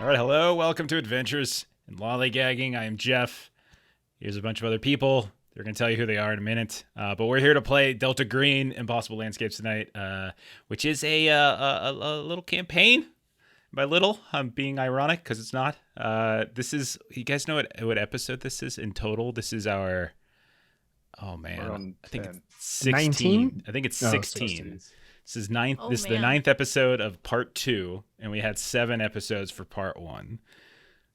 right, hello, welcome to Adventures in Lollygagging. I am Jeff. Here's a bunch of other people. They're going to tell you who they are in a minute. But we're here to play Delta Green Impossible Landscapes tonight, which is a little campaign. By little, I'm being ironic because it's not. This is, you guys know what episode this is in total? This is our, oh man, I think it's 16. 19? I think it's No, 16. This is ninth. Oh, This is the man. 9th episode of part 2, and we had 7 episodes for part 1.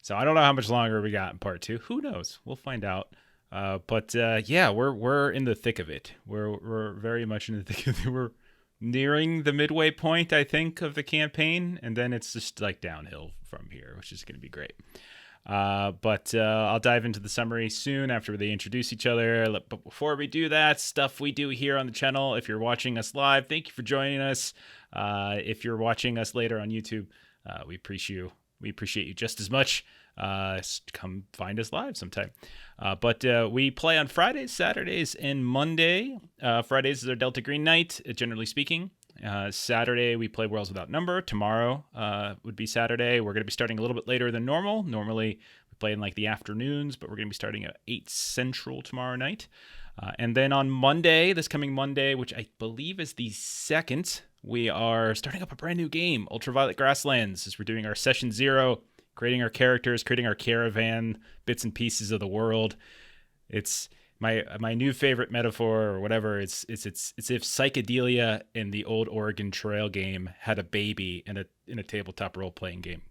So I don't know how much longer we got in part 2. Who knows? We'll find out. But yeah, we're in the thick of it. We're very much in the thick of it. We're nearing the midway point, I think, of the campaign, and then it's just like downhill from here, which is going to be great. But I'll dive into the summary soon after they introduce each other. But before we do that, stuff we do here on the channel. If you're watching us live, thank you for joining us. If you're watching us later on YouTube, we appreciate you just as much. Come find us live sometime. But we play on Fridays, Saturdays, and Monday. Fridays is our Delta Green night, generally speaking. Saturday, we play Worlds Without Number. Tomorrow would be Saturday. We're going to be starting a little bit later than normal. Normally, we play in like the afternoons, but we're going to be starting at 8 Central tomorrow night. And then on Monday, this coming Monday, which I believe is the 2nd, we are starting up a brand new game, Ultraviolet Grasslands, as we're doing our Session 0, creating our characters, creating our caravan, bits and pieces of the world. It's my new favorite metaphor or whatever. It's if psychedelia in the old Oregon Trail game had a baby in a tabletop role playing game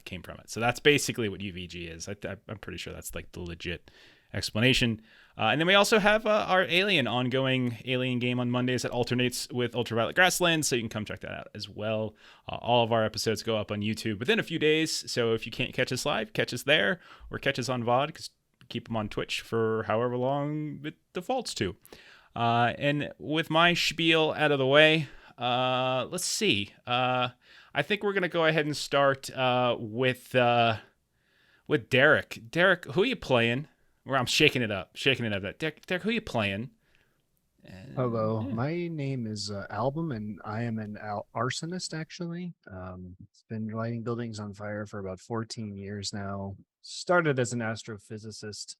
came from it. So that's basically what UVG is. I'm pretty sure that's like the legit explanation. And then we also have our ongoing alien game on Mondays that alternates with Ultraviolet Grasslands, so you can come check that out as well. All of our episodes go up on YouTube within a few days, so if you can't catch us live, catch us there, or catch us on VOD, because keep them on Twitch for however long it defaults to. And with my spiel out of the way, let's see. I think we're going to go ahead and start with Derek. Derek, who are you playing? Where I'm shaking it up. Derek, who are you playing? Hello, my name is Album, and I am an arsonist, actually. It's been lighting buildings on fire for about 14 years now. Started as an astrophysicist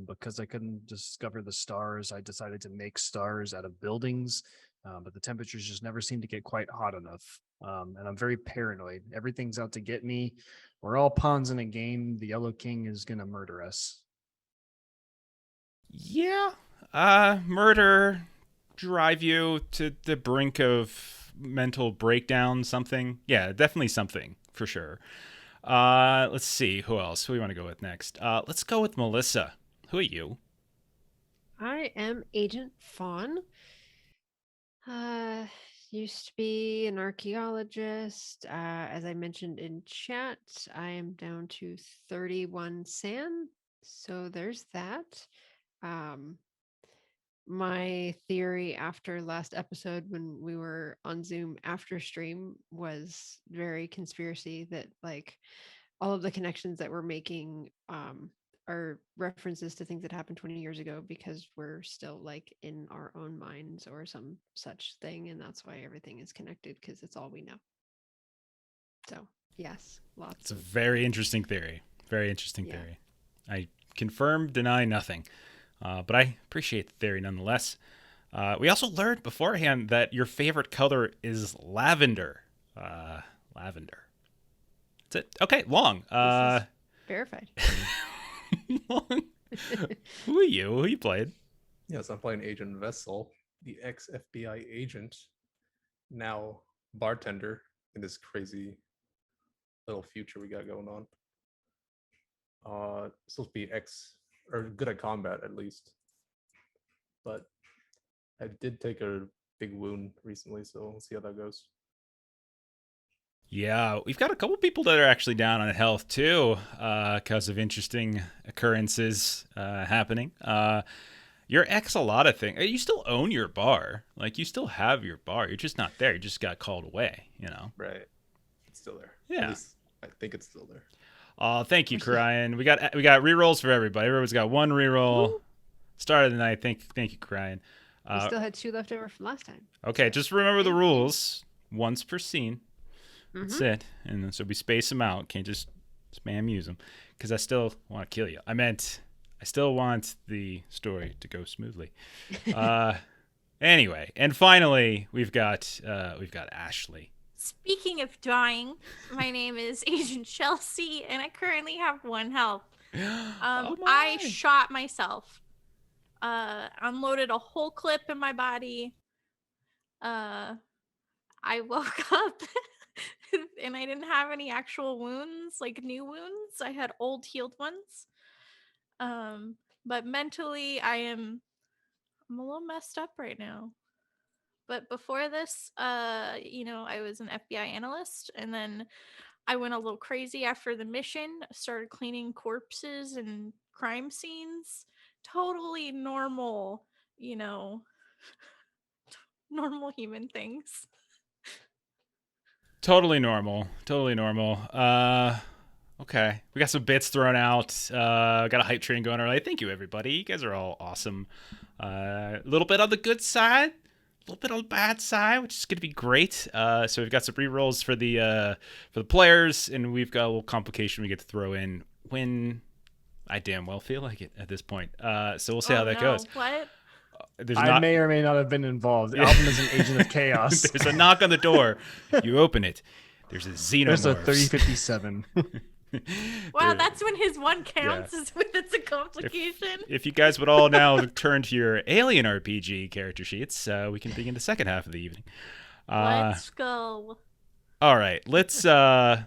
because I couldn't discover the stars. I decided to make stars out of buildings, but the temperatures just never seem to get quite hot enough. And I'm very paranoid. Everything's out to get me. We're all pawns in a game. The Yellow King is going to murder us. Yeah. Murder, drive you to the brink of mental breakdown, something. Yeah, definitely something, for sure. Let's see, who else? Who do we want to go with next? Let's go with Melissa. Who are you? I am Agent Fawn. Used to be an archaeologist. As I mentioned in chat, I am down to 31 sand. So there's that. My theory after last episode when we were on Zoom after stream was very conspiracy that like all of the connections that we're making are references to things that happened 20 years ago because we're still like in our own minds or some such thing, and that's why everything is connected because it's all we know. So yes, lots. It's a very interesting theory. Very interesting theory. I confirm, deny nothing. But I appreciate the theory nonetheless. We also learned beforehand that your favorite color is lavender. Lavender. That's it. Okay, long. This is verified. Long. Who are you? Who you played? Yes, I'm playing Agent Vessel, the ex-FBI agent, now bartender in this crazy little future we got going on. Supposed to be or good at combat at least. But I did take a big wound recently, so we'll see how that goes. Yeah, we've got a couple people that are actually down on health too, because of interesting occurrences happening. Your ex a lot of things. You still own your bar. Like, you still have your bar. You're just not there. You just got called away, you know? Right. It's still there. Yeah. At least I think it's still there. Oh, thank you, Ryan. We got rerolls for everybody. Everyone's got one reroll. Ooh. Start of the night. Thank you, Ryan. We still had 2 left over from last time. Okay, just remember the rules. Once per scene. Mm-hmm. That's it. And so we space them out. Can't just Spam use them. Because I still want to kill you. I meant, I still want the story to go smoothly. Anyway, and finally, we've got Ashley. Speaking of dying, my name is Agent Chelsea, and I currently have 1 health. Oh my. I shot myself. Unloaded a whole clip in my body. I woke up and I didn't have any actual wounds, like new wounds. I had old healed ones. But mentally I'm a little messed up right now. But before this, I was an FBI analyst, and then I went a little crazy after the mission, started cleaning corpses and crime scenes. Totally normal, normal human things. Totally normal. Okay. We got some bits thrown out. Got a hype train going early. Thank you, everybody. You guys are all awesome. A little bit on the good side, a little bit on the bad side, which is going to be great. So we've got some rerolls for the players, and we've got a little complication we get to throw in when I damn well feel like it at this point. So we'll see how that goes. What? I may or may not have been involved. Alvin is an agent of chaos. There's a knock on the door. You open it. There's a xenomorph. There's a 3057. Wow, that's when his one counts, is when it's a complication. If you guys would all now turn to your Alien RPG character sheets, we can begin the second half of the evening. Let's go. All right, let's go.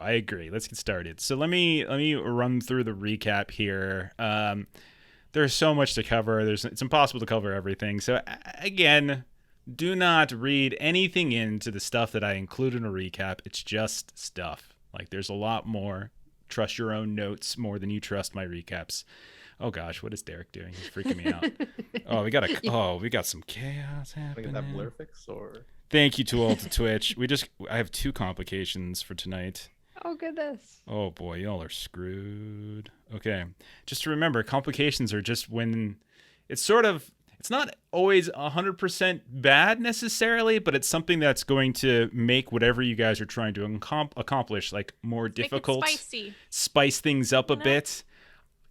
I agree. Let's get started. So let me run through the recap here. There's so much to cover. It's impossible to cover everything. So again, do not read anything into the stuff that I include in a recap. It's just stuff. Like, there's a lot more. Trust your own notes more than you trust my recaps. Oh gosh, what is Derek doing? He's freaking me out. We got some chaos happening. Get that blur fix, or Thank you to all to Twitch. I have 2 complications for tonight. Oh, goodness. Oh boy, y'all are screwed. Okay. Just to remember, complications are just when it's not always 100% bad necessarily, but it's something that's going to make whatever you guys are trying to accomplish like more difficult. Make it spicy. Spice things up a bit,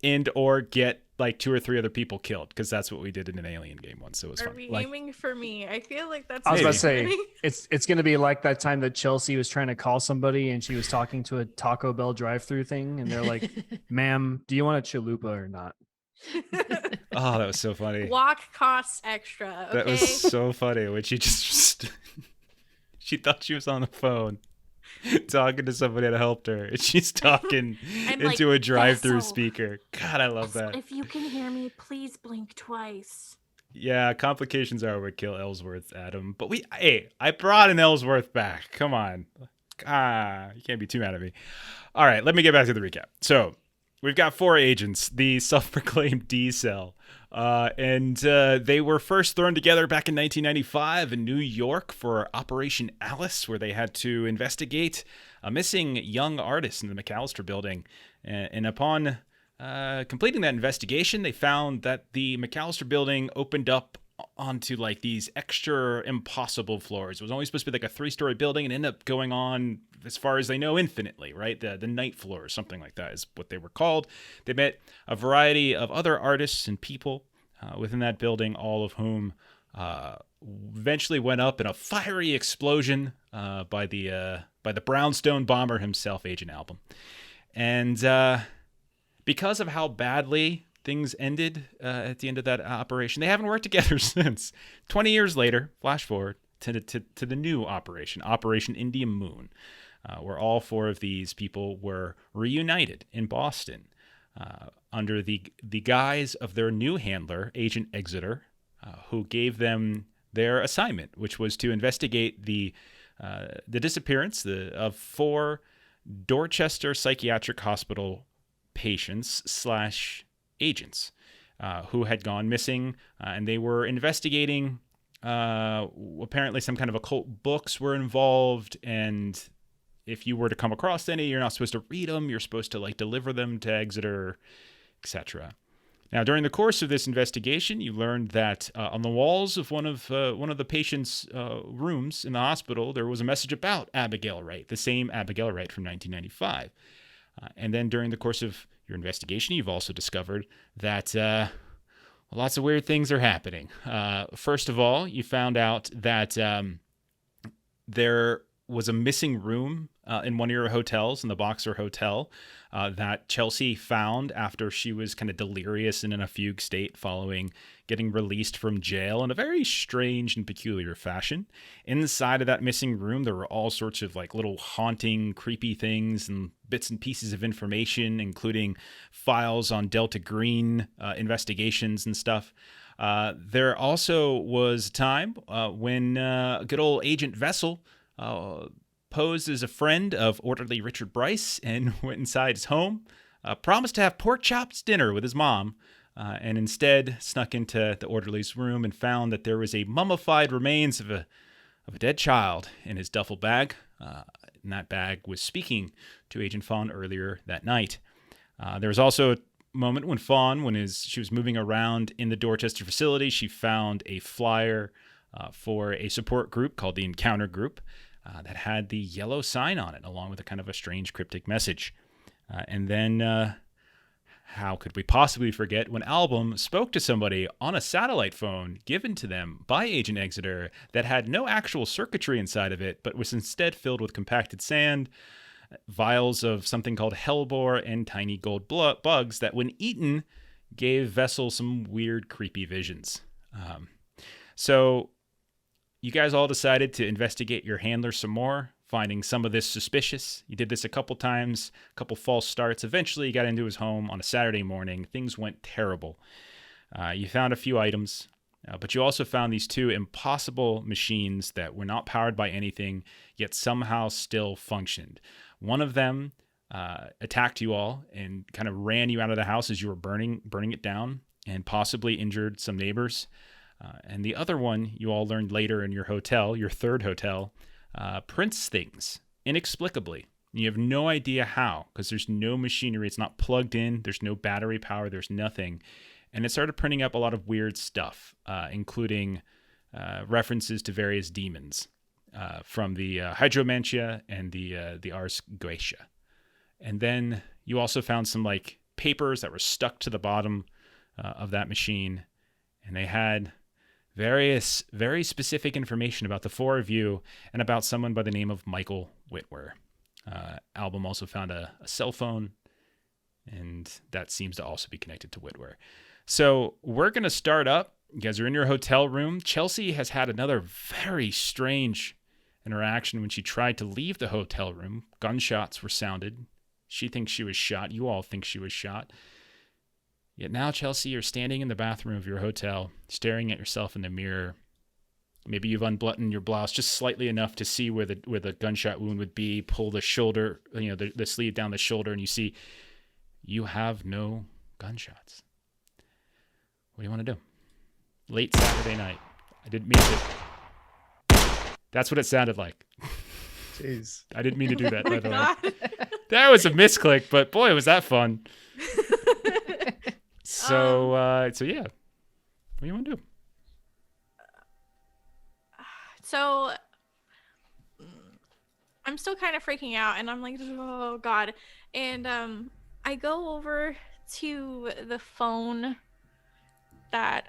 and or get like 2 or 3 other people killed, because that's what we did in an Alien game once. So it was Are fun. we aiming for me? I feel like that's. I was about to Maybe. say it's going to be like that time that Chelsea was trying to call somebody and she was talking to a Taco Bell drive-through thing, and they're like, "Ma'am, do you want a chalupa or not?" Oh, that was so funny. Walk costs extra. Okay. That was so funny when she just she thought she was on the phone talking to somebody that helped her, and she's talking into a drive-through Vessel. speaker. God, I love that. If you can hear me, please blink twice. Yeah, complications are what kill Ellsworth, Adam. But I brought an Ellsworth back. Come on. You can't be too mad at me. All right, let me get back to the recap. So we've got 4 agents, the self-proclaimed D-Cell. And they were first thrown together back in 1995 in New York for Operation Alice, where they had to investigate a missing young artist in the McAllister building. And upon completing that investigation, they found that the McAllister building opened up onto like these extra impossible floors. It was only supposed to be like a 3-story building, and ended up going on, as far as they know, infinitely, right? The night floor or something like that is what they were called. They met a variety of other artists and people within that building, all of whom eventually went up in a fiery explosion by the brownstone bomber himself, Agent Album. And because of how badly things ended at the end of that operation, they haven't worked together since. 20 years later, flash forward to the new operation, Operation Indian Moon, where all 4 of these people were reunited in Boston under the guise of their new handler, Agent Exeter, who gave them their assignment, which was to investigate the disappearance of 4 Dorchester Psychiatric Hospital patients / agents who had gone missing, and they were investigating. Apparently some kind of occult books were involved, and if you were to come across any, you're not supposed to read them. You're supposed to like deliver them to Exeter, etc. Now, during the course of this investigation, you learned that on the walls of one of the patients' rooms in the hospital, there was a message about Abigail Wright, the same Abigail Wright from 1995. And then during the course of your investigation, you've also discovered that lots of weird things are happening. First of all, you found out that there was a missing room in one of your hotels, in the Boxer Hotel, that Chelsea found after she was kind of delirious and in a fugue state following getting released from jail in a very strange and peculiar fashion. Inside of that missing room, there were all sorts of like little haunting, creepy things and bits and pieces of information, including files on Delta Green investigations and stuff. There also was a time when good old Agent Vessel posed as a friend of orderly Richard Bryce and went inside his home, promised to have pork chops dinner with his mom, and instead snuck into the orderly's room and found that there was a mummified remains of a dead child in his duffel bag. And that bag was speaking to Agent Fawn earlier that night. There was also a moment when Fawn, she was moving around in the Dorchester facility, she found a flyer for a support group called the Encounter Group that had the yellow sign on it, along with a kind of a strange cryptic message. And then, how could we possibly forget when Album spoke to somebody on a satellite phone given to them by Agent Exeter that had no actual circuitry inside of it, but was instead filled with compacted sand, vials of something called hellebore, and tiny gold bugs that, when eaten, gave Vessel some weird, creepy visions. So you guys all decided to investigate your handler some more, finding some of this suspicious. You did this a couple times, a couple false starts. Eventually, you got into his home on a Saturday morning. Things went terrible. You found a few items, but you also found these two impossible machines that were not powered by anything, yet somehow still functioned. One of them attacked you all and kind of ran you out of the house as you were burning it down, and possibly injured some neighbors. And the other one, you all learned later in your hotel, your third hotel, prints things inexplicably. You have no idea how, because there's no machinery. It's not plugged in. There's no battery power. There's nothing. And it started printing up a lot of weird stuff, including references to various demons from the Hydromantia and the Ars Goetia. And then you also found some like papers that were stuck to the bottom of that machine, and they had various very specific information about the four of you and about someone by the name of Michael Whitwer. Album also found a cell phone, and that seems to also be connected to Whitwer. So we're going to start up. You guys are in your hotel room. Chelsea has had another very strange interaction when she tried to leave the hotel room. Gunshots were sounded. She thinks she was shot. You all think she was shot. Yet now, Chelsea, you're standing in the bathroom of your hotel, staring at yourself in the mirror. Maybe you've unbuttoned your blouse just slightly enough to see where the gunshot wound would be. Pull the shoulder, the sleeve down the shoulder, and you see you have no gunshots. What do you want to do? Late Saturday night. I didn't mean to. That's what it sounded like. Jeez. I didn't mean to do that, by the way. God. That was a misclick, but boy, was that fun. So yeah. What do you want to do? So I'm still kind of freaking out, and I'm like, oh God. And I go over to the phone that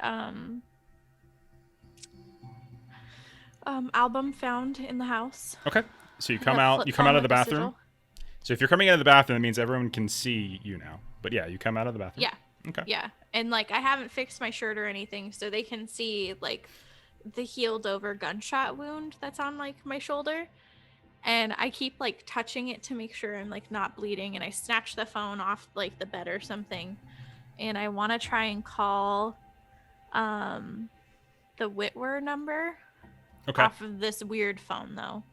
Album found in the house. Okay. So you come The out. flip You come phone out of the with bathroom. sigil. So if you're coming out of the bathroom, that means everyone can see you now. But yeah, you come out of the bathroom. Yeah. Okay. Yeah. And like I haven't fixed my shirt or anything, so they can see like the healed over gunshot wound that's on like my shoulder. And I keep like touching it to make sure I'm like not bleeding, and I snatch the phone off like the bed or something. And I want to try and call the Whitwer number off of this weird phone though.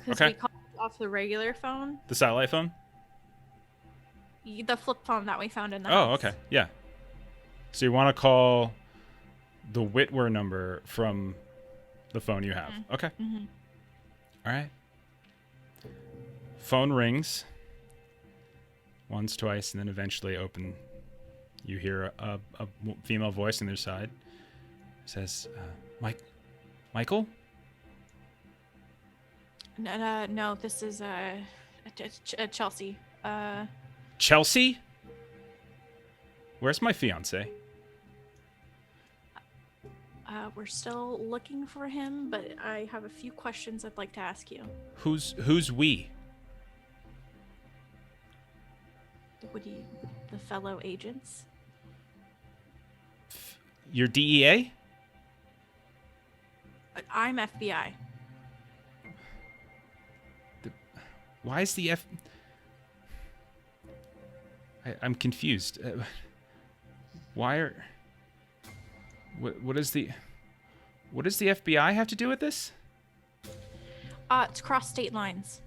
Because we called off the regular phone. The satellite phone? The flip phone that we found in the house. Oh, okay. Yeah. So you want to call the Whitwer number from the phone you have. Mm-hmm. Okay. Mm-hmm. All right. Phone rings once, twice, and then eventually you hear a female voice on their side. It says, Michael? No, this is Chelsea. Chelsea? Where's my fiance? We're still looking for him, but I have a few questions I'd like to ask you. Who's we? The fellow agents? Your DEA? I'm FBI. Why is the I'm confused. Why are... What does the FBI have to do with this? To cross state lines.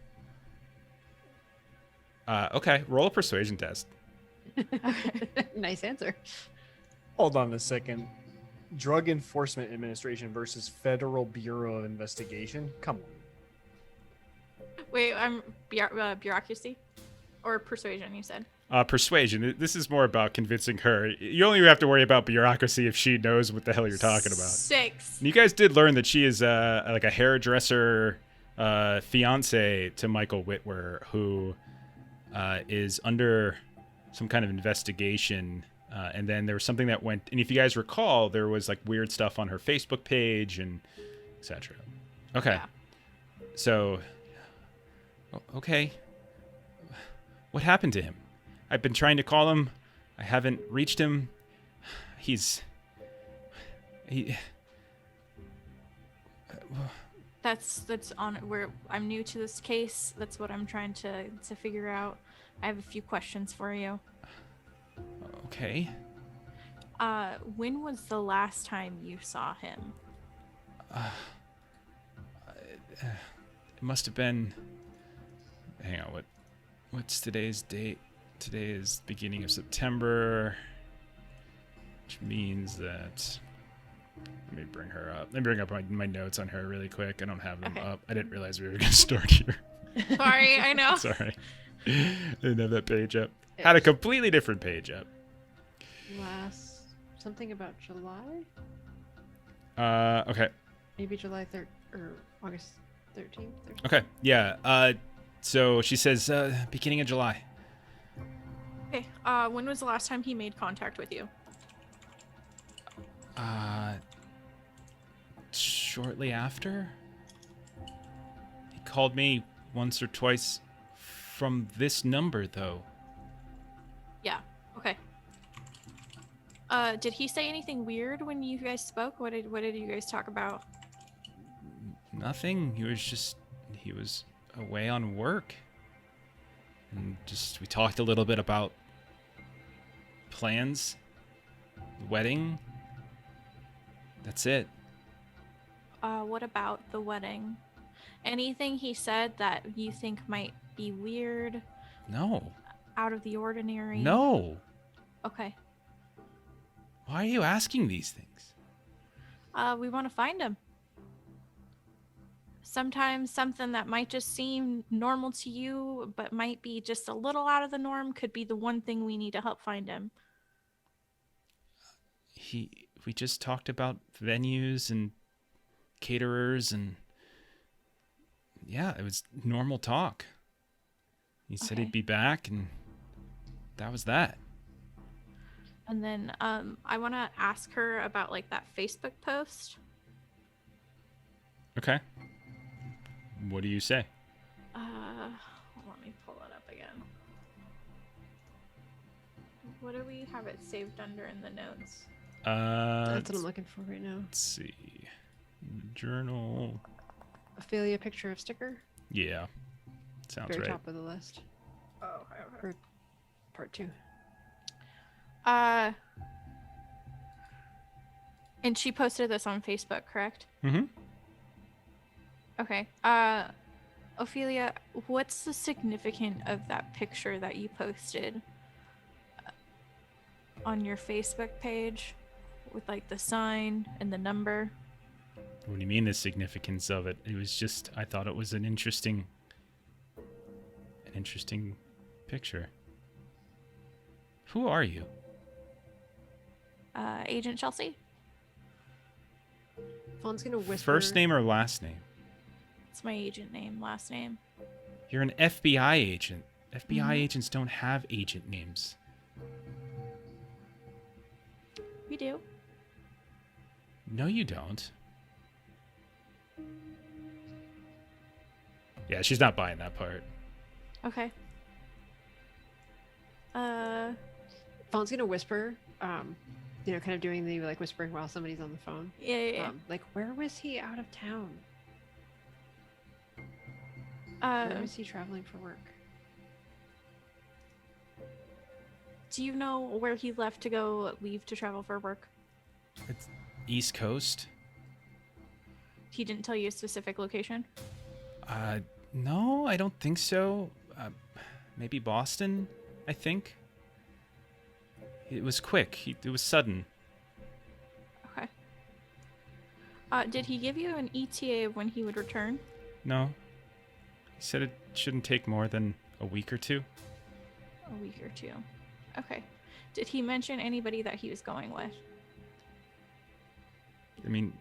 Okay. Roll a persuasion test. Nice answer. Hold on a second. Drug Enforcement Administration versus Federal Bureau of Investigation. Come on. Wait, I'm bureaucracy? Or persuasion, you said? Persuasion. This is more about convincing her. You only have to worry about bureaucracy if she knows what the hell you're talking about. 6. And you guys did learn that she is like a hairdresser fiance to Michael Whitwer, who is under some kind of investigation. And then there was something that went, and if you guys recall, there was like weird stuff on her Facebook page and etc. Okay. Yeah. So, okay. What happened to him? I've been trying to call him. I haven't reached him. He That's on where I'm new to this case. That's what I'm trying to figure out. I have a few questions for you. Okay. When was the last time you saw him? It must have been. Hang on. What's today's date? Today is beginning of September, which means that. Let me bring her up. Let me bring up my notes on her really quick. I don't have them Okay. up. I didn't realize we were going to start here. Sorry, I know. Sorry. I didn't have that page up. Had a completely different page up. Last something about July? Okay. Maybe July 3rd or August 13th. Okay. Yeah. So she says beginning of July. Okay. When was the last time he made contact with you? Shortly after. He called me once or twice from this number, though. Yeah. Okay. Did he say anything weird when you guys spoke? What did you guys talk about? Nothing. He was away on work. And we talked a little bit about plans, wedding. That's it. What about the wedding? Anything he said that you think might be weird, No. out of the ordinary? No. Okay. Why are you asking these things? We want to find him. Sometimes something that might just seem normal to you, but might be just a little out of the norm, could be the one thing we need to help find him. We just talked about venues and caterers and yeah, it was normal talk. He said Okay. he'd be back and that was that. And then I want to ask her about like that Facebook post. Okay. What do you say? Let me pull it up again. What do we have it saved under in the notes? That's what I'm looking for right now. Let's see. Journal. Ophelia picture of sticker. Yeah. Sounds Very right. top of the list. Oh, okay. Or part 2. And she posted this on Facebook, correct? Mm-hmm. Okay. Ophelia, what's the significance of that picture that you posted on your Facebook page with like the sign and the number? What do you mean the significance of it? It was just, I thought it was an interesting picture. Who are you? Agent Chelsea? Fawn's gonna whisper. First name or last name? It's my agent name, last name. You're an FBI agent. FBI agents don't have agent names. We do. No, you don't. Yeah, she's not buying that part. Okay. Fawn's gonna whisper, kind of doing the like whispering while somebody's on the phone. Yeah. Like, where was he out of town? Where was he traveling for work? Do you know where he left to go leave to travel for work? It's East Coast. He didn't tell you a specific location? No, I don't think so. Maybe Boston, I think. It was quick. It was sudden. Okay. Did he give you an ETA of when he would return? No. He said it shouldn't take more than a week or two. A week or two. Okay. Did he mention anybody that he was going with? I mean,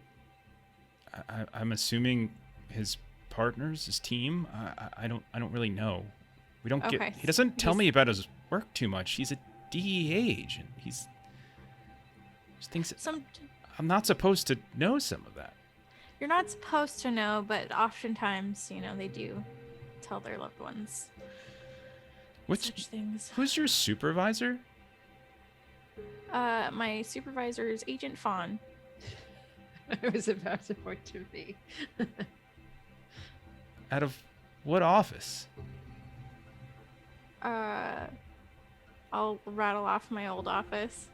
I'm assuming his partners, his team. I don't really know. We don't Okay, get. He doesn't tell he's- me about his work too much. He's a DEA agent. He's things. I'm not supposed to know some of that. You're not supposed to know, but oftentimes, they do tell their loved ones such things. Who's your supervisor? My supervisor is Agent Fawn. I was about to point to me. Out of what office? I'll rattle off my old office.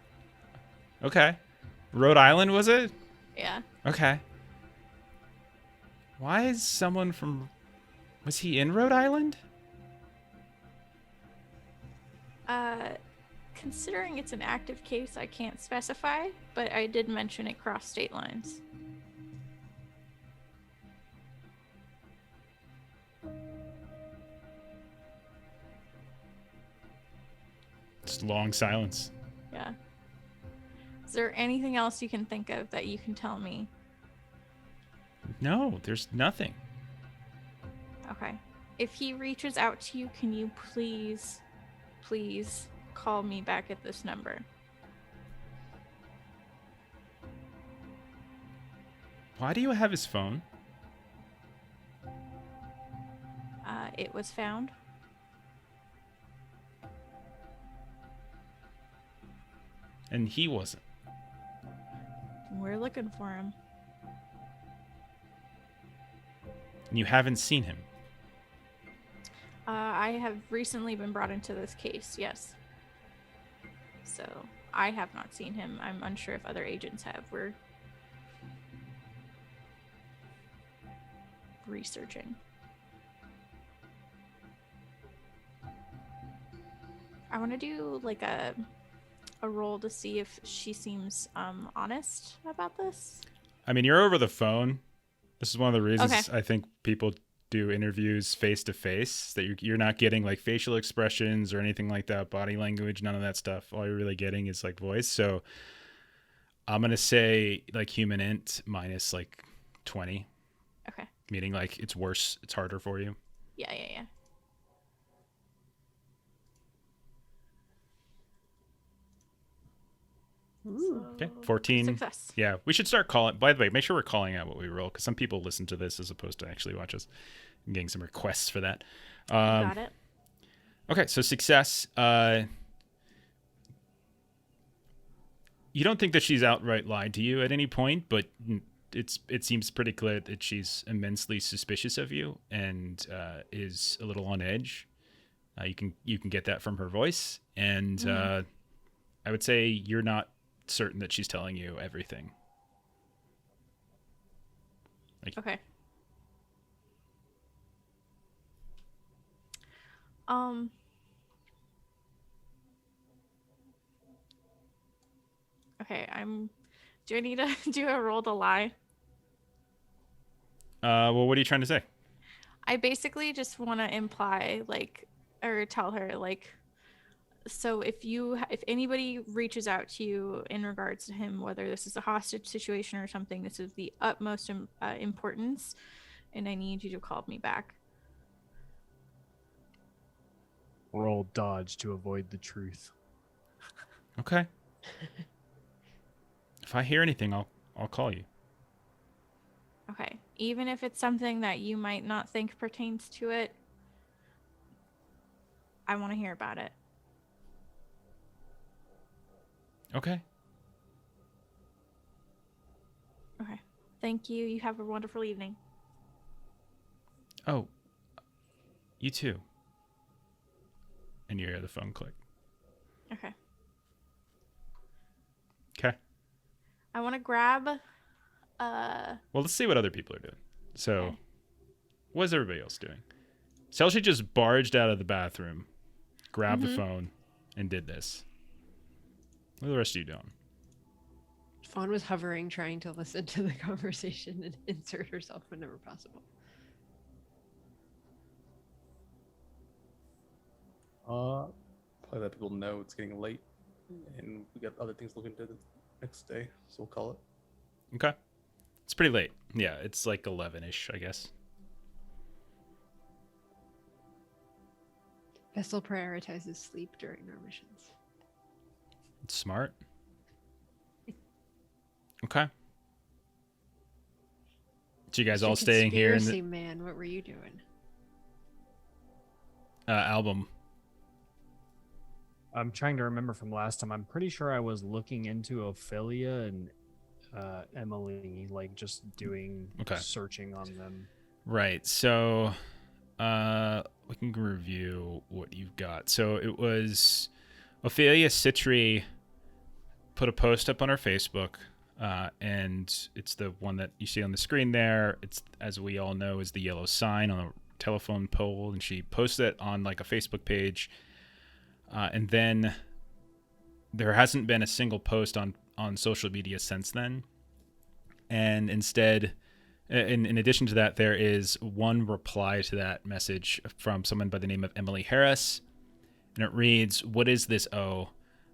Okay. Rhode Island, was it? Yeah. Okay. Why is someone from... Was he in Rhode Island? Considering it's an active case, I can't specify, but I did mention it crossed state lines. Just long silence. Yeah. Is there anything else you can think of that you can tell me? No, there's nothing. Okay. If he reaches out to you, can you please call me back at this number? Why do you have his phone? It was found. And he wasn't. We're looking for him. And you haven't seen him. I have recently been brought into this case, yes. So, I have not seen him. I'm unsure if other agents have. We're researching. I want to do like a roll to see if she seems honest about this. I mean, you're over the phone. This is one of the reasons Okay. I think people do interviews face to face, that you're not getting like facial expressions or anything like that, body language, none of that stuff. All you're really getting is like voice. So I'm going to say like human int minus like 20, Okay. meaning like it's worse. It's harder for you. Yeah. Okay. 14. Success. Yeah. We should start calling. By the way, make sure we're calling out what we roll, because some people listen to this as opposed to actually watch us. I'm getting some requests for that. Got it. Okay, so success. You don't think that she's outright lied to you at any point, but it seems pretty clear that she's immensely suspicious of you and is a little on edge. You can get that from her voice, and I would say you're not certain that she's telling you everything. Okay. Okay, do I need to do a roll to lie? Well, what are you trying to say? I basically just want to imply, like, or tell her, like, so if anybody reaches out to you in regards to him, whether this is a hostage situation or something, this is the utmost importance, and I need you to call me back. Roll dodge to avoid the truth. Okay. If I hear anything, I'll call you. Okay. Even if it's something that you might not think pertains to it, I want to hear about it. Okay. Okay. Thank you. You have a wonderful evening. Oh, you too. And you hear the phone click. Okay. Okay. I want to grab Well, let's see what other people are doing. So, Okay. what is everybody else doing? Selshi just barged out of the bathroom, grabbed the phone, and did this. What are the rest of you doing? Fawn was hovering, trying to listen to the conversation and insert herself whenever possible. Probably let people know it's getting late, and we got other things looking to the next day, so we'll call it. Okay. It's pretty late. Yeah, it's like 11-ish, I guess. Vessel prioritizes sleep during our missions. It's smart. Okay. So you guys Mr. all staying here in Conspiracy the man, what were you doing? album. I'm trying to remember from last time. I'm pretty sure I was looking into Ophelia and Emily, like just doing searching on them. Right. So we can review what you've got. So it was Ophelia Citri put a post up on her Facebook, and it's the one that you see on the screen there. It's, as we all know, is the yellow sign on a telephone pole, and she posted it on like a Facebook page. And then there hasn't been a single post on social media since then. And instead, in addition to that, there is one reply to that message from someone by the name of Emily Harris. And it reads, "What is this? Oh,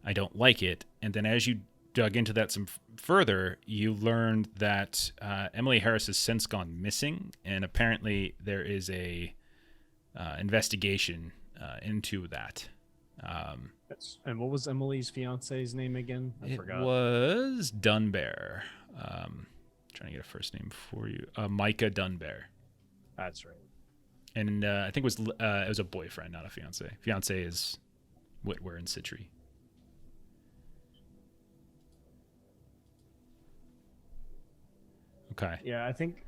I don't like it." And then as you dug into that some further, you learned that Emily Harris has since gone missing. And apparently there is a investigation into that. And what was Emily's fiance's name again? I forgot. It was Dunbar. Trying to get a first name for you. Micah Dunbar. That's right. And I think it was a boyfriend, not a fiance. Fiance is Whitwer and Citri. Okay. Yeah, I think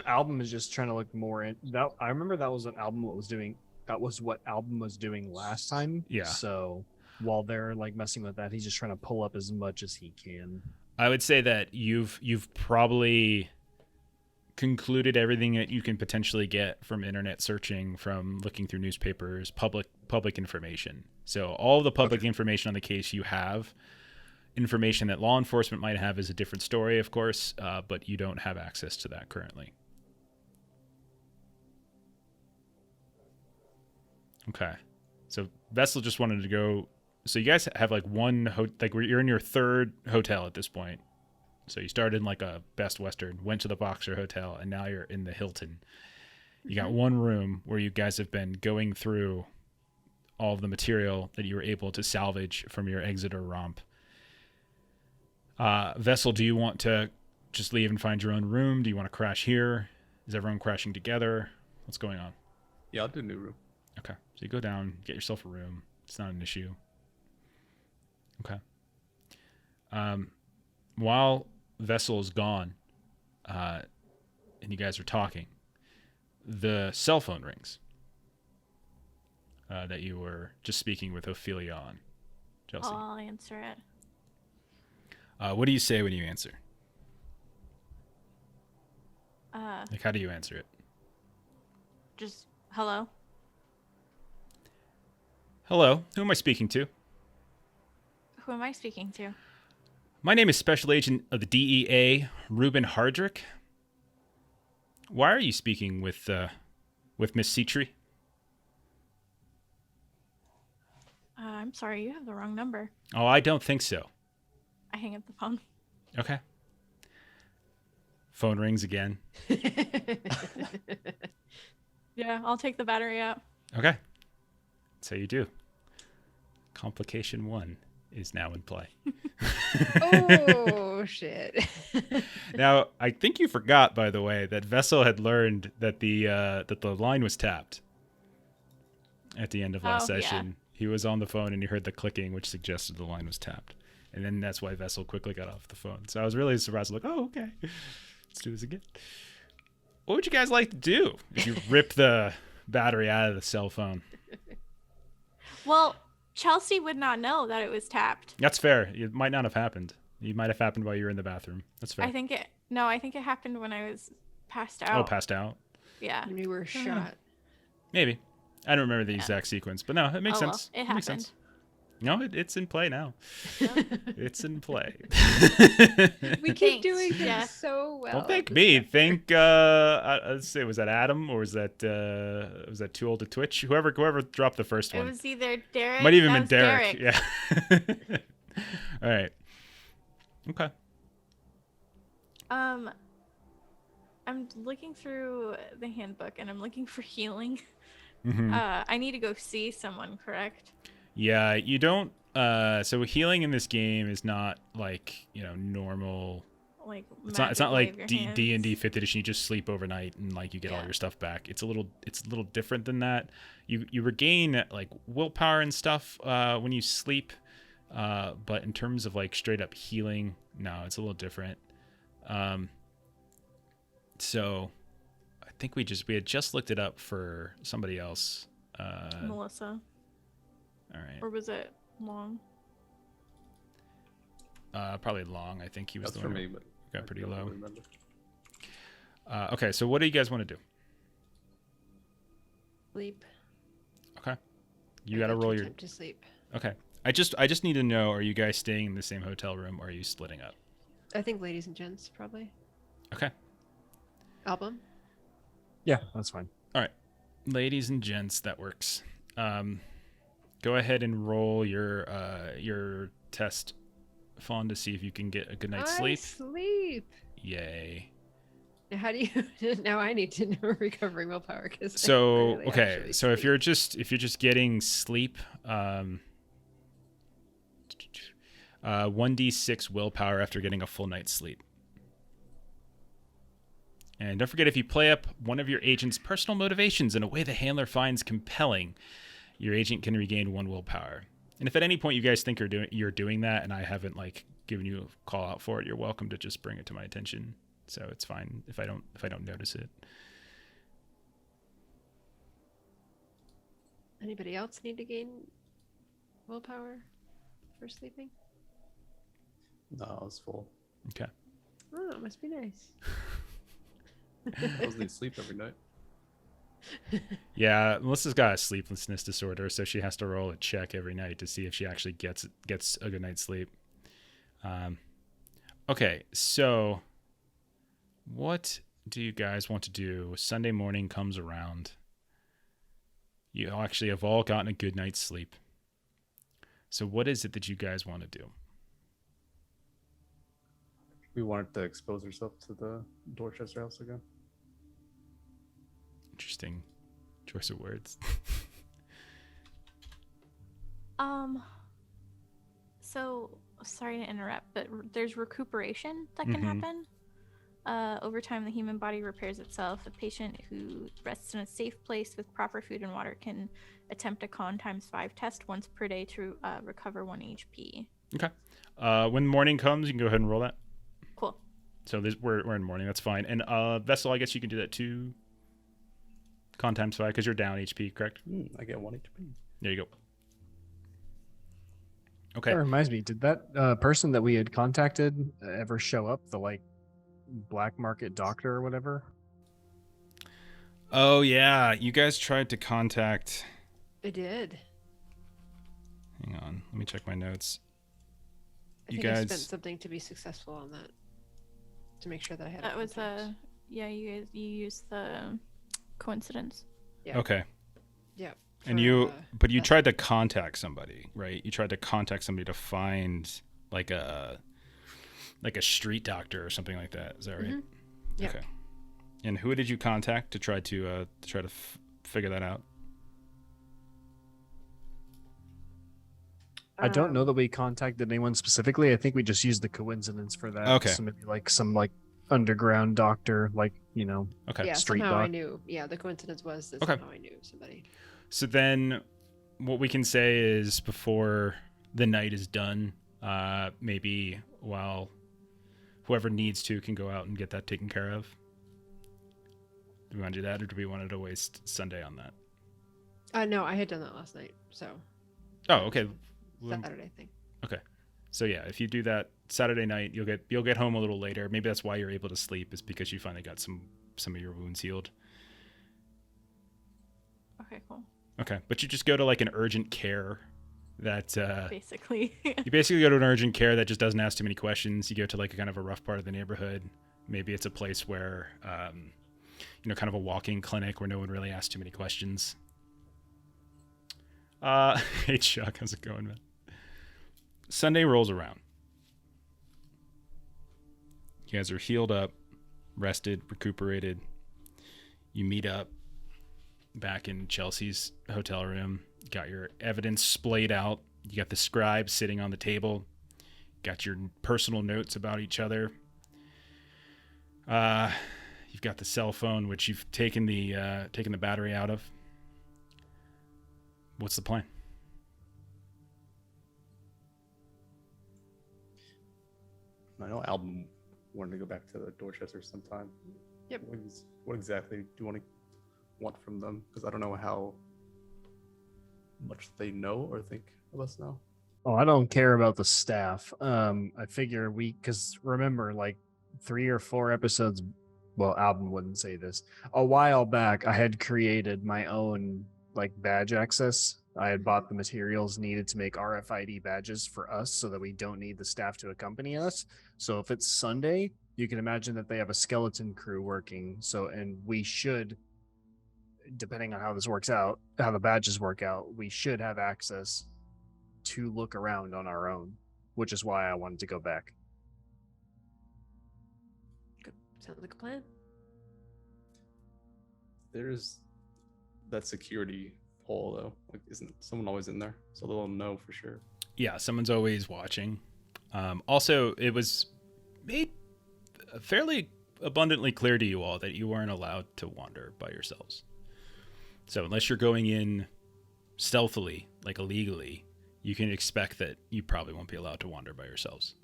album is just trying to look more in that. I remember that was an album what was doing. That was what album was doing last time. Yeah. So while they're like messing with that, he's just trying to pull up as much as he can. I would say that you've probably concluded everything that you can potentially get from internet searching, from looking through newspapers, public information. So all the public information on the case you have. Information that law enforcement might have is a different story, of course, but you don't have access to that currently. Okay. So Vessel just wanted to go. So you guys have like you're in your third hotel at this point. So you started in like a Best Western, went to the Boxer Hotel, and now you're in the Hilton. You got one room where you guys have been going through all of the material that you were able to salvage from your Exeter romp. Vessel, do you want to just leave and find your own room? Do you want to crash here? Is everyone crashing together? What's going on? Yeah, I'll do a new room. Okay. So you go down, get yourself a room. It's not an issue. Okay. While Vessel is gone, and you guys are talking, the cell phone rings that you were just speaking with Ophelia on. Chelsea. I'll answer it. What do you say when you answer? Like, how do you answer it? Just hello. Hello, who am I speaking to? Who am I speaking to? My name is Special Agent of the DEA, Ruben Hardrick. Why are you speaking with Miss Citri? I'm sorry, you have the wrong number. Oh, I don't think so. I hang up the phone. Okay. Phone rings again. Yeah, I'll take the battery out. Okay. So you do. Complication 1 is now in play. Oh shit. Now, I think you forgot, by the way, that Vessel had learned that the line was tapped at the end of last Oh, yeah. session. He was on the phone and he heard the clicking, which suggested the line was tapped. And then that's why Vessel quickly got off the phone. So I was really surprised. Like, oh, okay. Let's do this again. What would you guys like to do if you rip the battery out of the cell phone? Well, Chelsea would not know that it was tapped. That's fair. It might not have happened. It might have happened while you were in the bathroom. That's fair. I think it happened when I was passed Oh, out. passed out? Yeah. When you were shot. Maybe. I don't remember the exact sequence, but no, it makes Oh, well, sense. it makes happened. sense. No, it's in play now. It's in play. We keep Thanks, doing things Jeff. so well. Don't thank me. Thank let's say, was that Adam or was that Too Old to Twitch? Whoever dropped the first It one. was either Derek. Might even that been was Derek. Yeah. All right. Okay. I'm looking through the handbook and I'm looking for healing. Mhm. I need to go see someone, correct? Yeah, you don't. So healing in this game is not like normal. Like It's not magic like wave your D and D hands. 5th edition. You just sleep overnight and like you get all Yeah. your stuff back. It's a little different than that. You regain like willpower and stuff when you sleep, but in terms of like straight up healing, no, it's a little different. So I think we had just looked it up for somebody else. Melissa, All right, or was it Long? probably Long. I think he was That's the for one me, who but got I pretty don't low. remember. Okay, so what do you guys want to do? Sleep. Okay, you I got to got roll too your. tired to sleep. Okay, I just need to know: are you guys staying in the same hotel room, or are you splitting up? I think ladies and gents probably. Okay, Album. Yeah, that's fine. ladies and gents, that works. Go ahead and roll your test, Fawn, to see if you can get a good night's sleep. Sleep. Yay. Now, how do you? Now I need to know recovering willpower because. So okay, so if you're just getting sleep, 1d6 willpower after getting a full night's sleep. And don't forget, if you play up one of your agent's personal motivations in a way the handler finds compelling, your agent can regain 1 willpower. And if at any point you guys think you're doing that, and I haven't like given you a call out for it, you're welcome to just bring it to my attention. So it's fine if I don't notice it. Anybody else need to gain willpower for sleeping? No, I was full. Okay. Oh, it must be nice. I was need sleep every night. Yeah, Melissa's got a sleeplessness disorder, so she has to roll a check every night to see if she actually gets a good night's sleep. Okay, so what do you guys want to do? Sunday morning comes around. You actually have all gotten a good night's sleep. So what is it that you guys want to do? We wanted to expose ourselves to the Dorchester house again. Interesting choice of words. So sorry to interrupt, but there's recuperation that can Mhm. happen. Over time, the human body repairs itself. A patient who rests in a safe place with proper food and water can attempt a con ×5 test once per day to recover 1 HP. Okay. When morning comes, you can go ahead and roll that. Cool. So we're in morning. That's fine. And Vessel, I guess you can do that too. Con ×5 because you're down HP, correct? I get 1 HP. There you go. Okay. That reminds me, did that person that we had contacted ever show up? The like black market doctor or whatever? Oh yeah, you guys tried to contact. I did. Hang on, let me check my notes. I You think I guys- spent something to be successful on that. To make sure that I had. That was contacts. yeah. You used the coincidence. Yeah. Okay. Yeah. And for, but you that- tried to contact somebody, right? You tried to contact somebody to find like a street doctor or something like that. Is that right? Mhm. Yeah. Okay. And who did you contact to try to figure that out? I don't know that we contacted anyone specifically. I think we just used the coincidence for that. Okay. So maybe like some like underground doctor, like, you know, Okay. Yeah, street somehow I doc. knew. Yeah, the coincidence was that Okay. somehow I knew somebody. So then what we can say is before the night is done, maybe while whoever needs to can go out and get that taken care of. Do we want to do that, or do we want to waste Sunday on that? No, I had done that last night, so Oh, okay. Saturday thing. So yeah, if you do that Saturday night, you'll get home a little later. Maybe that's why you're able to sleep, is because you finally got some of your wounds healed. Okay, cool. Okay, but you just go to like an urgent care that Basically. you basically go to an urgent care that just doesn't ask too many questions. You go to like a kind of a rough part of the neighborhood. Maybe it's a place where kind of a walk-in clinic where no one really asks too many questions. Hey Chuck, how's it going, man? Sunday rolls around. You guys are healed up, rested, recuperated. You meet up back in Chelsea's hotel room. You got your evidence splayed out. You got the scribe sitting on the table. Got your personal notes about each other. You've got the cell phone, which you've taken the battery out of. What's the plan? I know Album wanted to go back to Dorchester sometime. Yep. What exactly do you want from them? Because I don't know how much they know or think of us now. Oh, I don't care about the staff. I figure because remember, like 3 or 4 episodes, well, Album wouldn't say this. A while back, I had created my own like badge access. I had bought the materials needed to make RFID badges for us so that we don't need the staff to accompany us. So if it's Sunday, you can imagine that they have a skeleton crew working. So, and we should, depending on how this works out, how the badges work out, we should have access to look around on our own, which is why I wanted to go back. Good. Sounds like a plan. There's that security hole though. Like, isn't someone always in there? So they'll know for sure. Yeah, someone's always watching. Also, it was made fairly abundantly clear to you all that you weren't allowed to wander by yourselves. So unless you're going in stealthily, like illegally, you can expect that you probably won't be allowed to wander by yourselves.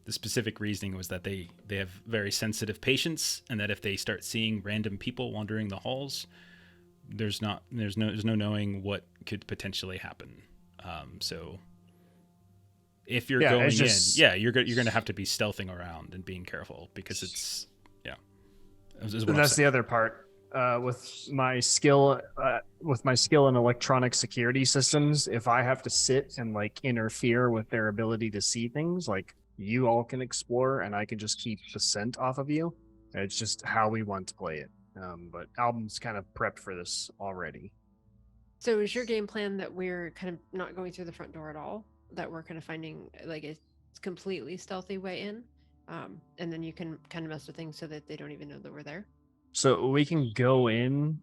The specific reasoning was that they have very sensitive patients, and that if they start seeing random people wandering the halls, there's no knowing what could potentially happen. So if you're going in, you're going to have to be stealthing around and being careful, because it's That's the other part. With my skill in electronic security systems, if I have to sit and like interfere with their ability to see things, like you all can explore and I can just keep the scent off of you. It's just how we want to play it. But Album's kind of prepped for this already. So is your game plan that we're kind of not going through the front door at all? That we're kind of finding like a completely stealthy way in? And then you can kind of mess with things so that they don't even know that we're there? So we can go in,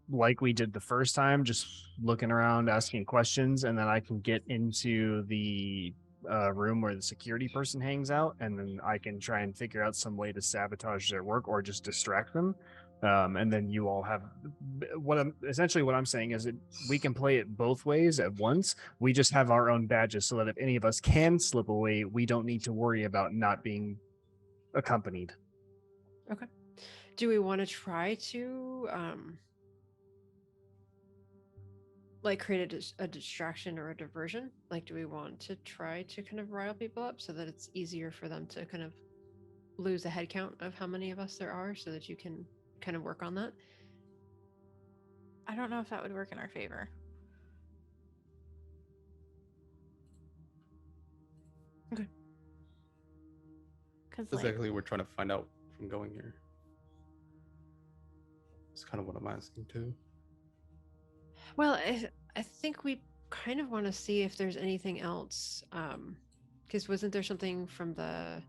like we did the first time, just looking around, asking questions, and then I can get into the room where the security person hangs out, and then I can try and figure out some way to sabotage their work or just distract them. And then you all have what I'm saying is that we can play it both ways at once. We just have our own badges so that if any of us can slip away, we don't need to worry about not being accompanied. Okay. Do we want to try to like create a distraction or a diversion? Like, do we want to try to kind of rile people up so that it's easier for them to kind of lose a head count of how many of us there are, so that you can kind of work on that? I don't know if that would work in our favor. Okay. Because That's exactly what we're trying to find out from going here. It's kind of what I'm asking too. Well, I think we kind of want to see if there's anything else. Because wasn't there something from the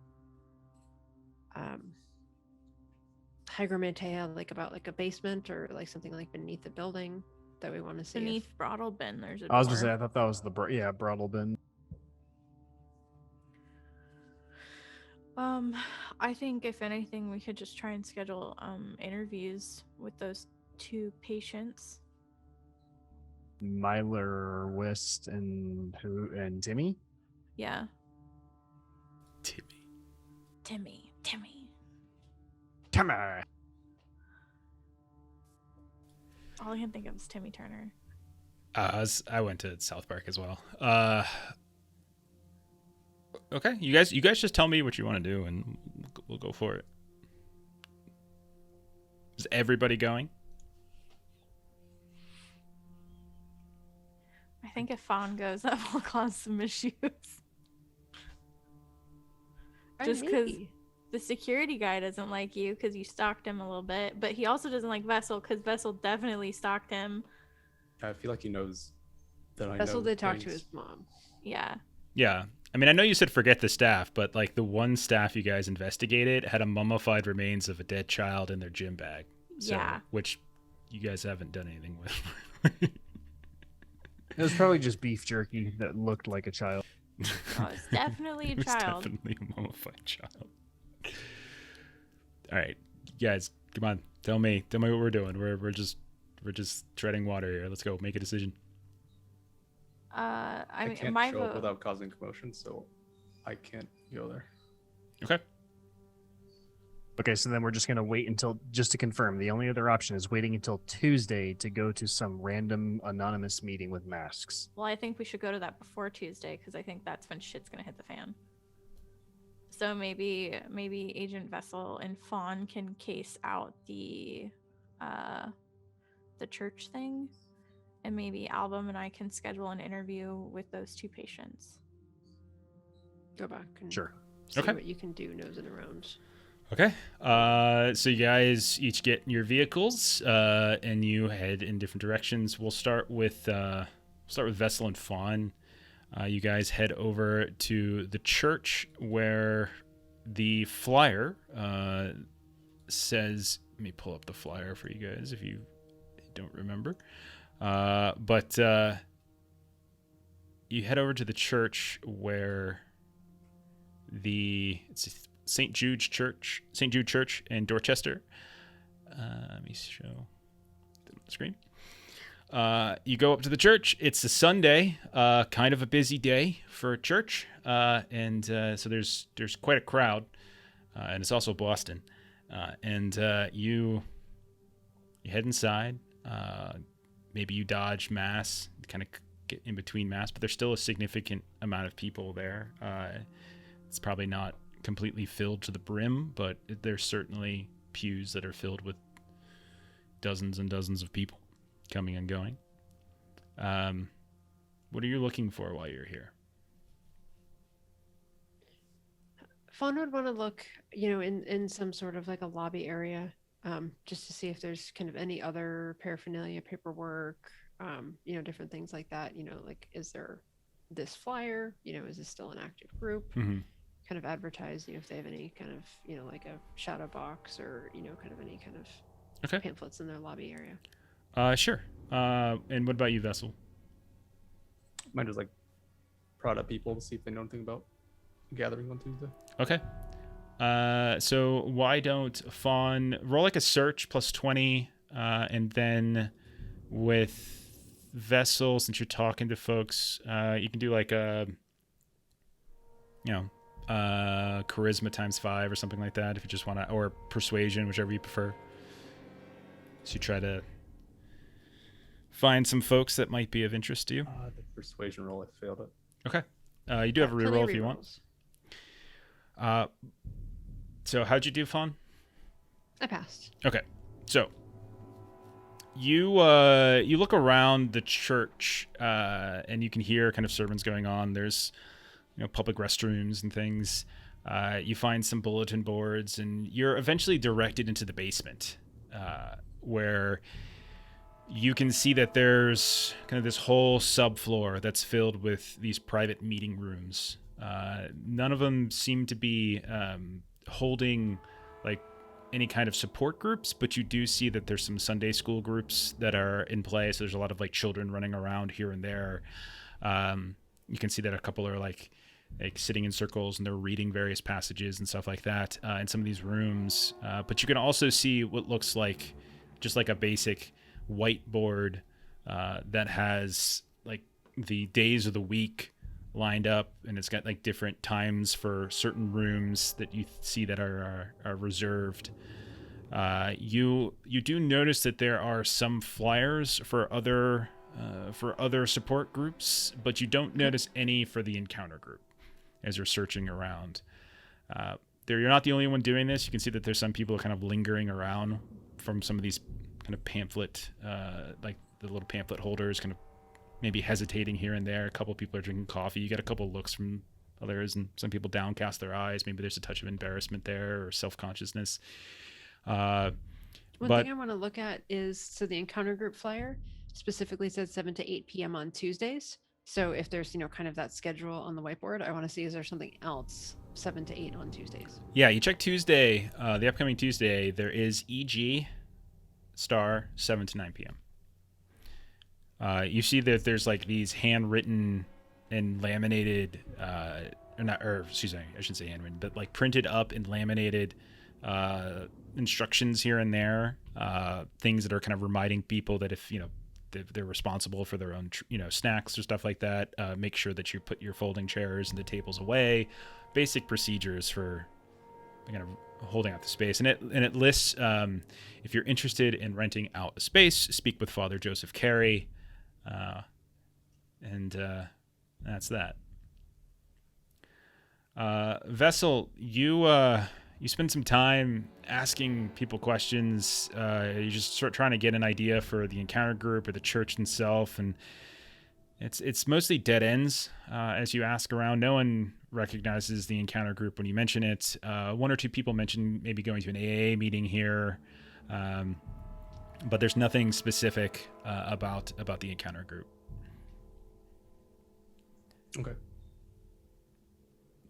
Hygromantea, like about like a basement or like something like beneath the building? that we want to see. Beneath Bottle Bin, there's a I was gonna say, door. I thought that was the brothel bin. I think if anything, we could just try and schedule interviews with those 2 patients. Myler West and Timmy. Yeah, Timmy. Timmy. Timmy. All I can think of is Timmy Turner. I went to South Park as well. Okay, you guys just tell me what you want to do, and we'll go for it. Is everybody going? I think if Fawn goes, that will cause some issues. Just because Maybe. the security guy doesn't like you because you stalked him a little bit, but he also doesn't like Vessel because Vessel definitely stalked him. I feel like he knows that I Vessel know did talk to things. his mom. Yeah. Yeah. I mean, I know you said forget the staff, but like the one staff you guys investigated had a mummified remains of a dead child in their gym bag. So, Yeah. Which you guys haven't done anything with. It was probably just beef jerky that looked like a child. Oh, it's definitely a It was child. definitely a mummified child. All right, you guys, come on, tell me what we're doing. We're just treading water here. Let's go, make a decision. I I mean, can't my show up vote. without causing commotion, so I can't go there. Okay. Okay, so then we're just gonna wait until, just to confirm, the only other option is waiting until Tuesday to go to some random anonymous meeting with masks. Well, I think we should go to that before Tuesday because I think that's when shit's gonna hit the fan. So maybe Agent Vessel and Fawn can case out the church thing, and maybe Album and I can schedule an interview with those 2 patients. Go back and Sure. see Okay. what you can do nosing around. Okay. So you guys each get your vehicles, and you head in different directions. We'll start with Vessel and Fawn. You guys head over to the church where the flyer says. Let me pull up the flyer for you guys if you don't remember. But you head over to the church where it's St. Jude Church in Dorchester. Let me show them on the screen. You go up to the church. It's a Sunday, kind of a busy day for church, and so there's quite a crowd, and it's also Boston. You head inside. Maybe you dodge mass, kind of get in between mass, but there's still a significant amount of people there. It's probably not completely filled to the brim, but there's certainly pews that are filled with dozens and dozens of people coming and going. What are you looking for while you're here? Fawn would want to look, in some sort of like a lobby area, just to see if there's kind of any other paraphernalia, paperwork, different things like that. Like, is there this flyer? Is this still an active group? Mm-hmm. Kind of advertise, if they have any kind of, like a shadow box or, kind of any kind of pamphlets in their lobby area. Sure. And what about you, Vessel? Might just like prod up people to see if they know anything about gathering on Tuesday. Okay. So why don't Fawn roll like a search plus 20, and then with Vessel, since you're talking to folks, you can do like a, charisma times 5 or something like that if you just want to, or persuasion, whichever you prefer. So you try to find some folks that might be of interest to you. The persuasion roll, I failed it. Okay. You do have a Plenty reroll of if you want. rerolls. So how'd you do, Fawn? I passed. Okay. So you look around the church, and you can hear kind of sermons going on. There's public restrooms and things. You find some bulletin boards, and you're eventually directed into the basement, where you can see that there's kind of this whole subfloor that's filled with these private meeting rooms. None of them seem to be holding like any kind of support groups, but you do see that there's some Sunday school groups that are in play. So there's a lot of like children running around here and there. You can see that a couple are like sitting in circles and they're reading various passages and stuff like that in some of these rooms. But you can also see what looks like just like a basic whiteboard that has like the days of the week lined up, and it's got like different times for certain rooms that you see that are reserved. You do notice that there are some flyers for other support groups, but you don't notice any for the encounter group as you're searching around. You're not the only one doing this. You can see that there's some people kind of lingering around from some of these kind of pamphlet, like the little pamphlet holders, kind of maybe hesitating here and there. A couple people are drinking coffee. You get a couple looks from others, and some people downcast their eyes. Maybe there's a touch of embarrassment there or self-consciousness. One thing I want to look at is, so the encounter group flyer specifically says 7 to 8 p.m. on Tuesdays. So if there's, kind of that schedule on the whiteboard, I want to see, is there something else 7 to 8 on Tuesdays? Yeah, you check Tuesday, the upcoming Tuesday, there is EG star 7 to 9 p.m. You see that there's like these handwritten and laminated, I shouldn't say handwritten, but like printed up and laminated instructions here and there, things that are kind of reminding people that if, they're responsible for their own, snacks or stuff like that, make sure that you put your folding chairs and the tables away, basic procedures for kind of holding out the space. And it lists, if you're interested in renting out a space, speak with Father Joseph Carey. And that's that. Vessel, you spend some time asking people questions. You just start trying to get an idea for the encounter group or the church itself, and it's mostly dead ends as you ask around. No one recognizes the encounter group when you mention it. One or two people mention maybe going to an AA meeting here, but there's nothing specific about the encounter group. Okay.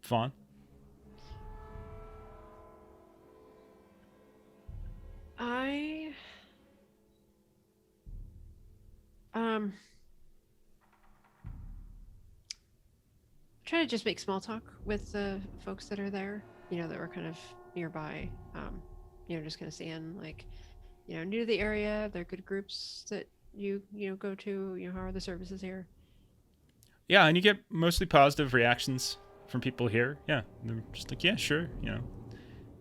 Fawn? I try to just make small talk with the folks that are there, that were kind of nearby, just kind of seeing like, new to the area. They're good groups that you go to. How are the services here? Yeah, and you get mostly positive reactions from people here. Yeah, they're just like, yeah, sure.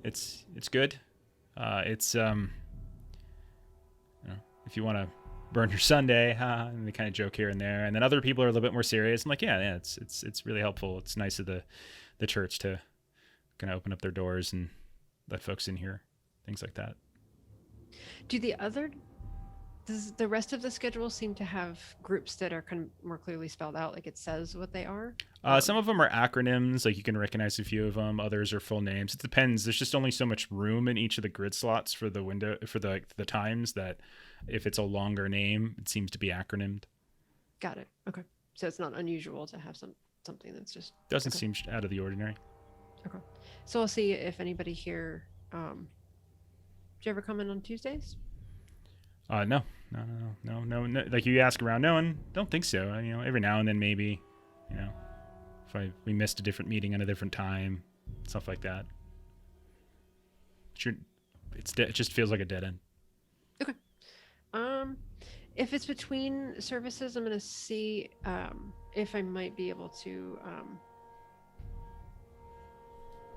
It's good. It's if you want to burn your Sunday, and they kind of joke here and there. And then other people are a little bit more serious. I'm like, yeah, it's really helpful. It's nice of the church to kind of open up their doors and let folks in here, things like that. Does the rest of the schedule seem to have groups that are kind of more clearly spelled out, like it says what they are? Some of them are acronyms, like you can recognize a few of them. Others are full names. It depends. There's just only so much room in each of the grid slots for the window, for the times, that if it's a longer name, it seems to be acronymed. Got it. Okay. So it's not unusual to have something that's just... Doesn't seem out of the ordinary. Okay. So I'll see if anybody here... do you ever come in on Tuesdays? No. Like you ask around, no one, don't think so. Every now and then maybe, if we missed a different meeting at a different time, stuff like that. It just feels like a dead end. Okay. If it's between services, I'm gonna see if I might be able to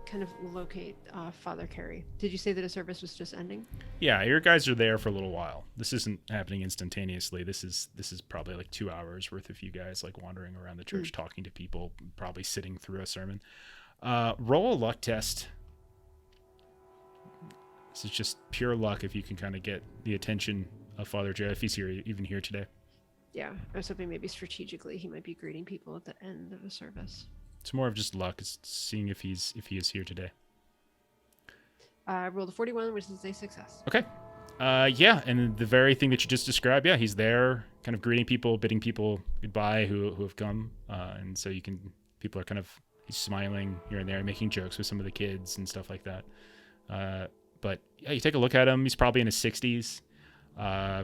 kind of locate Father Carey. Did you say that a service was just ending? Yeah, your guys are there for a little while. This isn't happening instantaneously. This is probably like 2 hours worth of you guys like wandering around the church, talking to people, probably sitting through a sermon. Roll a luck test. This is just pure luck if you can kind of get the attention of Father Joe, if he's even here today. Yeah, I was hoping maybe strategically he might be greeting people at the end of a service. It's more of just luck. It's seeing if he is here today. I rolled a 41, which is a success. Okay. Yeah, and the very thing that you just described, yeah, he's there kind of greeting people, bidding people goodbye who have come. And so people are kind of, he's smiling here and there, making jokes with some of the kids and stuff like that. But yeah, you take a look at him. He's probably in his 60s.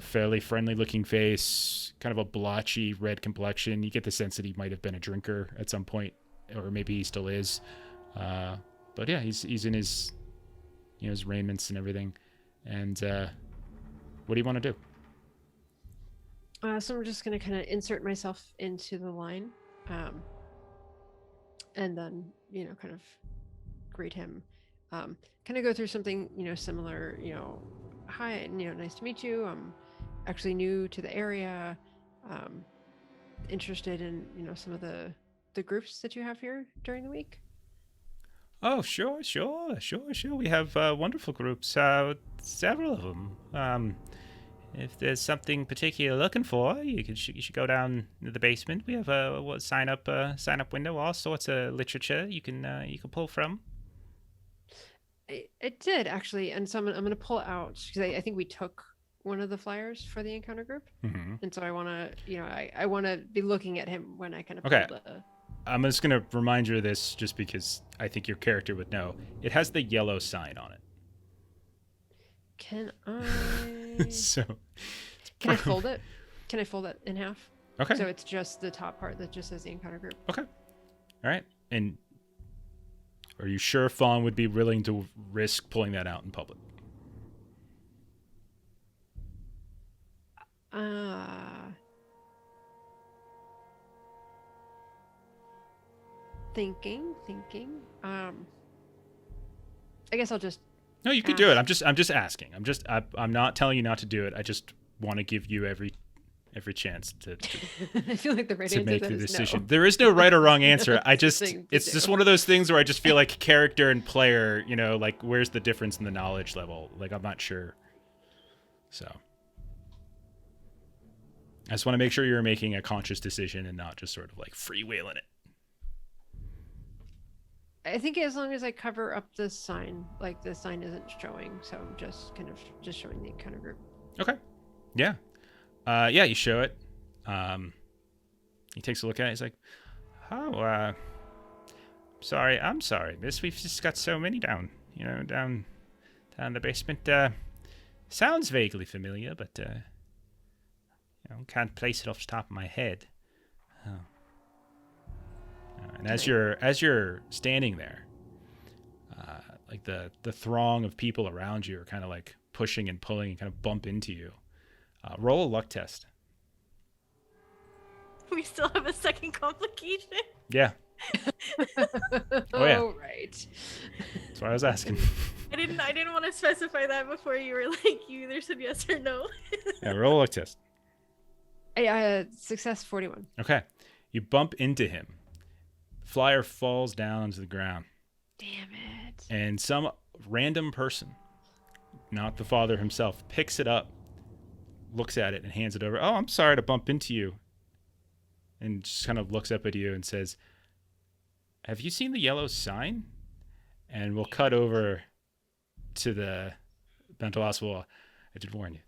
Fairly friendly-looking face, kind of a blotchy red complexion. You get the sense that he might have been a drinker at some point, or maybe he still is. But yeah, he's in his, his raiments and everything. And what do you want to do? So I'm just going to kind of insert myself into the line, and then, kind of greet him. Kind of go through something, similar, hi, nice to meet you. I'm actually new to the area, interested in, some of the groups that you have here during the week. Oh, sure. We have wonderful groups, several of them. If there's something particular you're looking for, you should go down to the basement. We have a sign up window, all sorts of literature you can pull from. It did actually, and so I'm gonna pull it out because I think we took one of the flyers for the encounter group, and so I want to, I want to be looking at him when I kind of pull the... I'm just gonna remind you of this just because I think your character would know. It has the yellow sign on it. Can I? So, can I fold it? Can I fold it in half? Okay. So it's just the top part that just says the encounter group. Okay. All right. And are you sure Fawn would be willing to risk pulling that out in public? Thinking. I guess I'll just... No, you could do it. I'm just asking. I'm not telling you not to do it. I just want to give you every chance to I feel like the right answer make the is decision. no. There is no right or wrong answer. It's just one of those things where I just feel like character and player, like where's the difference in the knowledge level? Like I'm not sure. So I just want to make sure you're making a conscious decision and not just sort of like freewheeling it. I think as long as I cover up the sign, like the sign isn't showing, so I'm just kind of just showing the encounter group. Okay. Yeah. Yeah, you show it. He takes a look at it. He's like, "Oh, I'm sorry, miss. We've just got so many down the basement. Sounds vaguely familiar, but can't place it off the top of my head." Oh. And as you're standing there, like the throng of people around you are kind of like pushing and pulling and kind of bump into you. Roll a luck test. We still have a second complication. Yeah. Oh yeah. Right. That's why I was asking. I didn't want to specify that before you were like, you either said yes or no. Yeah, roll a luck test. Success 41. Okay. You bump into him. Flyer falls down to the ground. Damn it. And some random person, not the father himself, picks it up, looks at it, and hands it over. "Oh, I'm sorry to bump into you." And just kind of looks up at you and says, "Have you seen the yellow sign?" And we'll cut over to the mental hospital. I did warn you.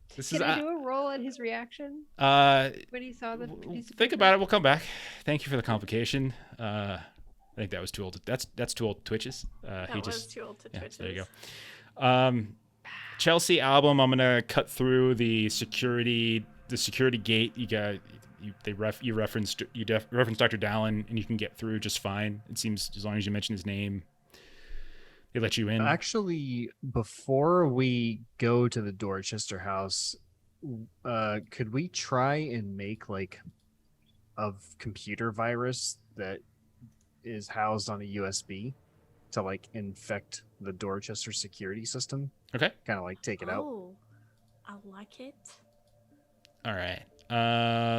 Can I do a roll at his reaction? When he saw the piece of think paper? about it. We'll come back. Thank you for the complication. I think that was too old. That's too old to Twitches. That was too old to Twitches. There you go. Chelsea album. I'm gonna cut through the security gate. You referenced Dr. Dallin, and you can get through just fine. It seems, as long as you mention his name, they let you in. Actually, before we go to the Dorchester house, could we try and make like a computer virus that is housed on a USB to like infect the Dorchester security system? Okay. Kind of like take it out. Oh, I like it. All right.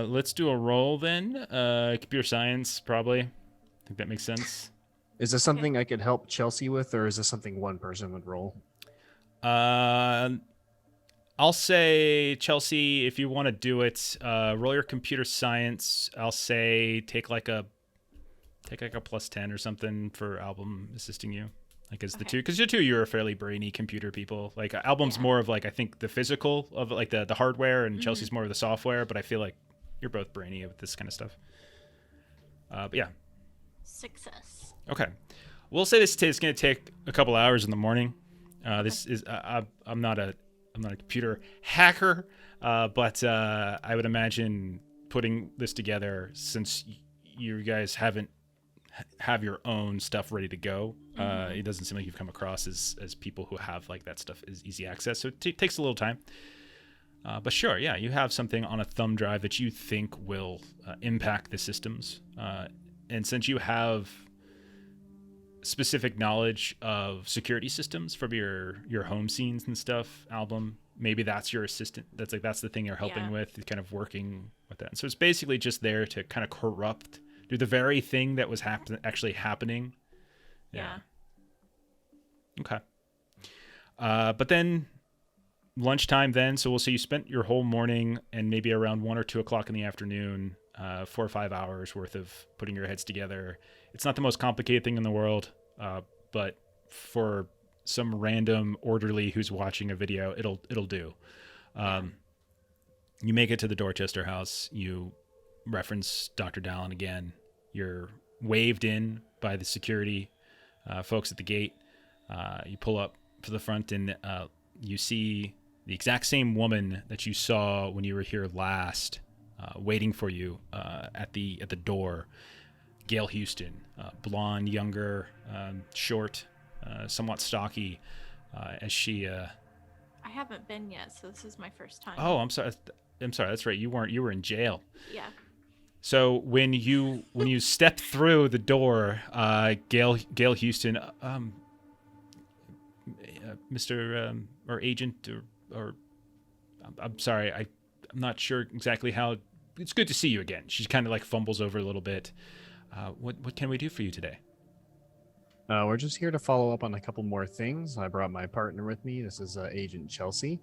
Let's do a roll then. Computer science, probably. I think that makes sense. Is this something I could help Chelsea with, or is this something one person would roll? I'll say, Chelsea, if you want to do it, roll your computer science. I'll say take like a +10 or something for Album assisting you. Like as the two, because you're a fairly brainy computer people. Like Album's more of like, I think the physical of like the hardware, and Chelsea's more of the software. But I feel like you're both brainy with this kind of stuff. But yeah. Success. Okay. We'll say this is going to take a couple hours in the morning. This is I'm not a computer hacker, but I would imagine putting this together, since you guys have your own stuff ready to go. It doesn't seem like you've come across as people who have like that stuff is easy access. So it takes a little time. But sure, yeah, you have something on a thumb drive that you think will impact the systems. And since you have specific knowledge of security systems from your home scenes and stuff, Album, maybe that's your assistant. That's the thing you're helping with, kind of working with that. And so it's basically just there to kind of do the very thing that was actually happening. Yeah. Okay. But then lunchtime then, so we'll say you spent your whole morning and maybe around 1 or 2 o'clock in the afternoon, 4 or 5 hours worth of putting your heads together. It's not the most complicated thing in the world, but for some random orderly who's watching a video, it'll do. You make it to the Dorchester house. You reference Dr. Dallin again. You're waved in by the security folks at the gate. You pull up to the front and you see the exact same woman that you saw when you were here last, waiting for you at the door. Gail Houston, blonde, younger, short, somewhat stocky, as she. I haven't been yet, so this is my first time. Oh, I'm sorry. That's right. You were in jail. Yeah. So when you step through the door, Gail Houston, Mr. Or Agent or I'm sorry, I'm not sure exactly how. It's good to see you again. She kind of like fumbles over a little bit. What can we do for you today? We're just here to follow up on a couple more things. I brought my partner with me. This is Agent Chelsea.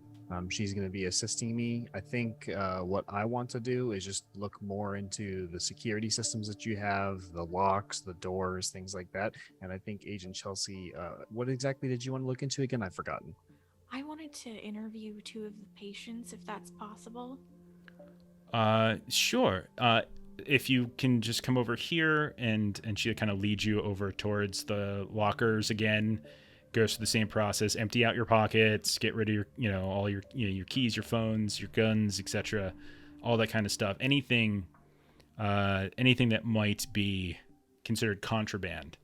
She's going to be assisting me. I think what I want to do is just look more into the security systems that you have, the locks, the doors, things like that. And I think Agent Chelsea, what exactly did you want to look into again? I've forgotten. I wanted to interview 2 of the patients, if that's possible. Sure. If you can just come over here and she kind of leads you over towards the lockers again, goes through the same process, empty out your pockets, get rid of your, all your, your keys, your phones, your guns, etc., all that kind of stuff. Anything that might be considered contraband.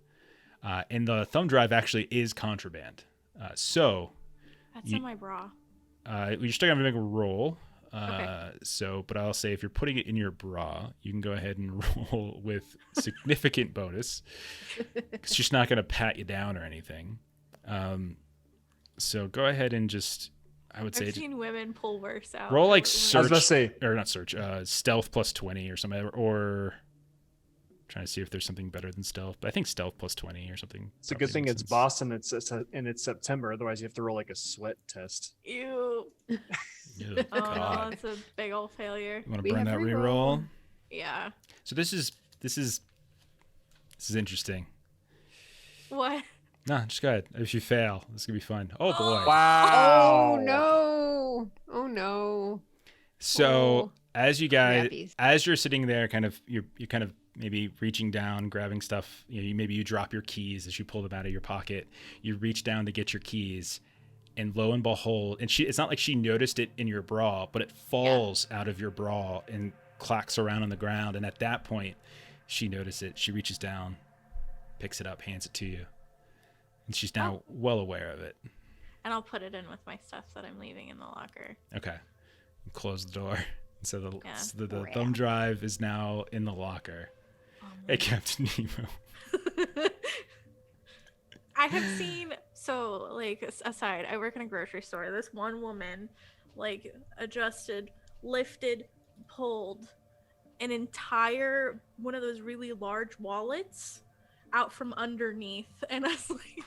And the thumb drive actually is contraband. So that's in my bra. You're still gonna make a roll. Okay. But I'll say if you're putting it in your bra, you can go ahead and roll with significant bonus, because she's not going to pat you down or anything. So go ahead and just, I would say, I've seen women pull worse out. roll like I was search, about to say, or not search, stealth plus 20 or something, or trying to see if there's something better than stealth. But I think stealth plus 20 or something. it's a good thing it's Boston. It's September. Otherwise, you have to roll like a sweat test. Ew. Oh, Oh, no, God. that's a big old failure. You want We to burn have that reroll. reroll? Yeah. So this is interesting. What? No, just go ahead. If you fail, this is gonna be fun. Oh boy. Wow. Oh no! Oh no! So Oh, as you guys, crappies. as you're sitting there, you're kind of maybe reaching down, grabbing stuff. Maybe you drop your keys as you pull them out of your pocket. You reach down to get your keys, and lo and behold, it's not like she noticed it in your bra, but it falls out of your bra and clacks around on the ground. And at that point, she noticed it. She reaches down, picks it up, hands it to you, and she's now well aware of it. And I'll put it in with my stuff that I'm leaving in the locker. Okay. Close the door. So the Crap. thumb drive is now in the locker. Hey, Captain Nemo. I have seen, so like aside, I work in a grocery store. This one woman like adjusted, lifted, pulled an entire one of those really large wallets out from underneath, and I was like,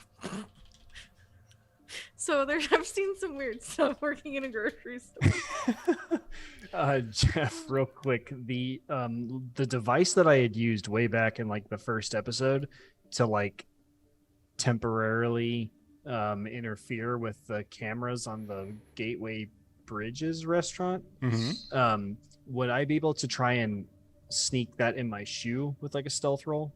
so I've seen some weird stuff working in a grocery store. Jeff, real quick, the device that I had used way back in like the first episode to like temporarily interfere with the cameras on the Gateway Bridges restaurant. Mm-hmm. Would I be able to try and sneak that in my shoe with like a stealth roll?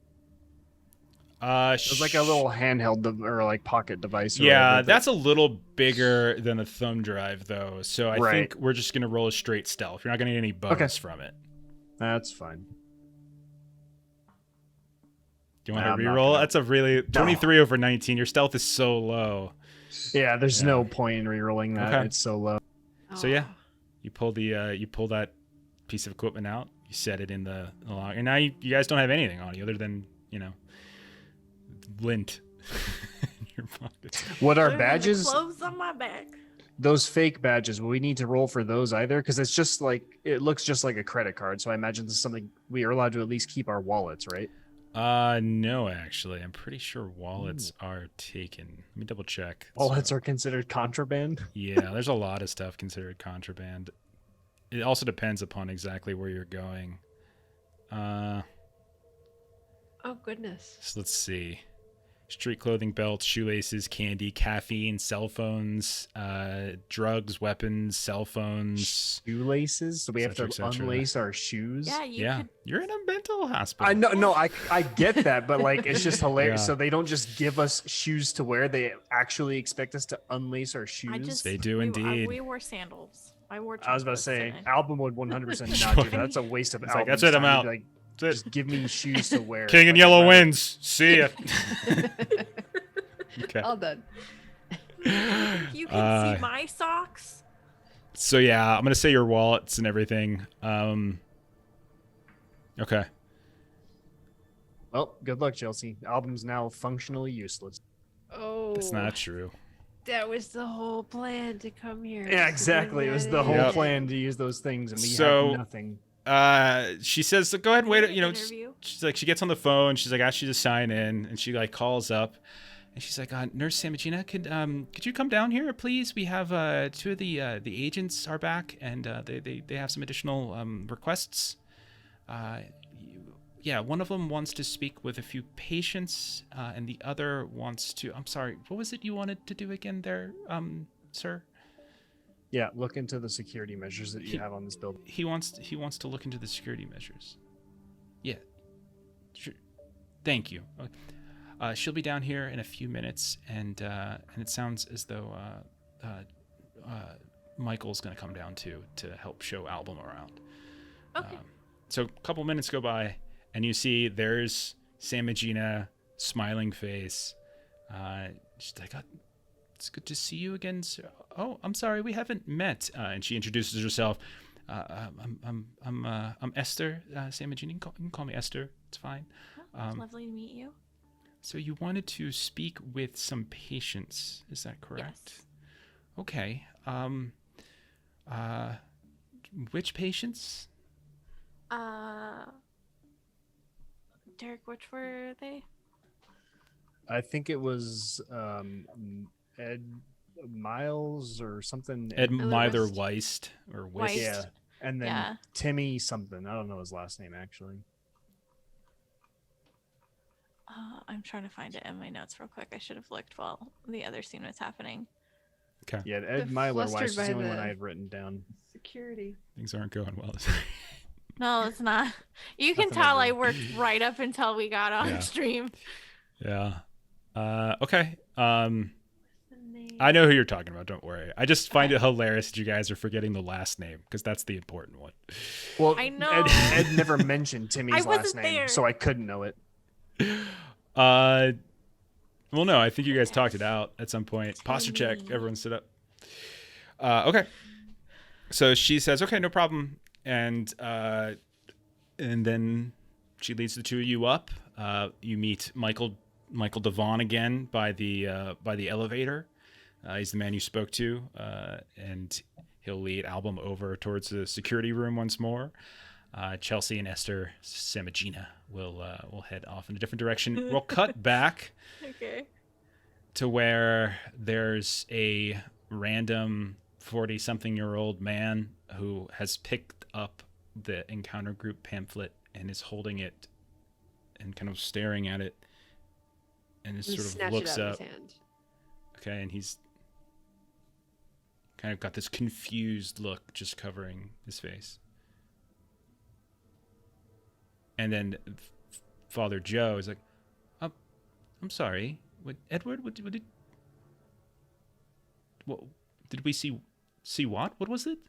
It was like a little handheld or like pocket device. Or Yeah, whatever, but- that's a little bigger than a thumb drive, though. So I Right. think we're just gonna roll a straight stealth. You're not gonna get any bonus from it. That's fine. Do you want Nah, to I'm not re-roll? gonna- That's a really 23 over 19. Your stealth is so low. Yeah, there's Yeah. no point in re-rolling that. Okay. It's so low. So yeah, Aw. you pull that piece of equipment out. You set it in the log, and now you guys don't have anything on you other than lint in your pockets. What are Other than the badges? Clothes on my back. Those fake badges. Will we need to roll for those either? Because it's just like it looks just like a credit card. So I imagine this is something we are allowed to at least keep our wallets, right? No, actually, I'm pretty sure wallets are taken. Let me double check. Wallets are considered contraband. Yeah, there's a lot of stuff considered contraband. It also depends upon exactly where you're going. Oh goodness. So let's see. Street clothing, belts, shoelaces, candy, caffeine, cell phones, drugs, weapons, cell phones. Shoelaces. So we have to Et cetera, et cetera. unlace our shoes. Yeah, you Yeah, could. you're in a mental hospital. I know, no, I get that, but like it's just hilarious. Yeah. So they don't just give us shoes to wear; they actually expect us to unlace our shoes. I just. They do indeed. We wore sandals. I wore. I was about to chocolates say, today. Album would 100% not do that. That's a waste of It's like, Album's that's it, I'm time. out. He'd be Like, That's it. just give me shoes to wear. King and Like, Yellow I'd rather- wins. See ya. Okay. All done. You can Uh, see my socks. So yeah, I'm gonna say your wallets and everything. Okay. Well, good luck, Chelsea. Album's now functionally useless. Oh, That's not true. That was the whole plan to come here. Yeah, exactly. It was the whole Yep. plan to use those things, and we So- have nothing. She says, "Go ahead and wait." Interview. She's like, she gets on the phone. She's like, asks you to sign in, and she like calls up, and she's like, "Nurse Samagina, could you come down here, please? We have two of the agents are back, and they have some additional requests. Yeah, one of them wants to speak with a few patients, and the other wants to. I'm sorry, what was it you wanted to do again, there, sir?" Yeah, look into the security measures that you have on this building. He wants to look into the security measures. Yeah. Sure. Thank you. She'll be down here in a few minutes, and it sounds as though Michael's gonna come down too to help show Album around. Okay. So a couple minutes go by, and you see there's Samagina, smiling face. She's like, "It's good to see you again, sir. Oh, I'm sorry, we haven't met." And she introduces herself. I'm Esther Samagina. You can call me Esther. It's fine. It's lovely to meet you. So you wanted to speak with some patients, is that correct? Yes. Okay. Which patients? Derek, which were they? I think it was Ed Miles or something. Ed Miller Myler West. Weist or Weist. Wist. Yeah, and then Yeah. Timmy something. I don't know his last name actually. I'm trying to find it in my notes real quick. I should have looked while the other scene was happening. Okay. Yeah, Ed They're Myler flustered Weiss was by the only one the- I had written down. Security. Things aren't going well. No, it's not. You can Nothing tell over. I worked right up until we got on Yeah. stream. Yeah. Okay. The I know who you're talking about. Don't worry. I just find it hilarious that you guys are forgetting the last name because that's the important one. Well, I know. Ed never mentioned Timmy's last wasn't name, there. so I couldn't know it. Well, no, I think you guys talked it out at some point. Posture check. Timmy. Everyone sit up. Okay. So she says, "Okay, no problem," and then she leads the two of you up. You meet Michael Devon again by the elevator. He's the man you spoke to, and he'll lead Album over towards the security room once more. Chelsea and Esther Samagina will head off in a different direction. We'll cut back Okay. to where there's a random 40-something-year-old man who has picked up the encounter group pamphlet and is holding it and kind of staring at it, and just sort of Snatch looks it out up. of his hand. Okay, and he's kind of got this confused look just covering his face. And then Father Joe is like, I'm sorry. What, Edward? What did? What did we see? See what? What was it?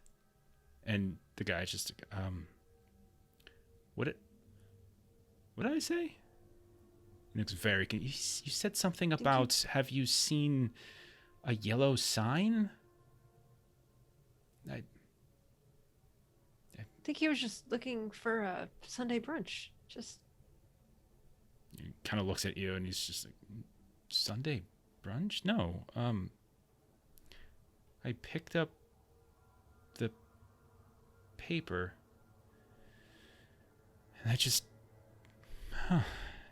And the guy's just what it? What did I say? He looks very. You said something about have you seen a yellow sign? I think he was just looking for a Sunday brunch. Just. He kind of looks at you and he's just like, Sunday brunch? No. I picked up the paper. And I just. Huh.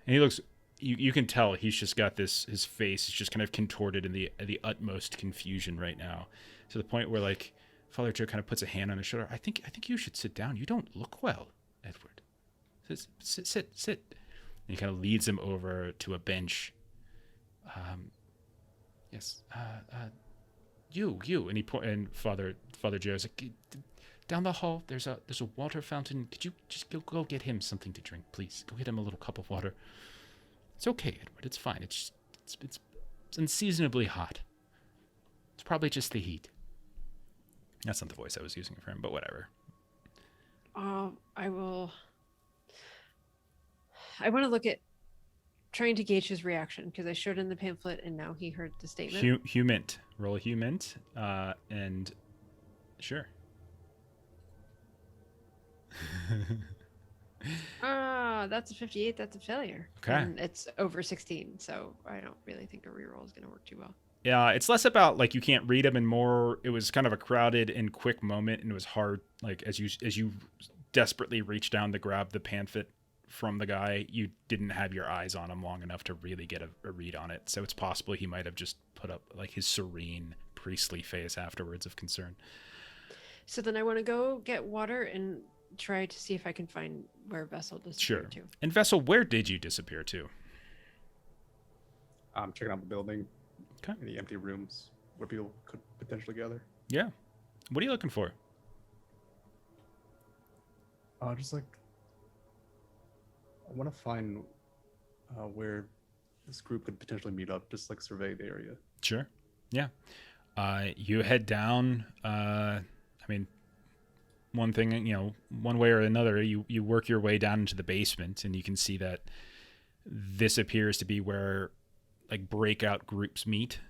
And he looks. You can tell he's just got this. His face is just kind of contorted in the utmost confusion right now, to the point where like Father Joe kind of puts a hand on his shoulder. I think you should sit down. You don't look well, Edward. Sit. And he kind of leads him over to a bench. Yes. You. And Father Joe's like, down the hall. There's a water fountain. Could you just go get him something to drink, please? Go get him a little cup of water. It's okay, Edward. It's fine. It's unseasonably hot. It's probably just the heat. That's not the voice I was using for him, but whatever. I will. I want to look at trying to gauge his reaction because I showed him the pamphlet and now he heard the statement. Humint. Roll a humint. And sure. That's a 58. That's a failure. Okay. And it's over 16, so I don't really think a reroll is going to work too well. Yeah, it's less about like you can't read them and more it was kind of a crowded and quick moment and it was hard like as you desperately reached down to grab the pamphlet from the guy, you didn't have your eyes on him long enough to really get a read on it. So it's possible he might have just put up like his serene priestly face afterwards of concern. So then I want to go get water and try to see if I can find where Vessel disappeared to. And Vessel, where did you disappear to? I'm checking out the building. Okay. Any empty rooms where people could potentially gather. Yeah. What are you looking for? Just like I want to find where this group could potentially meet up. Just like survey the area. Sure. Yeah. You head down. I mean, one thing, one way or another, you work your way down into the basement, and you can see that this appears to be where like breakout groups meet,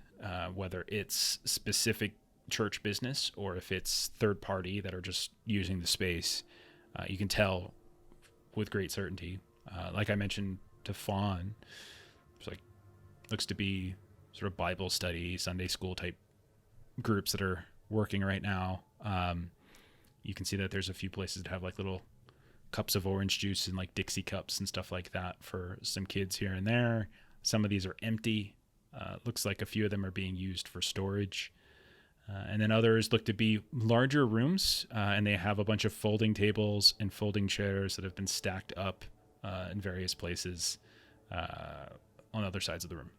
whether it's specific church business or if it's third party that are just using the space. You can tell with great certainty. Like I mentioned to Fawn, it's like looks to be sort of Bible study, Sunday school type groups that are working right now. You can see that there's a few places that have like little cups of orange juice and like Dixie cups and stuff like that for some kids here and there. Some of these are empty. Looks like a few of them are being used for storage. And then others look to be larger rooms, and they have a bunch of folding tables and folding chairs that have been stacked up in various places on other sides of the room.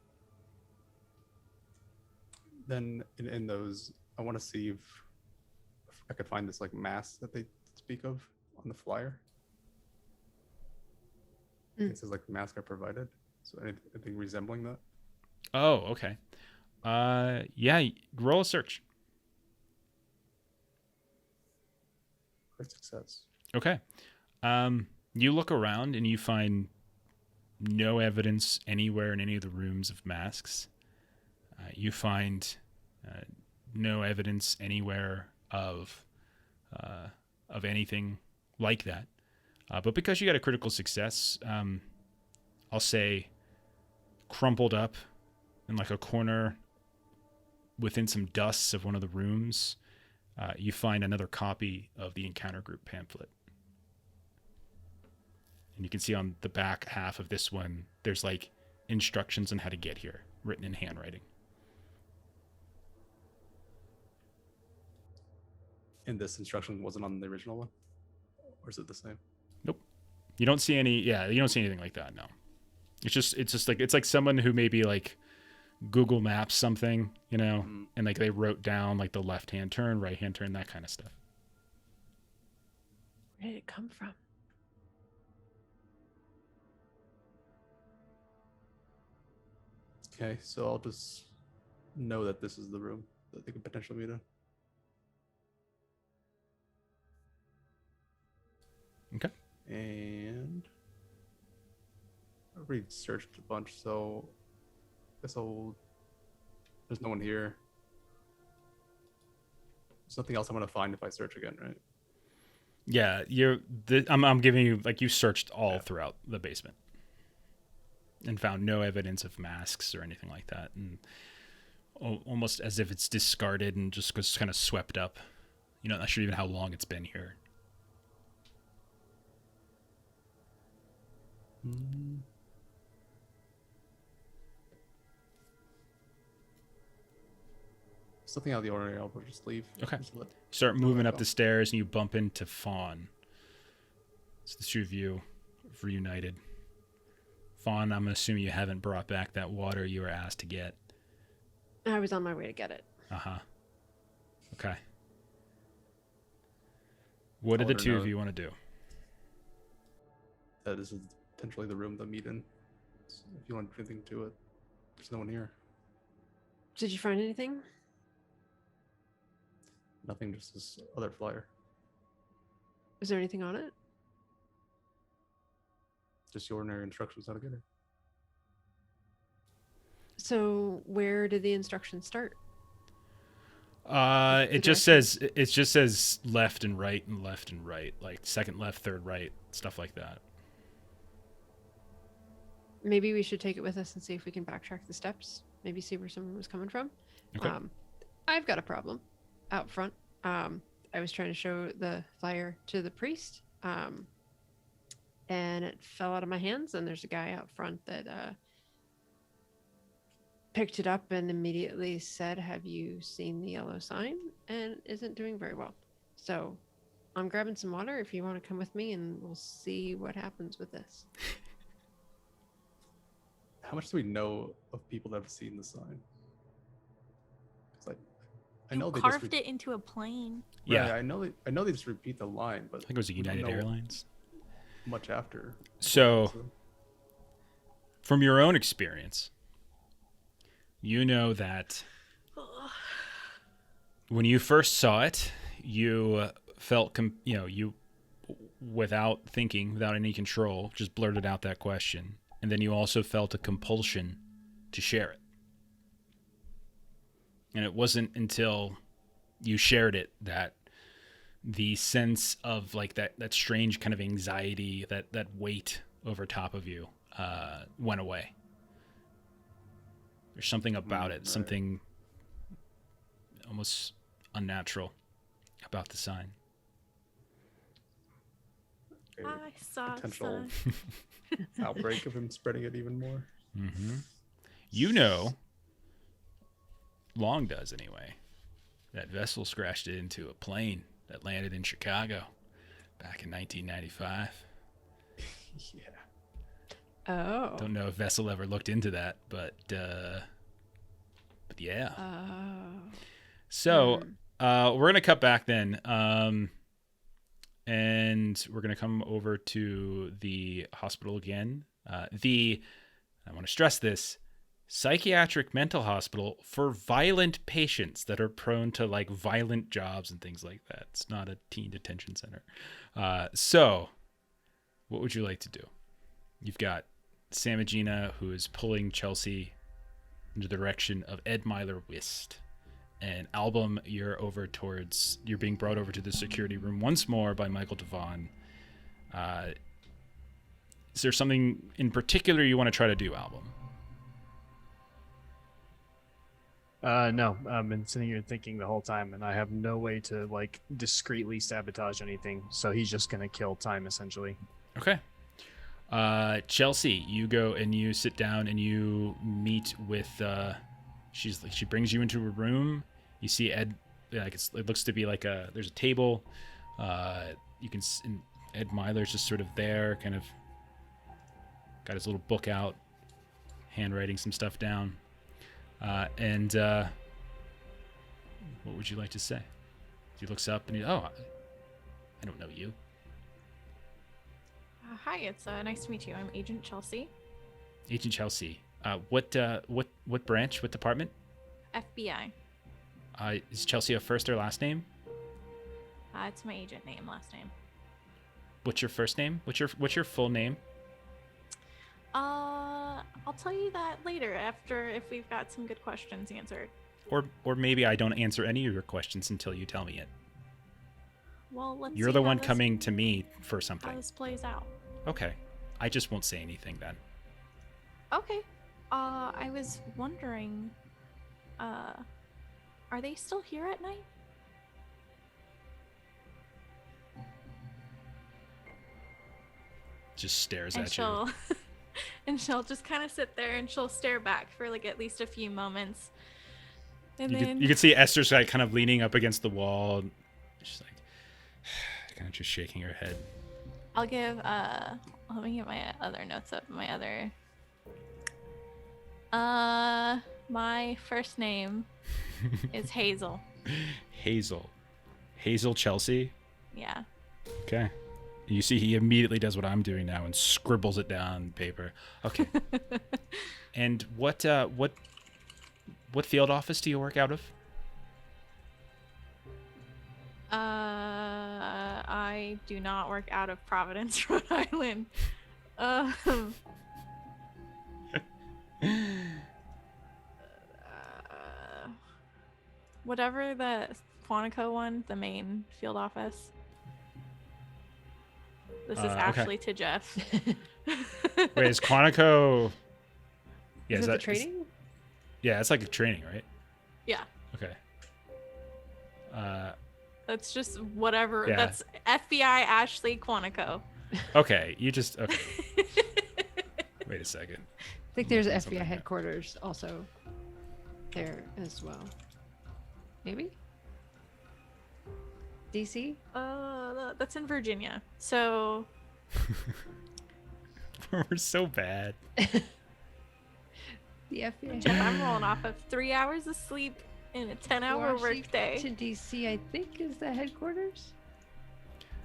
Then in those, I want to see if I could find this like mass that they speak of on the flyer. It says like mask are provided. So anything resembling that? Oh, okay. Yeah, roll a search. Great success. Okay. You look around and you find no evidence anywhere in any of the rooms of masks. You find no evidence anywhere of anything like that. But because you got a critical success, I'll say crumpled up in like a corner within some dusts of one of the rooms, you find another copy of the Encounter Group pamphlet. And you can see on the back half of this one, there's like instructions on how to get here, written in handwriting. And this instruction wasn't on the original one? Or is it the same? Nope. You don't see any, you don't see anything like that, no. It's just like, it's like someone who maybe like Google Maps something, and like they wrote down like the left-hand turn, right-hand turn, that kind of stuff. Where did it come from? Okay, so I'll just know that this is the room that they could potentially meet in. Okay. And I've already searched a bunch, so I guess there's no one here. There's nothing else I'm gonna find if I search again, right? Yeah, I'm giving you, like, you searched all throughout the basement and found no evidence of masks or anything like that, and almost as if it's discarded and just kind of swept up. You're not sure even how long it's been here. Something out of the ordinary. I'll just leave. Okay. Just let- Start moving up go. the stairs and you bump into Fawn. So the two of you have reunited. Fawn, I'm assuming you haven't brought back that water you were asked to get. I was on my way to get it. Uh-huh. Okay. What do I'll the let her two know of you want to do? that this is potentially the room to meet in. So if you want anything to it, there's no one here. Did you find anything? Nothing, just this other flyer. Is there anything on it? Just the ordinary instructions how to get it. So where did the instructions start? It just says left and right, like second left, third right, stuff like that. Maybe we should take it with us and see if we can backtrack the steps. Maybe see where someone was coming from. Okay. I've got a problem out front. I was trying to show the flyer to the priest, and it fell out of my hands. And there's a guy out front that picked it up and immediately said, "Have you seen the yellow sign?" and isn't doing very well. So I'm grabbing some water if you want to come with me, and we'll see what happens with this. How much do we know of people that have seen the sign? It's like, I know You they carved just it into a plane. Yeah. Right, I know they just repeat the line, but I think it was a we don't United know Airlines. much after. So, from your own experience, you know that when you first saw it, you felt, you, without thinking, without any control, just blurted out that question. And then you also felt a compulsion to share it. And it wasn't until you shared it that the sense of like that strange kind of anxiety, that weight over top of you went away. There's something about it, right. something almost unnatural about the sign. A I saw potential sun. outbreak of him spreading it even more. Mm-hmm. You know, Long does anyway, that vessel crashed it into a plane that landed in Chicago back in 1995. Yeah. Oh. Don't know if Vessel ever looked into that, but yeah. Oh. So we're gonna cut back then, and we're gonna come over to the hospital again. I want to stress this: psychiatric mental hospital for violent patients that are prone to like violent jobs and things like that. It's not a teen detention center. So, what would you like to do? You've got Samagina, who is pulling Chelsea in the direction of Ed Myler Wist. And Album, you're being brought over to the security room once more by Michael Devon. Is there something in particular you want to try to do, Album? No, I've been sitting here thinking the whole time, and I have no way to like discreetly sabotage anything. So he's just gonna kill time essentially. Okay. Chelsea, you go and you sit down and you meet with. She brings you into a room. You see Ed. Like it looks to be like there's a table. You can. And Ed Myler's just sort of there, kind of. Got his little book out, handwriting some stuff down. And what would you like to say? He looks up and I don't know you. Hi, it's nice to meet you. I'm Agent Chelsea. Agent Chelsea, What branch? What department? FBI. Is Chelsea a first or last name? It's my agent name, last name. What's your first name? What's your full name? I'll tell you that later after if we've got some good questions answered. Or maybe I don't answer any of your questions until you tell me it. Well, let's You're see the how one this- coming to me for how something. this plays out. Okay. I just won't say anything then. Okay. I was wondering, are they still here at night? Just stares And at you. she'll and she'll just kind of sit there and she'll stare back for like at least a few moments. And then You could see Esther's like kind of leaning up against the wall. She's like kind of just shaking her head. I'll give let me get my other notes up. My other my first name is Hazel. Hazel Chelsea. Yeah. Okay. You see he immediately does what I'm doing now and scribbles it down on paper. Okay. And what field office do you work out of? I do not work out of Providence, Rhode Island. Whatever the Quantico one, the main field office. This is Okay. actually to Jeff. Wait, is Quantico? Yeah, Is it the training? Yeah, it's like a training, right? Yeah, Okay. that's just whatever. Yeah. That's FBI Ashley Quantico. Okay. You just okay. Wait a second. I think there's Something FBI like that. headquarters also there as well. Maybe? DC? That's in Virginia. So We're so bad. The FBI. Jeff, I'm rolling off of 3 hours of sleep in a 10-hour workday. Washington, DC, I think, is the headquarters.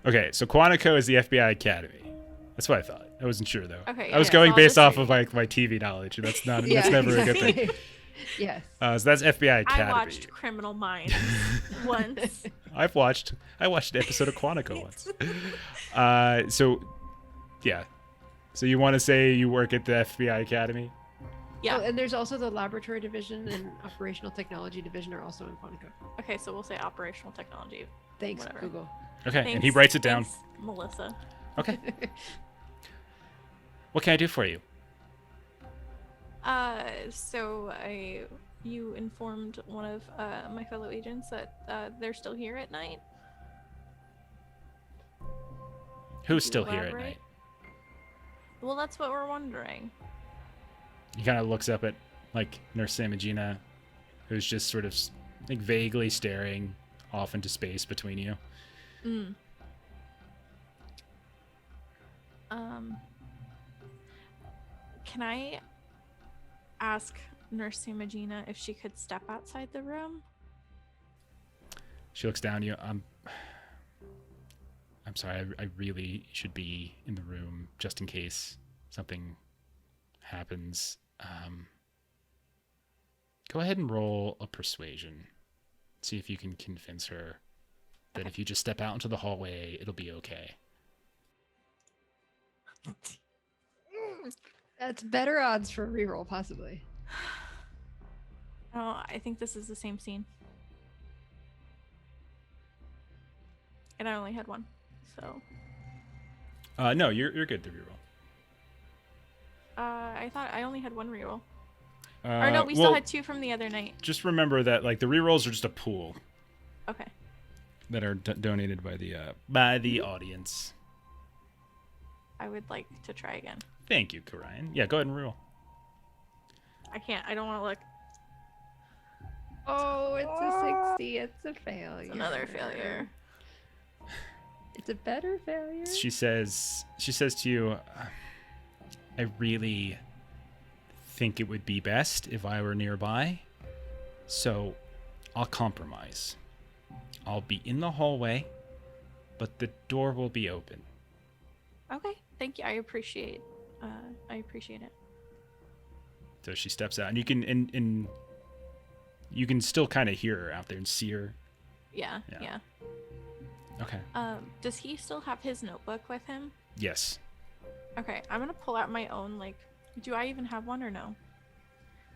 Okay, so Quantico is the FBI Academy. That's what I thought. I wasn't sure though. Okay, I was yeah, going so I'll based just off read of like my TV knowledge, and that's never a good thing. Yes. So that's FBI I Academy. watched Criminal Minds once. I watched an episode of Quantico once. So yeah. So you want to say you work at the FBI Academy? Yeah. Oh, and there's also the laboratory division and operational technology division are also in Quantico. Okay, so we'll say operational technology. Thanks, Whatever. Google. Okay, and he Thanks- writes it down. thanks, Melissa. Okay. What can I do for you? So you informed one of my fellow agents that they're still here at night. Who's you still here at elaborate? night? Well, that's what we're wondering. He kind of looks up at like Nurse Samagina, who's just sort of like vaguely staring off into space between you. Mm. Can I ask Nurse Samagina if she could step outside the room? She looks down at you. I'm sorry. I really should be in the room just in case something happens. Go ahead and roll a persuasion. See if you can convince her that Okay. if you just step out into the hallway, it'll be okay. That's better odds for a reroll, possibly. Oh, I think this is the same scene. And I only had one, so No, you're good to reroll. I thought I only had one reroll. Or no, we still well, had two from the other night. Just remember that like the rerolls are just a pool Okay. that are donated by the audience. I would like to try again. Thank you, Karian. Yeah, go ahead and reroll. I can't. I don't want to look. Oh, it's a 60. It's a failure. It's another failure. It's a better failure. She says to you, I really think it would be best if I were nearby, so I'll compromise. I'll be in the hallway, but the door will be open. Okay. Thank you. I appreciate it. So she steps out, and you can and you can still kind of hear her out there and see her. Yeah. Okay. Does he still have his notebook with him? Yes. Okay, I'm gonna pull out my own. Like, do I even have one or no?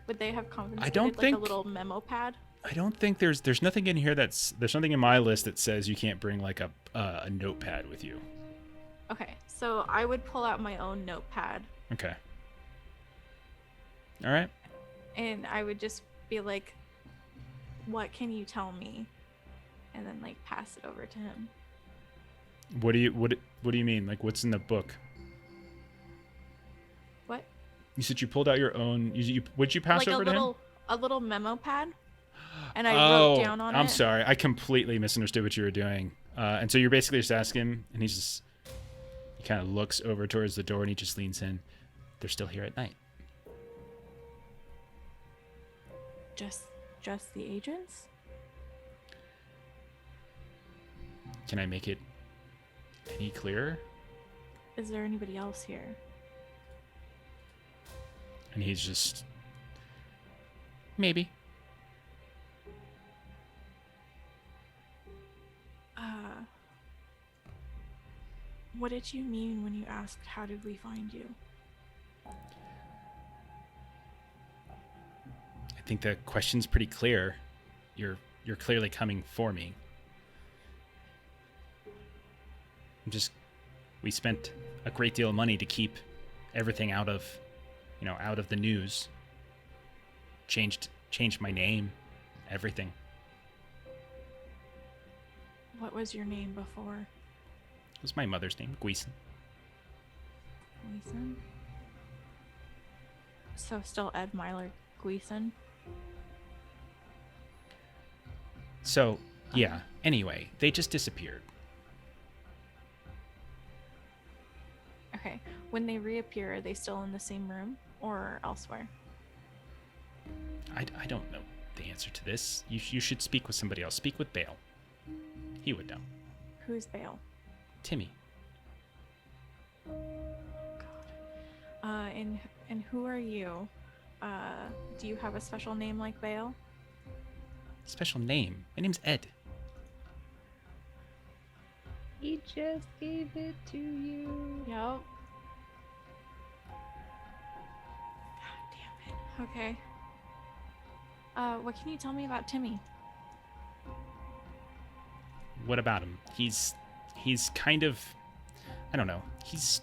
Would they have confiscated don't like think- a little memo pad? I don't think there's nothing in here there's nothing in my list that says you can't bring like a notepad with you. Okay, so I would pull out my own notepad Okay. All right. and I would just be like, "What can you tell me?" And then like pass it over to him. What do you mean? Like, what's in the book? What? You said you pulled out your own. Would you pass Like over to him? a little memo pad, and I wrote down on it. I'm sorry. I completely misunderstood what you were doing. And so you're basically just asking him, and he kind of looks over towards the door, and he just leans in. They're still here at night. Just the agents? Can I make it any clearer? Is there anybody else here? And he's just maybe. What did you mean when you asked how did we find you? I think the question's pretty clear. You're clearly coming for me. We spent a great deal of money to keep everything out of the news. Changed my name, everything. What was your name before? It was my mother's name, Gleason. Gleason? So still Ed Myler Gleason? So, yeah. Anyway, they just disappeared. Okay. When they reappear, are they still in the same room or elsewhere? I don't know the answer to this. You should speak with somebody else. Speak with Bale. He would know. Who's Bale? Timmy. And who are you? Do you have a special name like Bale? Special name. My name's Ed. He just gave it to you. Yep. God damn it. Okay. What can you tell me about Timmy? What about him? He's kind of, I don't know. He's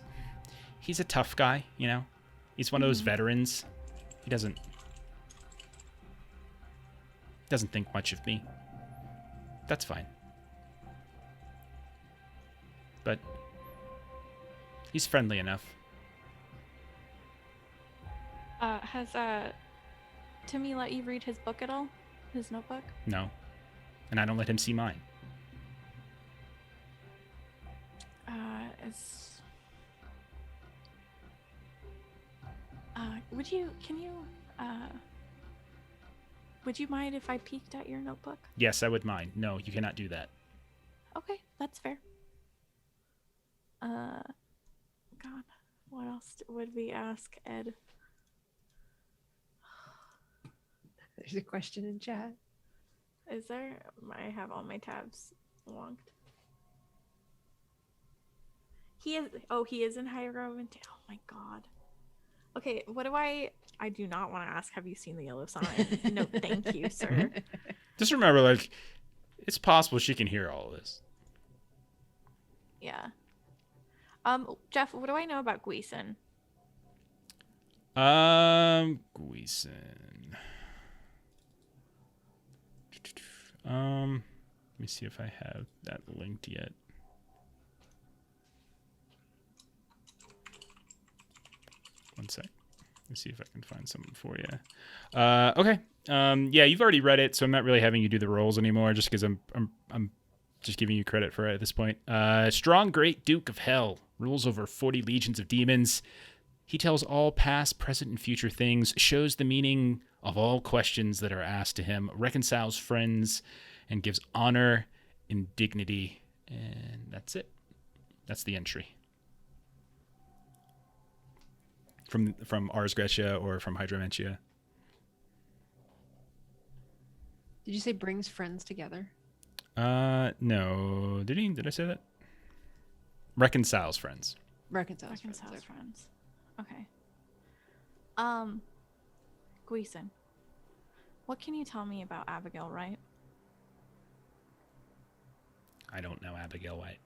a tough guy, you know? He's one of those veterans. He doesn't think much of me. That's fine. But he's friendly enough. Has Timmy let you read his book at all? His notebook? No. And I don't let him see mine. Would you mind if I peeked at your notebook? Yes, I would mind. No, you cannot do that. Okay, that's fair. God, what else would we ask Ed? There's a question in chat. Is there? I have all my tabs locked. He is in Hyrule. Oh my god. Okay, what do I do not want to ask. Have you seen the yellow sign? No, thank you, sir. Just remember, like, it's possible she can hear all of this. Yeah. Jeff, what do I know about Gleason? Gleason. Let me see if I have that linked yet. One sec. Let me see if I can find something for you. Okay. Yeah, you've already read it, so I'm not really having you do the rolls anymore, just because I'm just giving you credit for it at this point. Strong Great Duke of Hell rules over 40 legions of demons. He tells all past, present, and future things, shows the meaning of all questions that are asked to him, reconciles friends, and gives honor and dignity. And that's it. That's the entry. from Ars Gratia or from Hydromentia. Did you say brings friends together? No. Did I say that? Reconciles friends. Reconciles Reconciles friends. friends. Okay. Gleason, what can you tell me about Abigail Wright? I don't know Abigail White.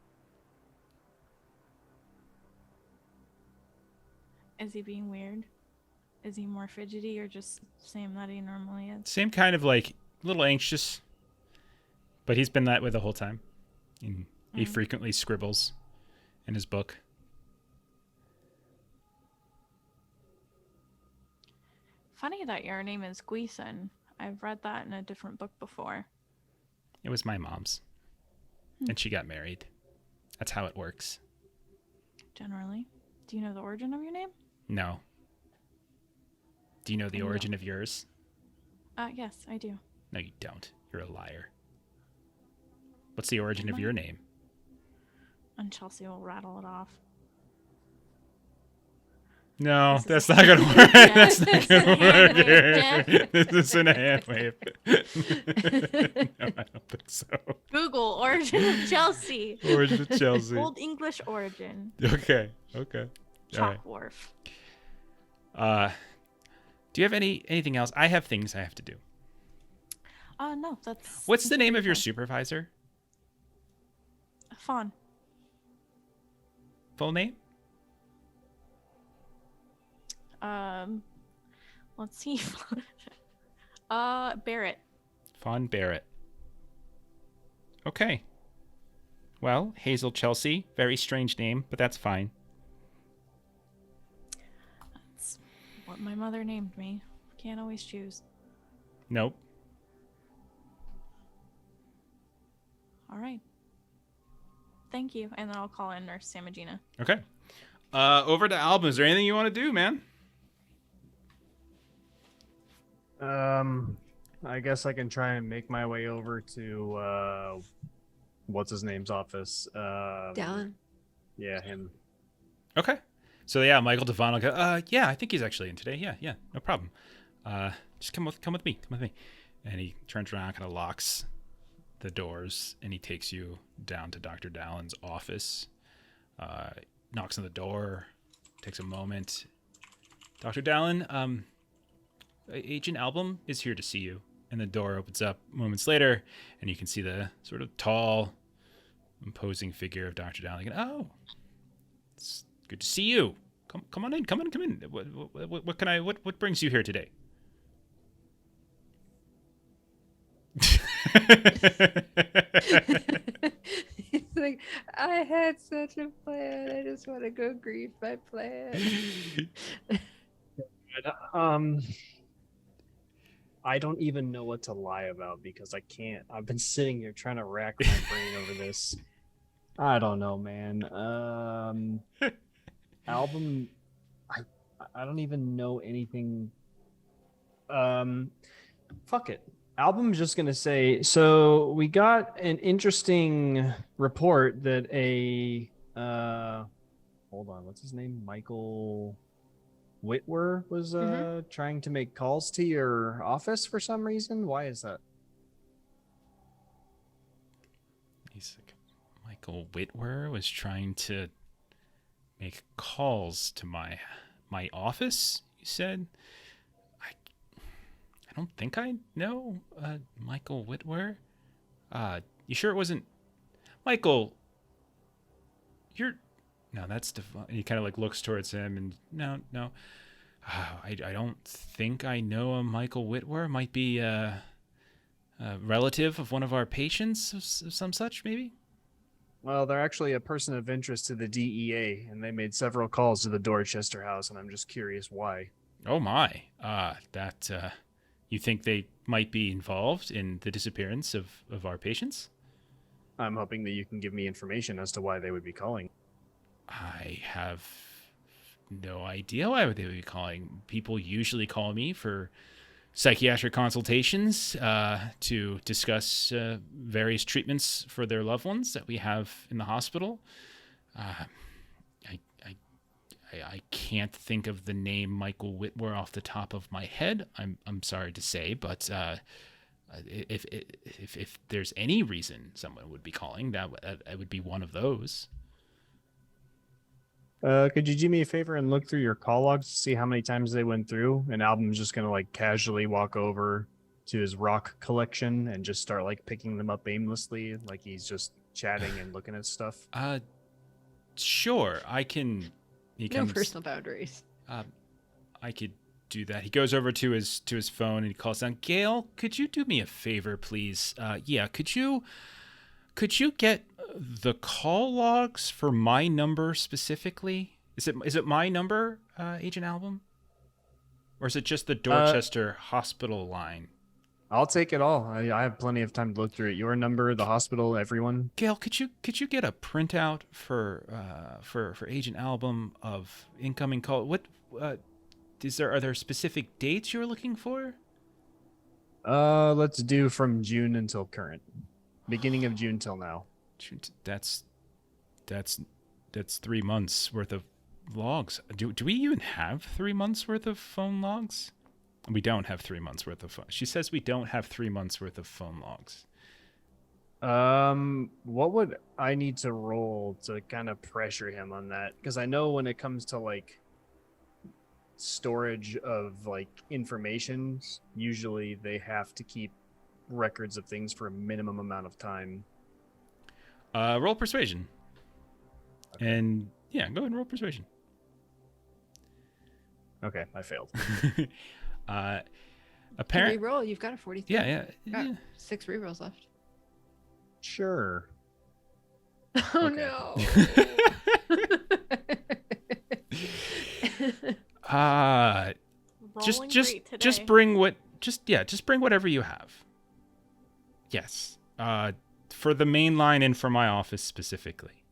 Is he being weird? Is he more fidgety or just same that he normally is? Same kind of like a little anxious, but he's been that way the whole time. And he frequently scribbles in his book. Funny that your name is Gleason. I've read that in a different book before. It was my mom's. And she got married. That's how it works. Generally. Do you know the origin of your name? No. Do you know the I origin of yours? Yes, I do. No, you don't. You're a liar. What's the origin of Am I? your name? And Chelsea will rattle it off. No, This is that's a not gonna hand work. wave, That's Jeff. not This is gonna a hand work. wave, Jeff. This isn't a hand wave. No, I don't think so. Google origin of Chelsea. Origin of Chelsea. Old English origin. Okay. All right. Chalk Wharf. Do you have anything else? I have things I have to do. No, that's. What's the name of your fine. supervisor? Fawn. Full name? Let's see. Barrett. Fawn Barrett. Okay. Well, Hazel Chelsea. Very strange name, but that's fine. That's what my mother named me. Can't always choose. Nope. All right. Thank you. And then I'll call in Nurse Samagina. Okay. Over to Album. Is there anything you want to do, man? I guess I can try and make my way over to what's his name's office. Dallin. Yeah, him. Okay. So yeah, Michael Devon will go, yeah, I think he's actually in today. Yeah, no problem. Just come with me. And he turns around, kind of locks the doors, and he takes you down to Dr. Dallin's office. Knocks on the door, takes a moment. Dr. Dallin, Agent Album is here to see you. And the door opens up moments later, and you can see the sort of tall, imposing figure of Dr. Dallin. Oh, it's good to see you. Come on in. What brings you here today? He's like, I had such a plan. I just want to go grieve my plan. I don't even know what to lie about because I can't. I've been sitting here trying to rack my brain over this. I don't know, man. Album. I don't even know anything. Fuck it. Album's just gonna say. So we got an interesting report that a hold on, what's his name? Michael Whitwer was trying to make calls to your office for some reason. Why is that? He's like, Michael Whitwer was trying to make calls to my office, you said? I don't think I know Michael Whitwer. You sure it wasn't Michael? No, that's Devon. He kind of like looks towards him and no. I don't think I know a Michael Whitwer. Might be a relative of one of our patients of some such, maybe? Well, they're actually a person of interest to the DEA, and they made several calls to the Dorchester house, and I'm just curious why. Oh my. You think they might be involved in the disappearance of our patients? I'm hoping that you can give me information as to why they would be calling. I have no idea why they would be calling. People usually call me for psychiatric consultations to discuss various treatments for their loved ones that we have in the hospital. I I can't think of the name Michael Whitmore off the top of my head. I'm sorry to say, but if there's any reason someone would be calling, that would be one of those. Could you do me a favor and look through your call logs to see how many times they went through? And Album's just gonna like casually walk over to his rock collection and just start like picking them up aimlessly, like he's just chatting and looking at stuff. Sure, I can. No personal boundaries. I could do that. He goes over to his phone and he calls down, Gail, could you do me a favor, please? Yeah, could you get the call logs for my number specifically? Is it my number, Agent Album? Or is it just the Dorchester hospital line? I'll take it all. I have plenty of time to look through it. Your number, the hospital, everyone. Gail, could you get a printout for Agent Album of incoming call? What are there specific dates you're looking for? Let's do from June until current. Beginning of June till now. That's 3 months worth of logs. Do we even have 3 months worth of phone logs? We don't have 3 months worth of phone. She says we don't have 3 months worth of phone logs. What would I need to roll to kind of pressure him on that? Because I know when it comes to like storage of like information, usually they have to keep records of things for a minimum amount of time. Roll persuasion. Okay. And yeah, go ahead and roll persuasion. Okay, I failed. Apparently, reroll. You've got a 43. Yeah. 6 rerolls left. Sure. Oh no. Just bring whatever you have. Yes. For the main line and for my office specifically.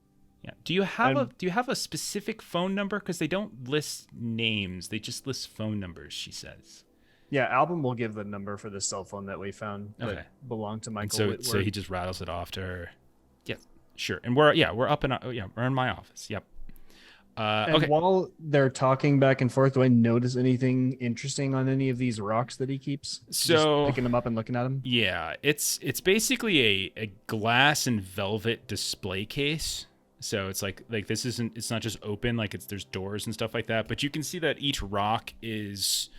Yeah. Do you have a specific phone number? Because they don't list names; they just list phone numbers. She says. Yeah, Album will give the number for the cell phone that we found that belonged to Michael Whitworth. So he just rattles it off to her. Yeah, sure. And we're up in we're in my office. Yep. And while they're talking back and forth, do I notice anything interesting on any of these rocks that he keeps? So just picking them up and looking at them. Yeah, it's basically a glass and velvet display case. So it's like this isn't, it's not just open, like there's doors and stuff like that, but you can see that each rock is,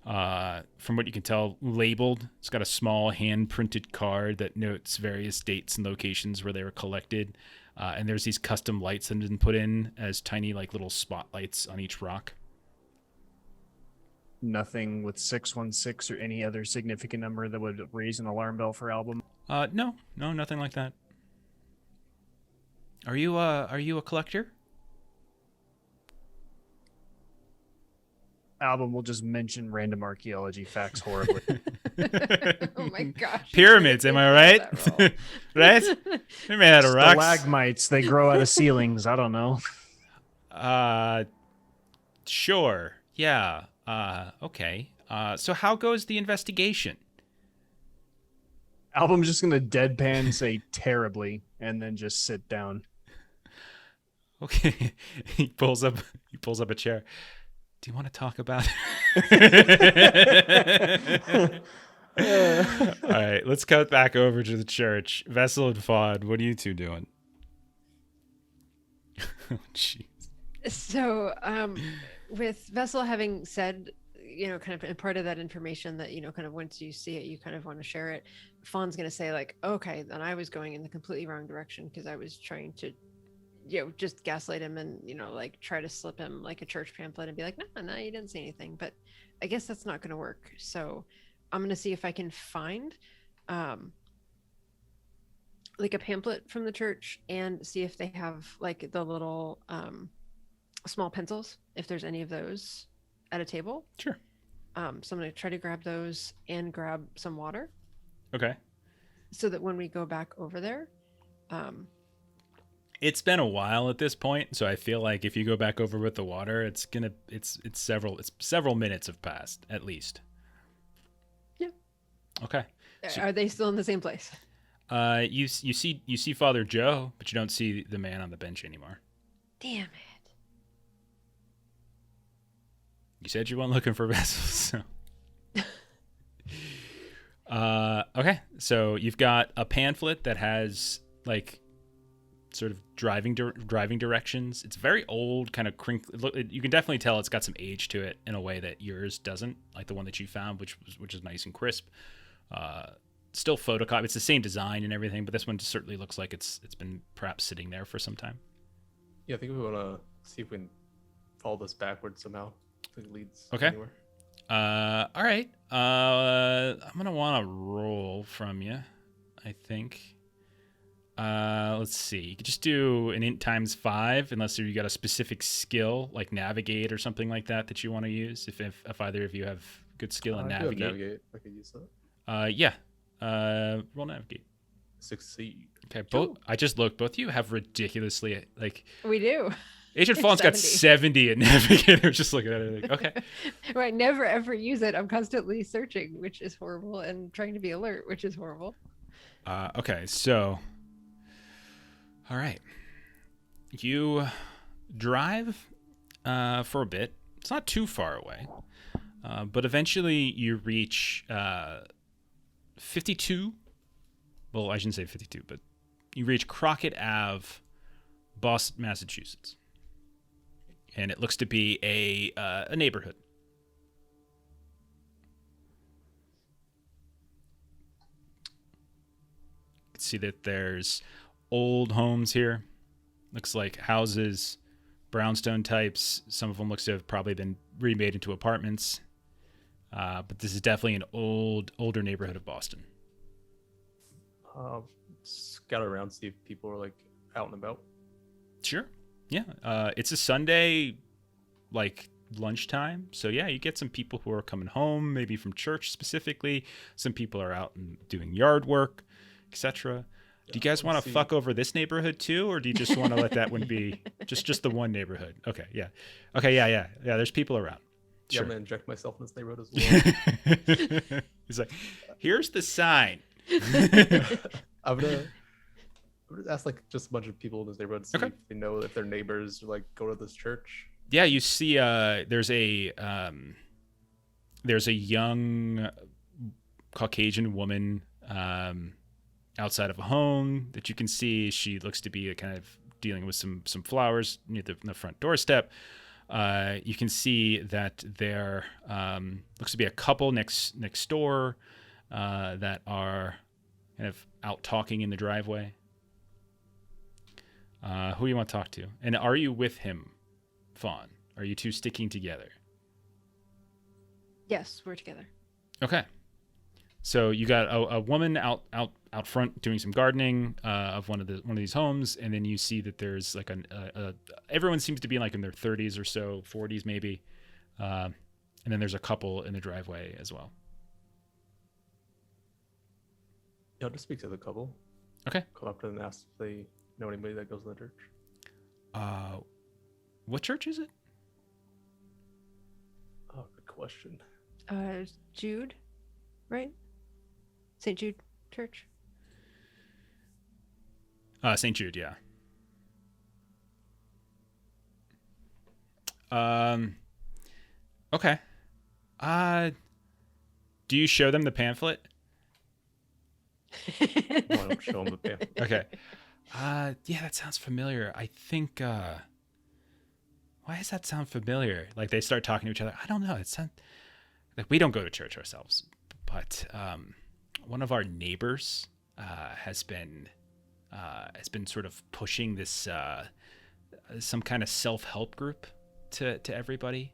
from what you can tell, labeled. It's got a small hand printed card that notes various dates and locations where they were collected. And there's these custom lights that have been put in as tiny like little spotlights on each rock. Nothing with 616 or any other significant number that would raise an alarm bell for Album? No, nothing like that. Are you a collector? Album will just mention random archaeology facts horribly. Oh my gosh. Pyramids, am I right? Right? They're made out of rocks. Stalagmites, they grow out of ceilings. I don't know. Sure. Yeah. Okay. So how goes the investigation? Album's just gonna deadpan say terribly and then just sit down. Okay. He pulls up a chair. Do you want to talk about it? All right, let's cut back over to the church. Vessel and Fawn, what are you two doing? Oh, jeez. So, with Vessel having said, kind of part of that information that, kind of once you see it, you kind of want to share it, Fawn's going to say like, okay, then I was going in the completely wrong direction because I was trying to just gaslight him and, like try to slip him like a church pamphlet and be like, no, you didn't see anything. But I guess that's not going to work. So I'm going to see if I can find like a pamphlet from the church and see if they have like the little small pencils, if there's any of those at a table. Sure. So I'm going to try to grab those and grab some water. Okay. So that when we go back over there, it's been a while at this point, so I feel like if you go back over with the water, it's several minutes have passed at least. Yeah. Okay. So, are they still in the same place? You see Father Joe, but you don't see the man on the bench anymore. Damn You said you weren't looking for vessels, so. Okay, so you've got a pamphlet that has like sort of driving directions. It's very old, kind of crinkly. You can definitely tell it's got some age to it in a way that yours doesn't, like the one that you found, which is nice and crisp. Still photocopy. It's the same design and everything, but this one certainly looks like it's been perhaps sitting there for some time. Yeah, I think we want to see if we can follow this backwards somehow. I think it leads Okay. anywhere. All right. I'm gonna want to roll from you, I think. Let's see. You could just do an int times 5, unless you got a specific skill like navigate or something like that you want to use. If either of you have good skill in I do have navigate. navigate. I could use that. Yeah. Roll navigate. Succeed. Okay. Both. I just looked. Both of you have ridiculously like. We do. Agent Fawn's got 70 at navigate. I'm just looking at it like, okay. Right. Never ever use it. I'm constantly searching, which is horrible, and trying to be alert, which is horrible. Okay. So. All right. You drive for a bit. It's not too far away. But eventually you reach 52. Well, I shouldn't say 52, but you reach Crockett Ave, Boston, Massachusetts. And it looks to be a neighborhood. You can see that there's old homes here. Looks like houses, brownstone types. Some of them looks to have probably been remade into apartments. But this is definitely an older neighborhood of Boston. Scout around, see if people are like out and about. Sure. Yeah. It's a Sunday, like lunchtime. So yeah, you get some people who are coming home, maybe from church specifically. Some people are out and doing yard work, etc. Do you guys want to fuck over this neighborhood too, or do you just want to let that one be just the one neighborhood? Okay. Yeah. Okay. Yeah. There's people around. Yeah, Sure. I'm gonna inject myself in this neighborhood as well. He's like, here's the sign. I'm gonna ask like just a bunch of people in this neighborhood to see Okay. if they know if their neighbors like go to this church. Yeah, you see there's a young Caucasian woman outside of a home that you can see. She looks to be kind of dealing with some flowers near the front doorstep. You can see that there looks to be a couple next door that are kind of out talking in the driveway. Who you want to talk to? And are you with him, Fawn? Are you two sticking together? Yes, we're together. Okay. So you got a woman out front doing some gardening of one of these homes, and then you see that there's like everyone seems to be like in their 30s or so, 40s maybe, and then there's a couple in the driveway as well. Yeah, I'll just speak to the couple. Okay. Come up to them and ask if they know anybody that goes to the church. What church is it? Oh, good question. Jude, right? St. Jude Church. St. Jude, yeah. Okay. Do you show them the pamphlet? No, I don't show them the pamphlet. Okay. Yeah, that sounds familiar. I think, why does that sound familiar? Like they start talking to each other. I don't know. It sounds like we don't go to church ourselves, but one of our neighbors has been sort of pushing this some kind of self-help group to everybody.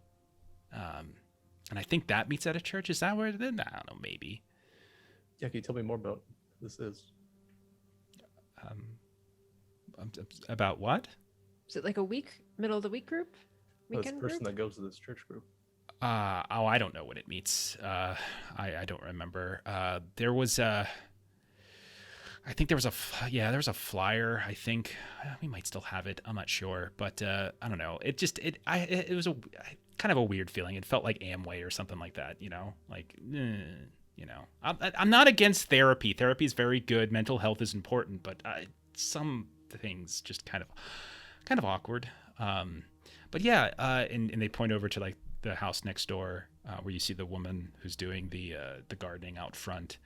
And I think that meets at a church. Is that where it is? I don't know, maybe. Yeah, can you tell me more about what this is? About what? Is it like a middle of the week group? This Weekend person group? that goes to this church group. I don't know when it meets. I don't remember. There was I think there was there was a flyer. I think we might still have it. I'm not sure, but I don't know. It was a kind of a weird feeling. It felt like Amway or something like that. You know, like I'm not against therapy. Therapy is very good. Mental health is important, but some things just kind of awkward. But yeah, and they point over to like the house next door, where you see the woman who's doing the gardening out front.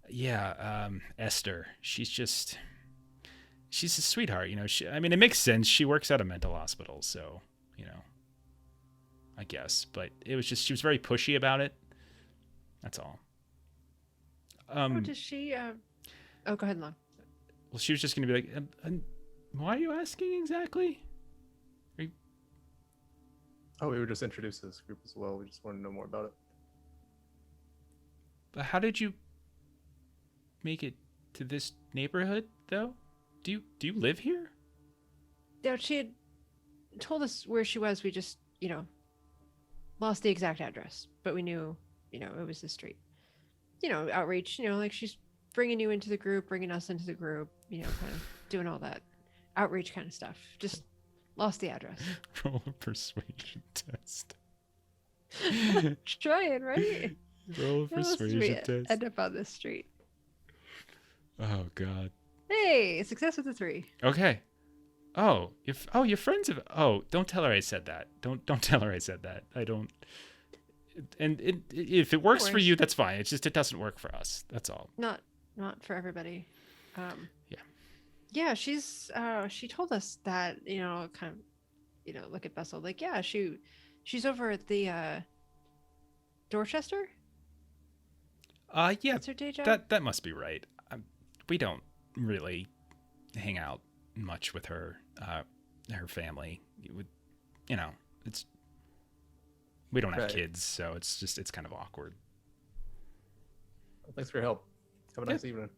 Yeah, Esther. She's a sweetheart. You know, I mean, it makes sense. She works at a mental hospital, so you know, I guess. But it was just she was very pushy about it. That's all. Does she? Oh, go ahead, Lon. Well, she was just going to be like, why are you asking exactly? Oh, we were just introduced to this group as well. We just wanted to know more about it. But how did you make it to this neighborhood, though? Do you live here? Yeah, she had told us where she was. We just, lost the exact address, but we knew, it was the street. Outreach, like she's bringing you into the group, bringing us into the group, kind of doing all that outreach kind of stuff. Just lost the address. Roll a persuasion test. Trying, right? Roll a persuasion test. End up on this street. Oh God. Hey, success with a 3. Okay. Oh, your friends have. Oh, don't tell her I said that. Don't tell her I said that. I don't. And if it works for you, that's fine. It's just it doesn't work for us. That's all. Not for everybody. Yeah. Yeah, she told us that, kind of, look at Bessel. Like, yeah, she's over at the Dorchester. Yeah. That's her day job. That must be right. We don't really hang out much with her family. It would, it's. We don't have kids, so it's kind of awkward. Well, thanks for your help. Have a nice evening.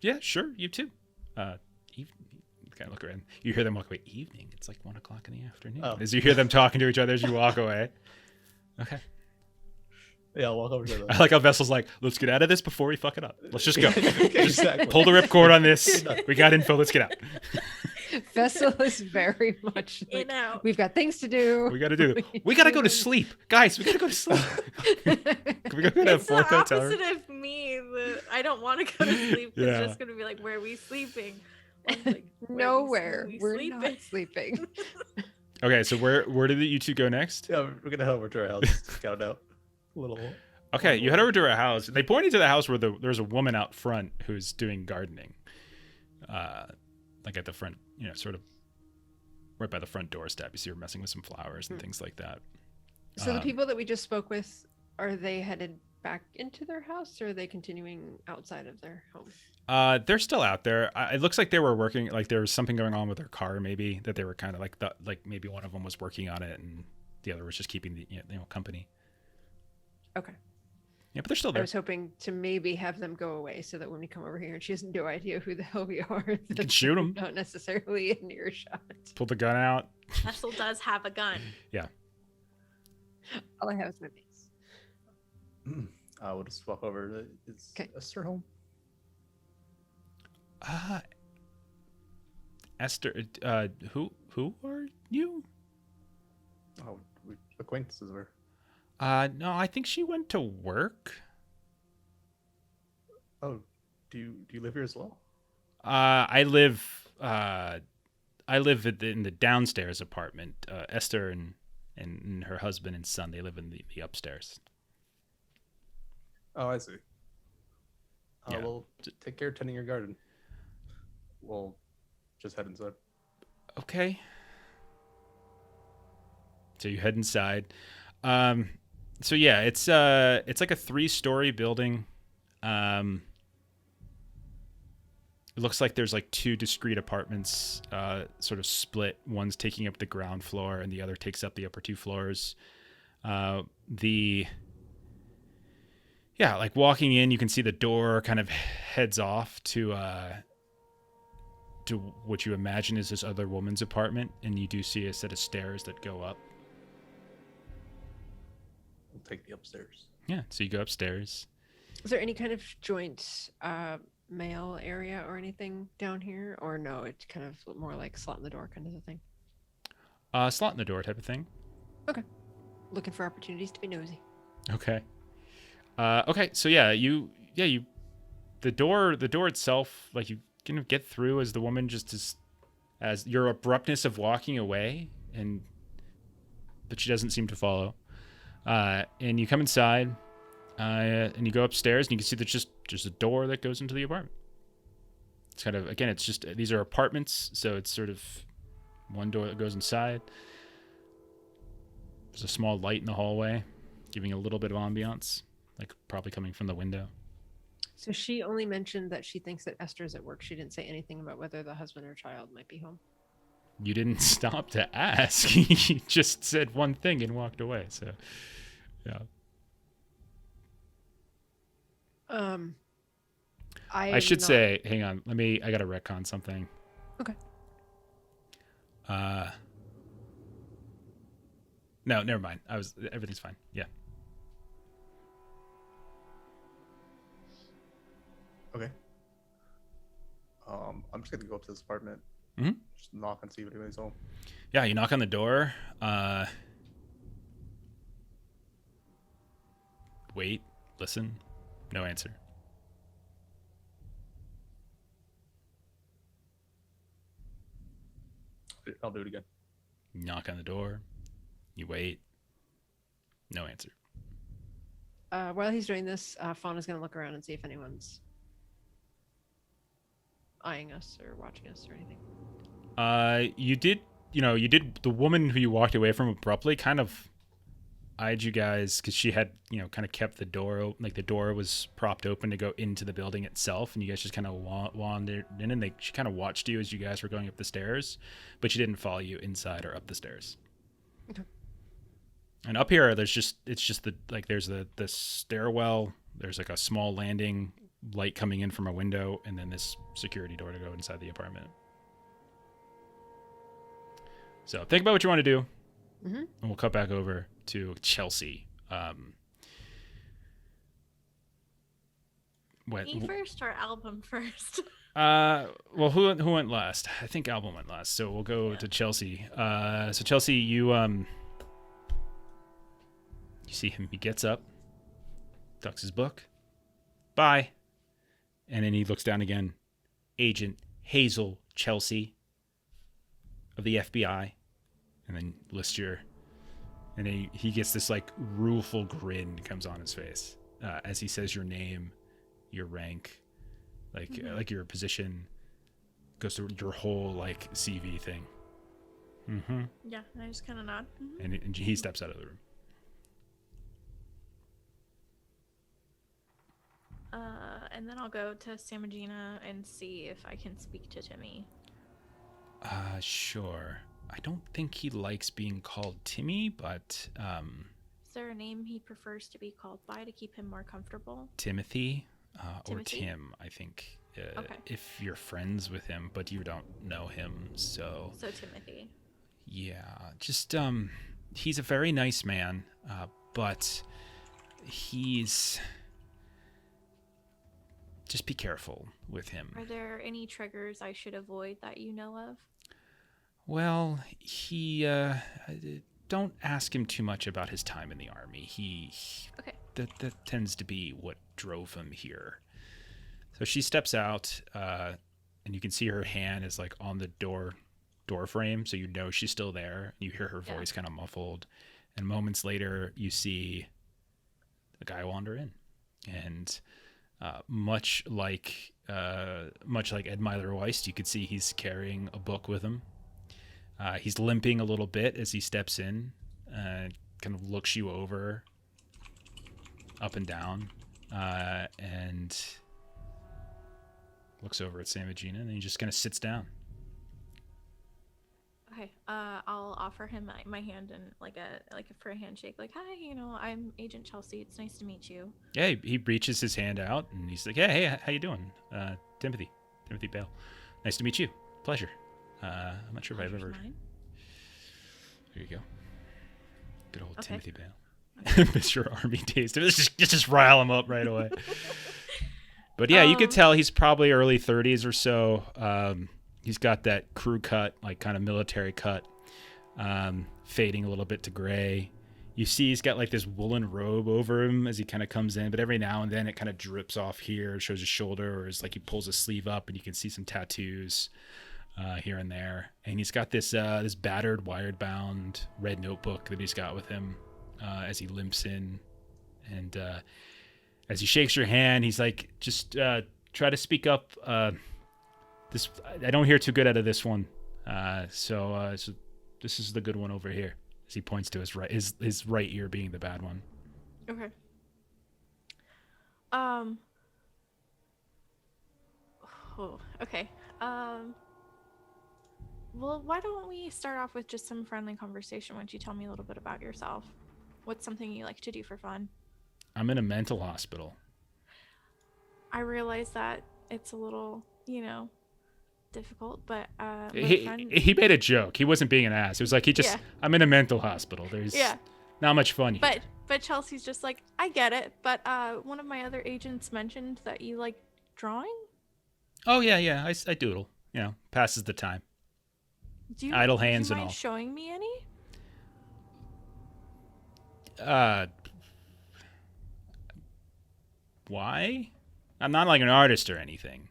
Yeah, sure. You too. Kind of look around. You hear them walk away. Evening. It's like 1 o'clock in the afternoon. Oh. As you hear them talking to each other as you walk away. Okay. Yeah, I'll walk over to them. I like how Vessel's like, let's get out of this before we fuck it up. Let's just go. Exactly. Pull the ripcord on this. We got info. Let's get out. Vessel is very much like, we've got things to do. We got to do it. We got to go to sleep. Guys, we got to go to sleep. Can we go to a It's the fourth hotel? opposite of me. I don't want to go to sleep. Yeah. It's just going to be like, where are we sleeping? One's like, Nowhere. we We're sleeping? not sleeping. Okay, so where did you two go next? Yeah, we're gonna head over to our house. Scout out a little. Okay, you head over to her house. They pointed to the house where there's a woman out front who's doing gardening. Like at the front, sort of right by the front doorstep. You see her messing with some flowers and things like that. So the people that we just spoke with, are they headed back into their house, or are they continuing outside of their home? They're still out there. It looks like they were working, like there was something going on with their car, maybe, that they were kind of like maybe one of them was working on it and the other was just keeping the company. Okay. Yeah, but they're still I there. was hoping to maybe have them go away so that when we come over here and she has no idea who the hell we are, You can shoot them. not necessarily in earshot. Pull the gun out. Vessel does have a gun. Yeah. All I have is my mace. We'll just walk over. Is Esther home? Esther, who are you? Oh, we acquaintances were. No, I think she went to work. Oh, do you live here as well? I live in the downstairs apartment. Esther and her husband and son, they live in the upstairs. Oh, I see. Yeah. Well, take care tending your garden. We'll just head inside. Okay. So you head inside. So yeah, it's like a 3-story building. It looks like there's like 2 discrete apartments, sort of split. One's taking up the ground floor, and the other takes up the upper 2 floors. Like walking in, you can see the door kind of heads off to what you imagine is this other woman's apartment, and you do see a set of stairs that go up. We'll take the upstairs. Yeah, so you go upstairs. Is there any kind of joint mail area or anything down here, or no? It's kind of more like slot in the door kind of a thing. Slot in the door type of thing. Okay. Looking for opportunities to be nosy. Okay. Okay. So the door itself, like you kind of get through as the woman just as your abruptness of walking away, but she doesn't seem to follow. And you come inside, and you go upstairs, and you can see there's just a door that goes into the apartment. It's kind of, again, it's just, these are apartments, so it's sort of one door that goes inside. There's a small light in the hallway, giving a little bit of ambiance, like probably coming from the window. So she only mentioned that she thinks that Esther's at work. She didn't say anything about whether the husband or child might be home. You didn't stop to ask. You just said one thing and walked away. So, yeah. I should say, hang on. I got to retcon something. Okay. No, never mind. Everything's fine. Yeah. Okay. I'm just gonna go up to this apartment. Mm-hmm. Just knock and see if anybody's home. Yeah, you knock on the door. Wait, listen. No answer. I'll do it again. You knock on the door. You wait. No answer. While he's doing this, Fauna's going to look around and see if anyone's eyeing us or watching us or anything. You did the woman who you walked away from abruptly kind of eyed you guys because she had, kind of kept the door open, like the door was propped open to go into the building itself, and you guys just kind of wandered in, and she kind of watched you as you guys were going up the stairs, but she didn't follow you inside or up the stairs. Okay. And up here, there's just the stairwell. There's like a small landing light coming in from a window, and then this security door to go inside the apartment. So think about what you want to do, Mm-hmm. and we'll cut back over to Chelsea. Me first or Album first? Well, who went last? I think Album went last, so we'll go to Chelsea. So Chelsea, you see him. He gets up, ducks his book. Bye. And then he looks down again. Agent Hazel Chelsea of the FBI. And then lists and then he gets this like rueful grin comes on his face as he says your name, your rank, like your position, goes through your whole like CV thing. Mm-hmm. Yeah, I just kind of nod. Mm-hmm. And he steps out of the room. And then I'll go to Samagina and see if I can speak to Timmy. Sure. I don't think he likes being called Timmy, but Is there a name he prefers to be called by to keep him more comfortable? Timothy, or Timothy? Tim, I think. Okay. If you're friends with him, but you don't know him, so Timothy. yeah, just he's a very nice man, but he's just be careful with him. Are there any triggers I should avoid that you know of? Well, he don't ask him too much about his time in the army. Okay. That tends to be what drove him here. So she steps out, and you can see her hand is like on the door frame, so you know she's still there. You hear her voice kind of muffled, and moments later you see the guy wander in, and much like Ed Myler Weist, you could see he's carrying a book with him. He's limping a little bit as he steps in, kind of looks you over, up and down, and looks over at Samagina, and then he just kind of sits down. Okay. I'll offer him my hand and for a handshake. Like, hi, I'm Agent Chelsea. It's nice to meet you. Yeah, he reaches his hand out, and he's like, yeah, hey, how you doing? Timothy Bale. Nice to meet you. Pleasure. I'm not sure if I've ever... Mine. There you go. Good old Okay. Timothy Bale. Mr. Army Days. Let's just rile him up right away. But yeah, you could tell he's probably early 30s or so. He's got that crew cut, like kind of military cut, fading a little bit to gray. You see he's got like this woolen robe over him as he kind of comes in, but every now and then it kind of drips off here, shows his shoulder, or it's like he pulls his sleeve up and you can see some tattoos here and there. And he's got this battered, wired bound red notebook that he's got with him. as he limps in, and as he shakes your hand, he's like, "Just try to speak up. This I don't hear too good out of this one. So this is the good one over here." As he points to his right ear being the bad one. Okay. Oh, okay. Well, why don't we start off with just some friendly conversation? Why don't you tell me a little bit about yourself? What's something you like to do for fun? I'm in a mental hospital. I realize that it's a little, difficult, but my friend... He made a joke. He wasn't being an ass. It was like I'm in a mental hospital. There's not much fun here. But Chelsea's just like, I get it. But one of my other agents mentioned that you like drawing. Oh yeah. I doodle. Passes the time. Idle hands and all. Showing me any? Why? I'm not like an artist or anything.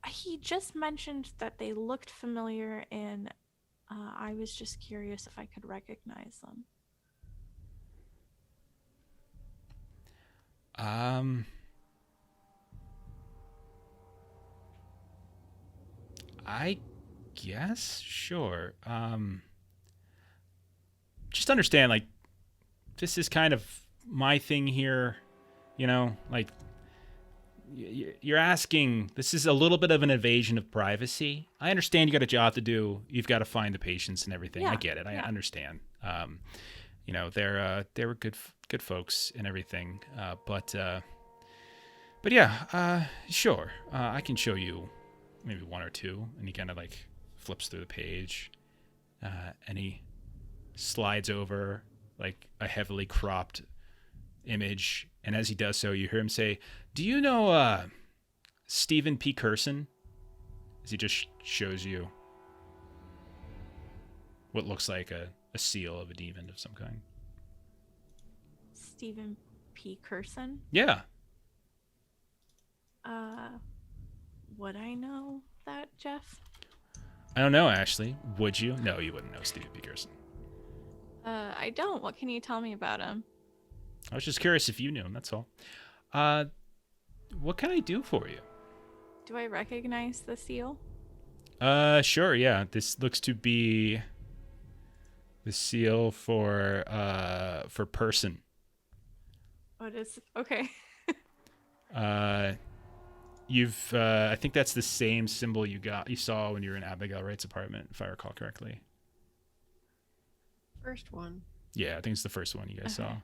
He just mentioned that they looked familiar, and I was just curious if I could recognize them. I guess, sure. Just understand, like, this is kind of my thing here, like, you're asking, this is a little bit of an invasion of privacy. I understand you got a job to do. You've got to find the patients and everything. I get it. I understand. They were good folks and everything. But yeah, sure. I can show you maybe one or two. And he kind of like flips through the page, and he slides over like a heavily cropped image. And as he does so, you hear him say, "Do you know Stephen P. Curson?" As he just shows you what looks like a seal of a demon of some kind. Stephen P. Curson? Yeah. Would I know that, Jeff? I don't know, Ashley. Would you? No, you wouldn't know Stephen P. Curson. I don't. What can you tell me about him? I was just curious if you knew him, that's all. What can I do for you? Do I recognize the seal? Sure, yeah. This looks to be the seal for person. What is... Okay. I think that's the same symbol you saw when you were in Abigail Wright's apartment, if I recall correctly. First one. Yeah, I think it's the first one you guys saw.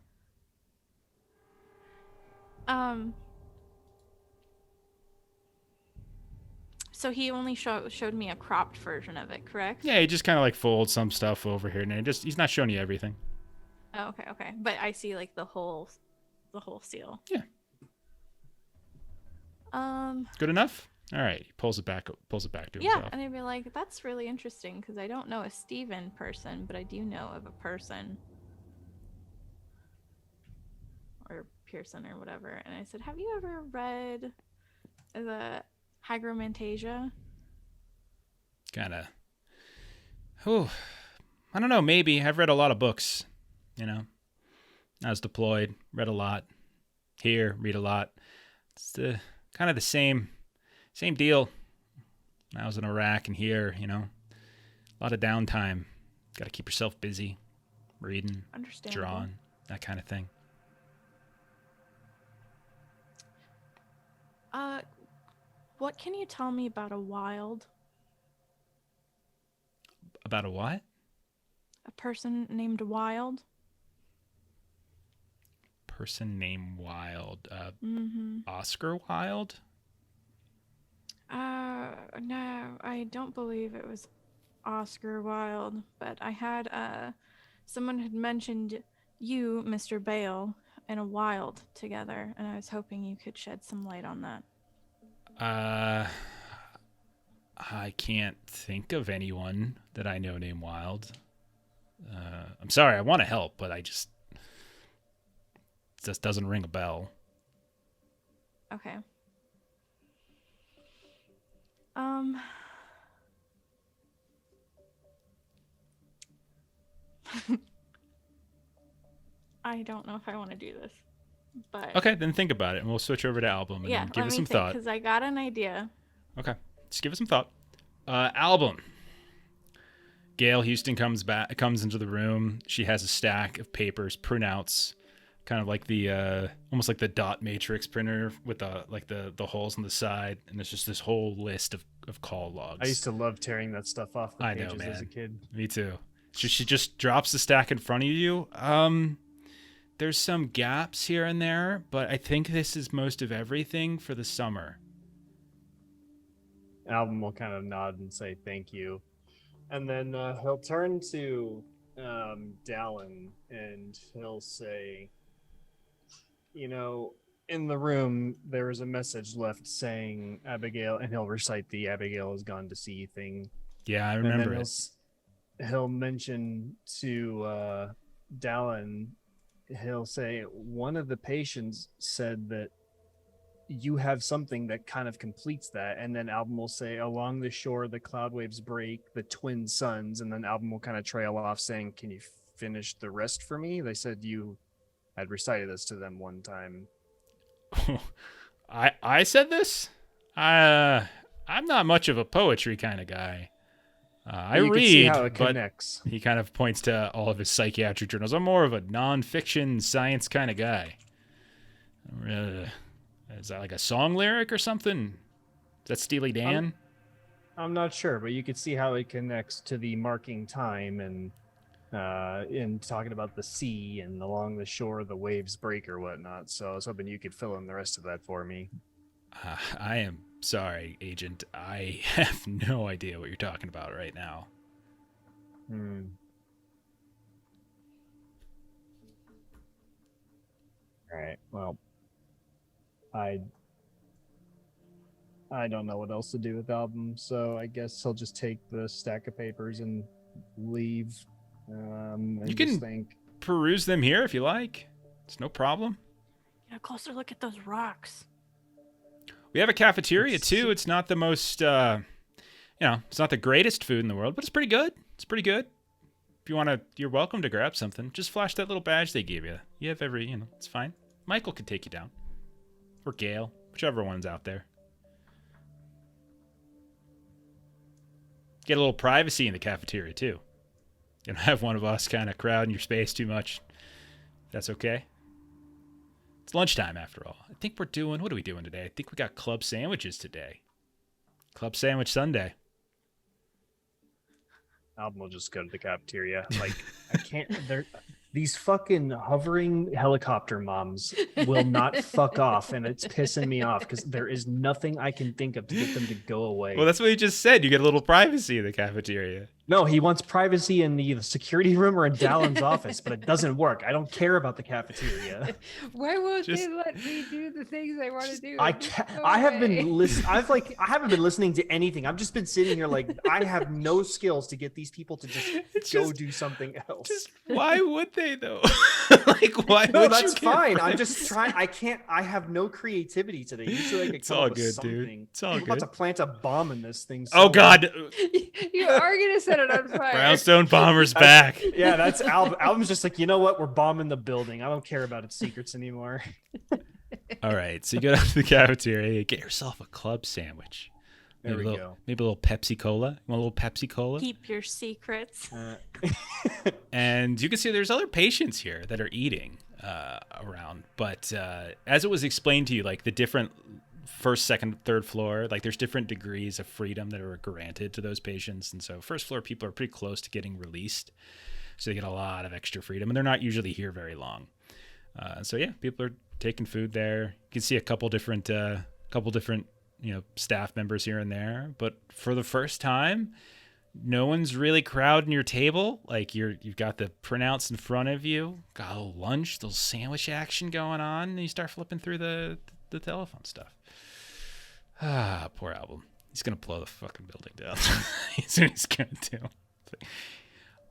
So he only showed me a cropped version of it, correct? Yeah, he just kind of like folds some stuff over here, and he's not showing you everything. Oh, okay. But I see like the whole seal. Yeah. Good enough? All right. He pulls it back to himself. Yeah, and I'd be like, that's really interesting because I don't know a Steven person, but I do know of a person. Or Pearson or whatever. And I said, have you ever read the Hygromantasia? Kinda. Oh, I don't know. Maybe. I've read a lot of books, I was deployed, read a lot. Here, read a lot. It's kind of the same deal. I was in Iraq and here, a lot of downtime. Got to keep yourself busy, reading, drawing, that kind of thing. What can you tell me about a wild? About a what? A person named Wild. Person named Wild. Mm-hmm. Oscar Wilde? No, I don't believe it was Oscar Wilde, but I had someone had mentioned you, Mr. Bale, and a Wild together, and I was hoping you could shed some light on that. I can't think of anyone that I know named Wild. I'm sorry, I want to help, but it just doesn't ring a bell. Okay. I don't know if I want to do this, but Okay, then think about it, and we'll switch over to Album and yeah, then give let it me some think thought. because I got an idea. Okay, just give it some thought. Album. Gail Houston comes into the room. She has a stack of papers, printouts, kind of like the almost like the dot matrix printer with the holes on the side, and there's just this whole list of call logs. I used to love tearing that stuff off the I know, pages as a man. kid. Me too. So she just drops the stack in front of you. There's some gaps here and there, but I think this is most of everything for the summer. Album will kind of nod and say thank you, and then he'll turn to Dallin and he'll say, you know, in the room there was a message left saying Abigail, and he'll recite the Abigail has gone to see thing. Yeah, I And remember then it. he'll mention to Dallin, he'll say one of the patients said that you have something that kind of completes that. And then Album will say, along the shore the cloud waves break, the twin suns. And then Album will kind of trail off saying, can you finish the rest for me? They said you had recited this to them one time. I said this? I'm not much of a poetry kind of guy. I You can see read, how it but connects. he kind of points to all of his psychiatric journals. I'm more of a non-fiction science kind of guy. Is that like a song lyric or something? Is that Steely Dan? I'm not sure, but you could see how it connects to the marking time and in talking about the sea and along the shore the waves break or whatnot. So I was hoping you could fill in the rest of that for me. I am sorry, Agent. I have no idea what you're talking about right now. All right. Well, I don't know what else to do with the album, so I guess I'll just take the stack of papers and leave. And You can just think. peruse them here if you like. It's no problem. Get a closer look at those rocks. We have a cafeteria too. It's not the most, it's not the greatest food in the world, but it's pretty good. It's pretty good. If you want to, you're welcome to grab something. Just flash that little badge they gave you. You have it's fine. Michael could take you down. Or Gail, whichever one's out there. Get a little privacy in the cafeteria too. You don't have one of us kind of crowding your space too much. That's okay. It's lunchtime after all. I think what are we doing today? I think we got club sandwiches today. Club sandwich Sunday. Album will just go to the cafeteria. Like, I can't. These fucking hovering helicopter moms will not fuck off, and it's pissing me off because there is nothing I can think of to get them to go away. Well, that's what he just said. You get a little privacy in the cafeteria. No, he wants privacy in the security room or in Dallin's office, but it doesn't work. I don't care about the cafeteria. Why won't Just- they let me do the things I want to do? I Just can't. go I have away. been I haven't been listening to anything. I've just been sitting here like I have no skills to get these people to just It's go just- do something else. Just why would they though? Like why No, would that's you get fine. I'm privacy? just trying. I can't. I have no creativity today. Usually I could It's come all up with good, something. dude. It's all I'm about good. to plant a bomb in this thing. Oh somewhere. God! You are gonna set it on fire. Brownstone bomber's back. Yeah, that's Album's just like, you know what? We're bombing the building. I don't care about its secrets anymore. All right, so you go down to the cafeteria, get yourself a club sandwich. There Maybe we a little, go. Maybe a little Pepsi Cola. You want a little Pepsi Cola? Keep your secrets. And you can see there's other patients here that are eating around. But as it was explained to you, like the different first, second, third floor, like there's different degrees of freedom that are granted to those patients. And so first floor people are pretty close to getting released. So they get a lot of extra freedom. And they're not usually here very long. So yeah, people are taking food there. You can see a couple different staff members here and there. But for the first time, no one's really crowding your table. Like you've got the printouts in front of you, got a little lunch, little sandwich action going on, and you start flipping through the telephone stuff. Ah, poor Album. He's gonna blow the fucking building down. That's what he's gonna do.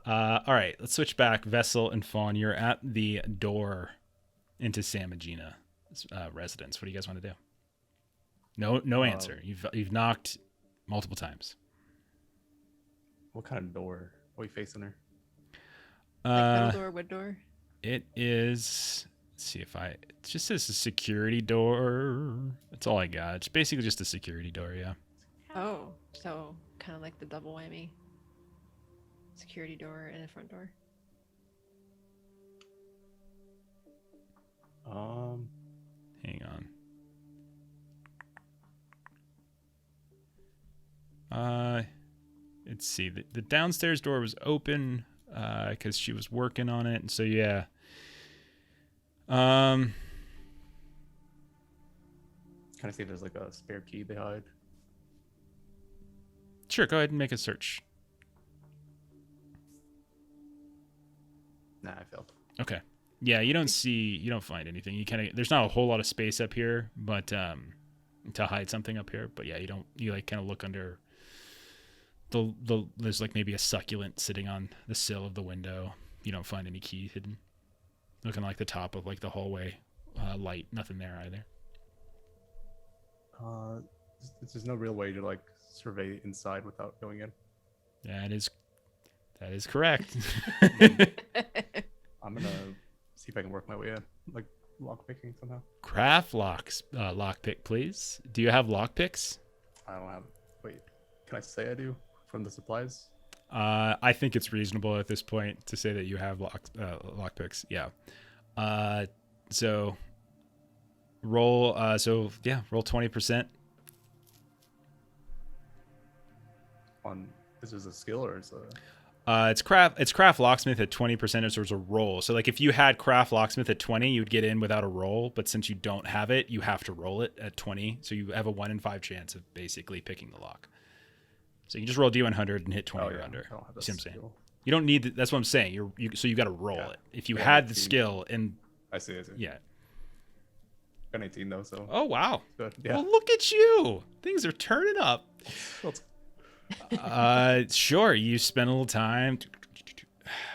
All right, let's switch back. Vessel and Fawn, you're at the door into Sam and Gina's residence. What do you guys want to do? No answer. You've knocked multiple times. What kind of door? Are we facing her? Like metal door, wood door. It is. Let's see if I. It just says a security door. That's all I got. It's basically just a security door. Yeah. Oh, so kind of like the double whammy. Security door and a front door. Hang on. Let's see. The downstairs door was open because she was working on it, and so yeah. Kind of see if there's like a spare key they hide. Sure, go ahead and make a search. Nah, I failed. Okay. Yeah, you don't find anything. You there's not a whole lot of space up here, but to hide something up here. But yeah, you like kind of look under there's like maybe a succulent sitting on the sill of the window. You don't find any key hidden. Looking like the top of like the hallway light, nothing there either. There's no real way to like survey inside without going in. That is correct. I'm gonna see if I can work my way in, like lock picking somehow. Craft lockpick, please. Do you have lockpicks? I don't have. Wait, can I say I do from the supplies? I think it's reasonable at this point to say that you have lockpicks. Yeah. So roll. Roll 20%. On this is a skill or is a. It's craft locksmith at 20%. So there's a roll. So like if you had craft locksmith at 20, you'd get in without a roll. But since you don't have it, you have to roll it at 20. So you have a 1 in 5 chance of basically picking the lock. So you just roll D100 and hit 20 or under. I don't have You see what I'm saying? skill. You don't need. That's what I'm saying. So you got to roll it. If you had the skill and I see. yeah. Got 18 though, so. Oh wow. Good. Yeah. Well, look at you. Things are turning up. Sure. You spend a little time.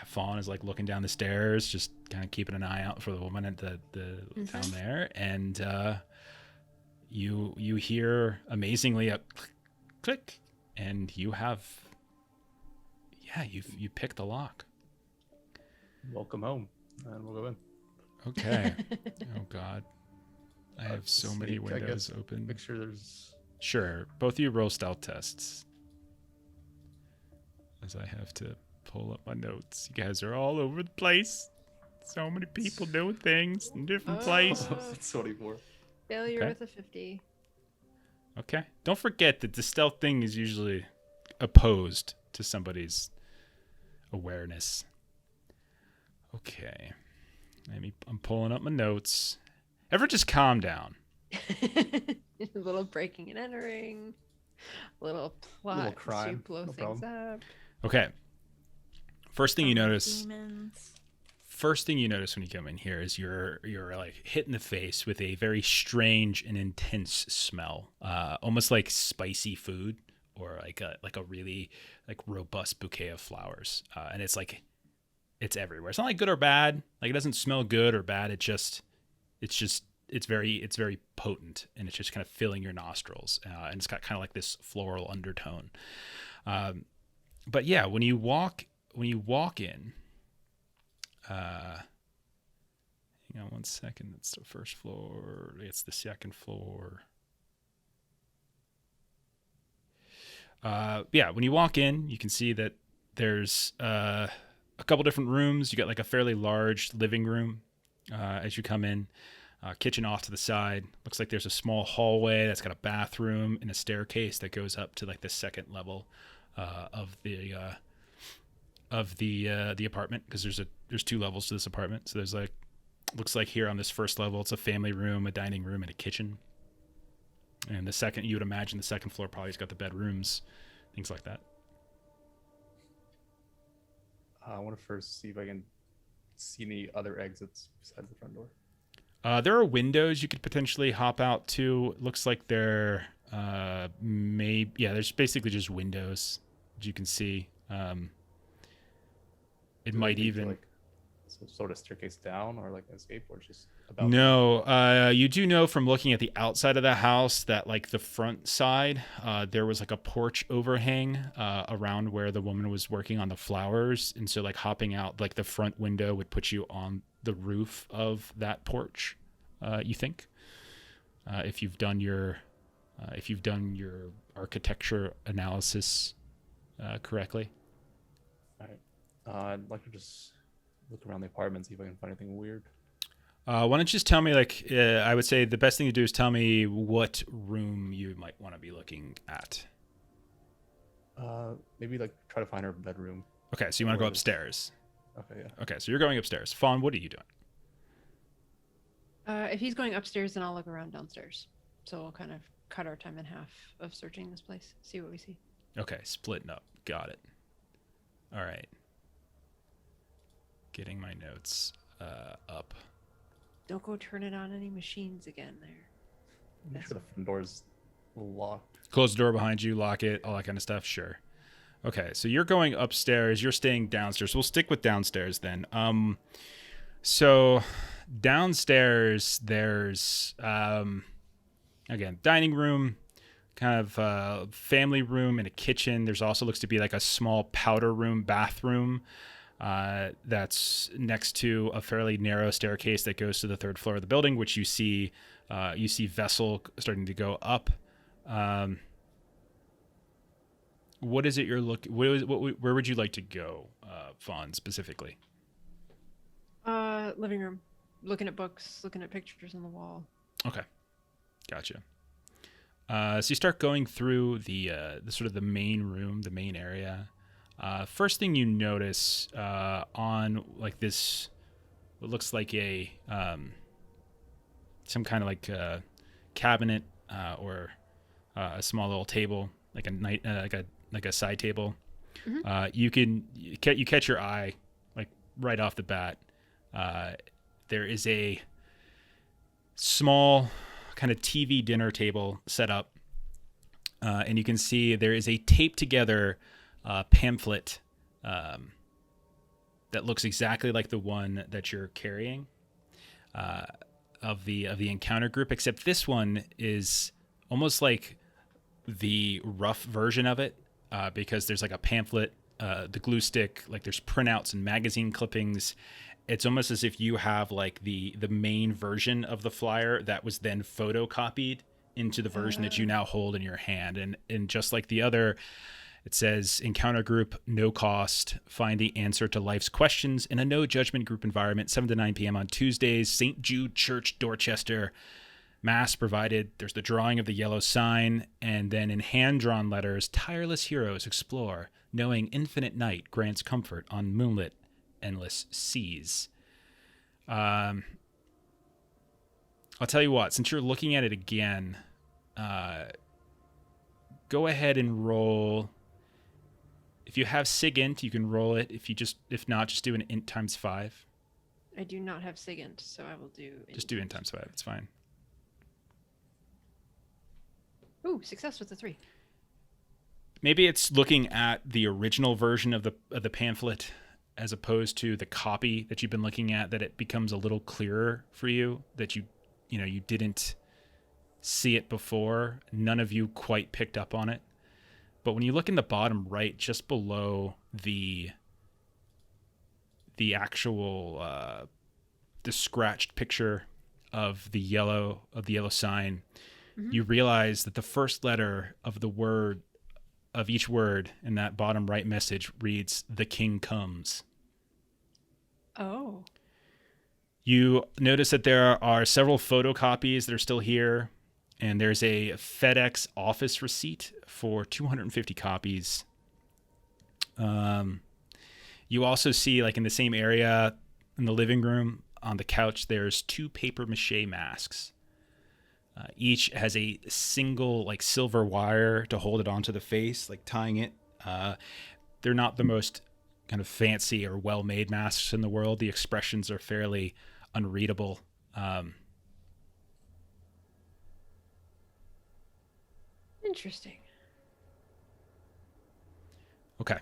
Fawn is like looking down the stairs, just kind of keeping an eye out for the woman at the down there, and you hear amazingly a click, and you have you picked the lock. Welcome home, and we'll go in. Okay. Oh God, I have so many sneak, I windows guess. open. Make sure there's. Sure, both of you roll stealth tests. As I have to pull up my notes. You guys are all over the place. So many people doing things in different places. It's 24. Failure Okay. with a 50. Okay. Don't forget that the stealth thing is usually opposed to somebody's awareness. Okay. I'm pulling up my notes. Ever just calm down? A little breaking and entering. A little plot Little to crime, blow no things problem. up. Okay. First thing you notice Demons. when you come in here is you're like hit in the face with a very strange and intense smell, almost like spicy food or like a really like robust bouquet of flowers, and it's everywhere. It's not like good or bad. Like it doesn't smell good or bad. It's very potent, and it's just kind of filling your nostrils, and it's got kind of like this floral undertone. But yeah, when you walk in, hang on 1 second. It's the first floor. It's the second floor. When you walk in, you can see that there's a couple different rooms. You got like a fairly large living room as you come in. Kitchen off to the side. Looks like there's a small hallway that's got a bathroom and a staircase that goes up to like the second level of the apartment, because there's 2 levels to this apartment. So there's looks like here on this first level, it's a family room, a dining room, and a kitchen. And you would imagine the second floor probably has got the bedrooms, things like that. I want to first see if I can see any other exits besides the front door. There are windows you could potentially hop out to. Looks like there's basically just windows that you can see. It Do might they lead to, even... like some sort of staircase down or like an escape, or just about. No, you do know from looking at the outside of the house that like the front side, there was like a porch overhang around where the woman was working on the flowers, and so like hopping out like the front window would put you on the roof of that porch. You think, if you've done your architecture analysis correctly. All right. I'd like to just look around the apartment, see if I can find anything weird. Why don't you just tell me, like, I would say the best thing to do is tell me what room you might want to be looking at. Maybe like try to find her bedroom. Okay, so you want to go upstairs. Okay, yeah. Okay, so you're going upstairs. Fawn, what are you doing? If he's going upstairs, then I'll look around downstairs. So we'll kind of cut our time in half of searching this place, see what we see. Okay, splitting up. Got it. All right. Getting my notes up. Don't go turning on any machines again there. Make sure the front door's locked. Close the door behind you, lock it, all that kind of stuff. Sure. Okay, so you're going upstairs. You're staying downstairs. We'll stick with downstairs then. So downstairs, there's again, dining room, kind of family room, and a kitchen. There's also looks to be like a small powder room, bathroom. That's next to a fairly narrow staircase that goes to the third floor of the building, which you see vessel starting to go up. What is it you're looking? Where would you like to go, Fawn, specifically? Living room, looking at books, looking at pictures on the wall. Okay, gotcha. So you start going through the sort of the main room, the main area. First thing you notice on like this, what looks like a some kind of like cabinet or a small little table, like a side table. Mm-hmm. You catch your eye like right off the bat. There is a small kind of TV dinner table set up, and you can see there is a taped together pamphlet that looks exactly like the one that you're carrying of the encounter group, except this one is almost like the rough version of it, because there's like a pamphlet, the glue stick, like there's printouts and magazine clippings. It's almost as if you have like the main version of the flyer that was then photocopied into the version that you now hold in your hand. And just like the other, it says encounter group, no cost, find the answer to life's questions in a no judgment group environment, 7 to 9 p.m. on Tuesdays, St. Jude Church, Dorchester. Mass provided. There's the drawing of the yellow sign, and then in hand-drawn letters, tireless heroes explore, knowing infinite night grants comfort on moonlit, endless seas. I'll tell you what, since you're looking at it again, go ahead and roll. If you have SIGINT, you can roll it. If not, just do an int times 5. I do not have SIGINT, so I will do Just do int times 5. It's fine. Ooh, success with the 3. Maybe it's looking at the original version of the pamphlet as opposed to the copy that you've been looking at, that it becomes a little clearer for you, that you didn't see it before. None of you quite picked up on it. But when you look in the bottom right, just below the actual the scratched picture of the yellow sign, you realize that the first letter of each word in that bottom right message reads, "The King comes." Oh. You notice that there are several photocopies that are still here, and there's a FedEx office receipt for 250 copies. You also see, like in the same area in the living room, on the couch, there's 2 paper mache masks. Each has a single like silver wire to hold it onto the face, like tying it. They're not the most kind of fancy or well-made masks in the world. The expressions are fairly unreadable. Interesting. Okay.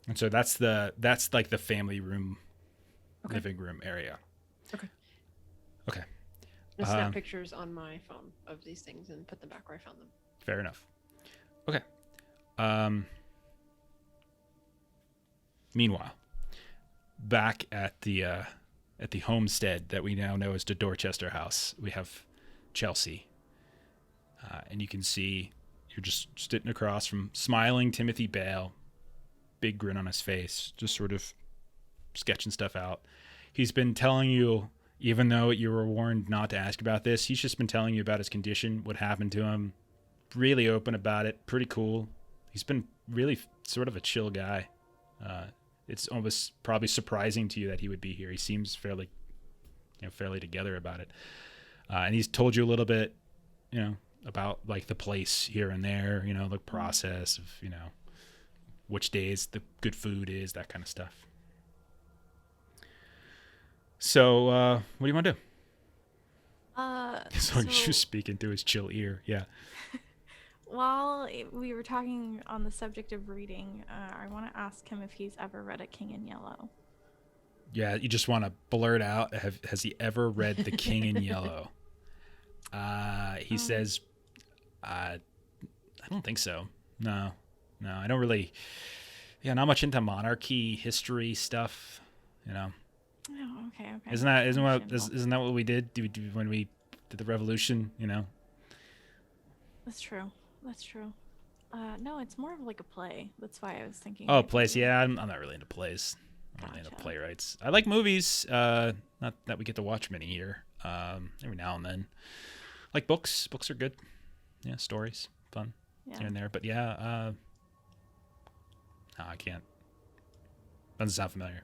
And so that's like the family room, living room area. Okay. Okay. I'm gonna snap pictures on my phone of these things and put them back where I found them. Fair enough. Okay. Meanwhile, back at the homestead that we now know as the Dorchester house, we have Chelsea. And you can see you're just sitting across from smiling Timothy Bale, big grin on his face, just sort of sketching stuff out. He's been telling you, even though you were warned not to ask about this, he's just been telling you about his condition, what happened to him. Really open about it. Pretty cool. He's been really sort of a chill guy. It's almost probably surprising to you that he would be here. He seems fairly together about it. And he's told you a little bit, about like the place here and there, the process of, which days the good food is, that kind of stuff. So, what do you want to do? So you speaking through his chill ear. Yeah. While we were talking on the subject of reading, I want to ask him if he's ever read A King in Yellow. Yeah, you just want to blurt out, has he ever read The King in Yellow? He says, I don't think so. No, I don't really, not much into monarchy history stuff, Oh, okay. Isn't that what we did when we did the revolution, That's true. No, it's more of like a play. That's why I was thinking. Oh, plays. Yeah, I'm not really into plays. I'm really into playwrights. I like movies. Not that we get to watch many here. Every now and then. Like books. Books are good. Yeah, stories, fun here and there. But no, I can't. Doesn't sound familiar.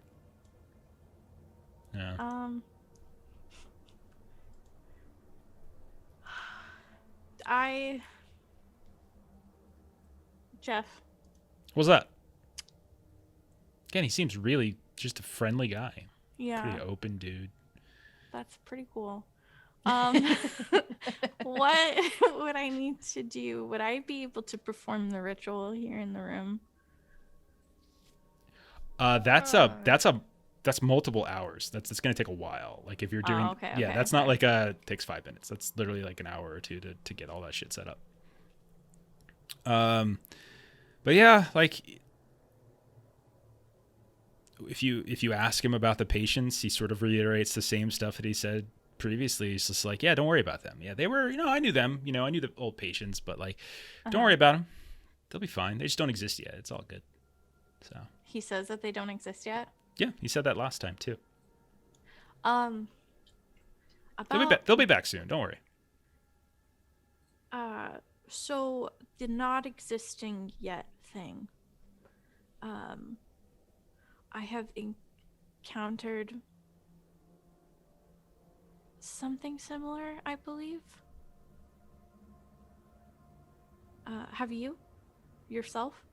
Yeah. Jeff. What's that? Again, he seems really just a friendly guy. Yeah. Pretty open dude. That's pretty cool. What would I need to do? Would I be able to perform the ritual here in the room? That's multiple hours. That's going to take a while. Like if you're doing, that's not like takes 5 minutes. That's literally like an hour or two to get all that shit set up. But yeah, like if you ask him about the patients, he sort of reiterates the same stuff that he said previously. He's just like, yeah, don't worry about them. Yeah, they were, I knew them. I knew the old patients, but like, don't worry about them. They'll be fine. They just don't exist yet. It's all good. So he says that they don't exist yet. Yeah, he said that last time too. They'll be back soon. Don't worry. So the not existing yet thing. I have encountered something similar, I believe. Have you yourself?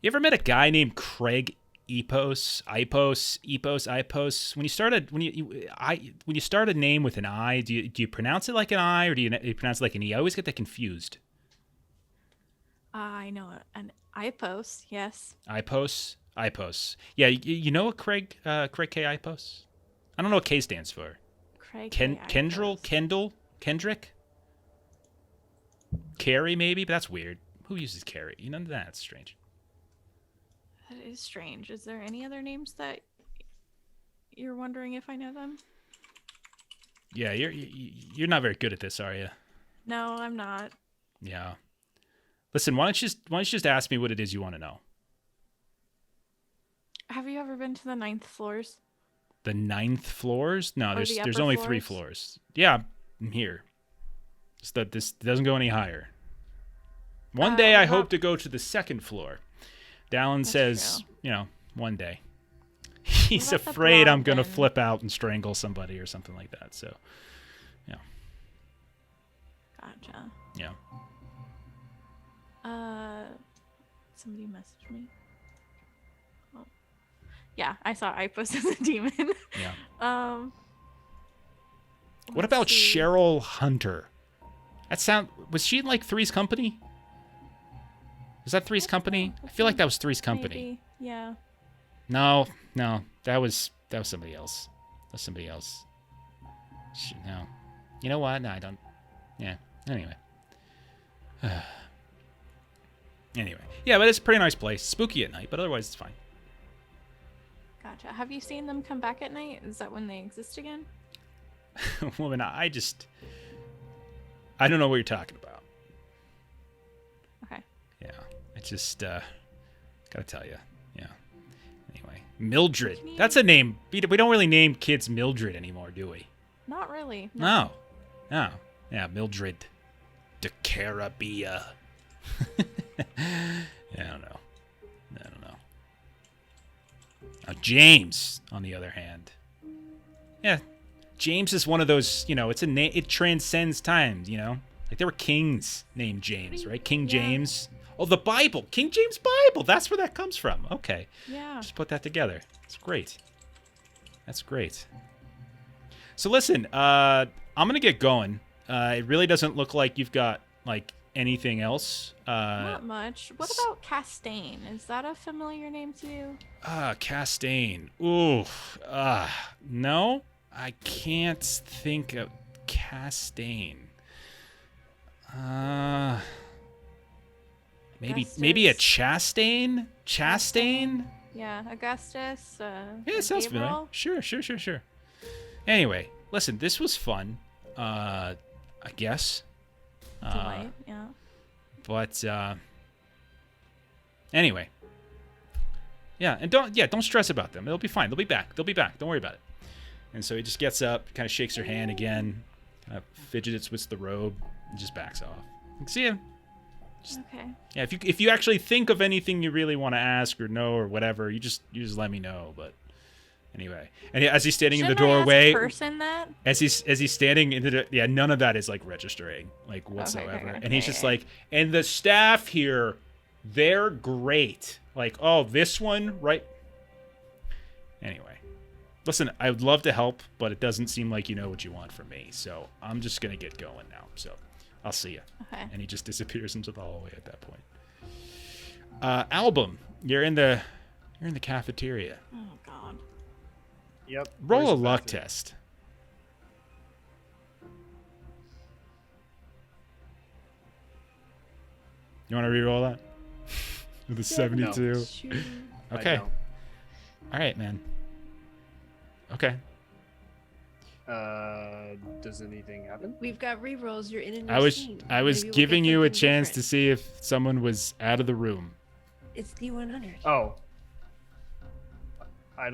You ever met a guy named Craig Ipos? When you start a name with an I, do you pronounce it like an I or do you pronounce it like an E? I always get that confused. I know an Ipos, yes. Ipos. Yeah, you know what Craig K. Ipos? I don't know what K stands for. Craig Kendrick? Carrie, maybe? But that's weird. Who uses Carrie? That's strange. That is strange. Is there any other names that you're wondering if I know them? Yeah, you're not very good at this, are you? No, I'm not. Yeah. Listen, why don't you just ask me what it is you want to know? Have you ever been to the 9th floors? The 9th floors? No, there's only 3 floors. Yeah, I'm here. It's that this doesn't go any higher. One day I hope to go to the 2nd floor. Dallin says, one day. He's afraid I'm going to flip out and strangle somebody or something like that. So, yeah. Gotcha. Yeah. Somebody messaged me. Oh. Yeah, I saw Ipos as a demon. Yeah. What about Cheryl Hunter? Was she in like Three's Company? Is that Three's Company? I feel like that was Three's Company. Maybe. Yeah. No, that was somebody else. That's somebody else. No. You know what? No, I don't. Yeah. Anyway. Anyway. Yeah, but it's a pretty nice place. Spooky at night, but otherwise it's fine. Gotcha. Gotcha. Have you seen them come back at night? Is that when they exist again? Woman, I don't know what you're talking about. Okay. Yeah, I just gotta tell you. Yeah. Anyway, Mildred. That's a name. We don't really name kids Mildred anymore, do we? Not really. No. No. Yeah, Mildred. De Carabia. Yeah, I don't know. Now, James, on the other hand. Yeah, James is one of those, it's a name, it transcends time, Like there were kings named James, right? King James. Oh, the Bible. King James Bible. That's where that comes from. Okay. Yeah. Just put that together. It's great. That's great. So listen, I'm going to get going. It really doesn't look like you've got, anything else. Not much. What about Castaigne? Is that a familiar name to you? Castaigne. Ooh. No, I can't think of Castaigne. Maybe a Chastain? Chastain? Yeah, Augustus. Yeah, it sounds familiar. Gabriel? Sure. Anyway, listen, this was fun. I guess. Delight, yeah. But anyway. Yeah, and don't stress about them. It'll be fine. They'll be back. Don't worry about it. And so he just gets up, kind of shakes her hand again, fidgets with the robe, and just backs off. See ya. Okay. Yeah, if you actually think of anything you really want to ask or know or whatever, you just let me know. But anyway, and as he's standing in the doorway, person that? as he's standing into the none of that is registering whatsoever. Okay. And he's just and the staff here, they're great. This one, right? Anyway, listen, I would love to help, but it doesn't seem like you know what you want from me. So I'm just gonna get going now. So I'll see you. Okay. And he just disappears into the hallway at that point. Album, you're in the cafeteria. Oh God. Yep. Roll where's a the luck bathroom? test. You want to re-roll that? With a 72. Shoot. I Okay. don't. All right, man. Okay. Does anything happen? We've got rerolls. You're in a new I was scene. giving Maybe we'll get you a something chance to different. see if someone was out of the room. It's D100. Oh. I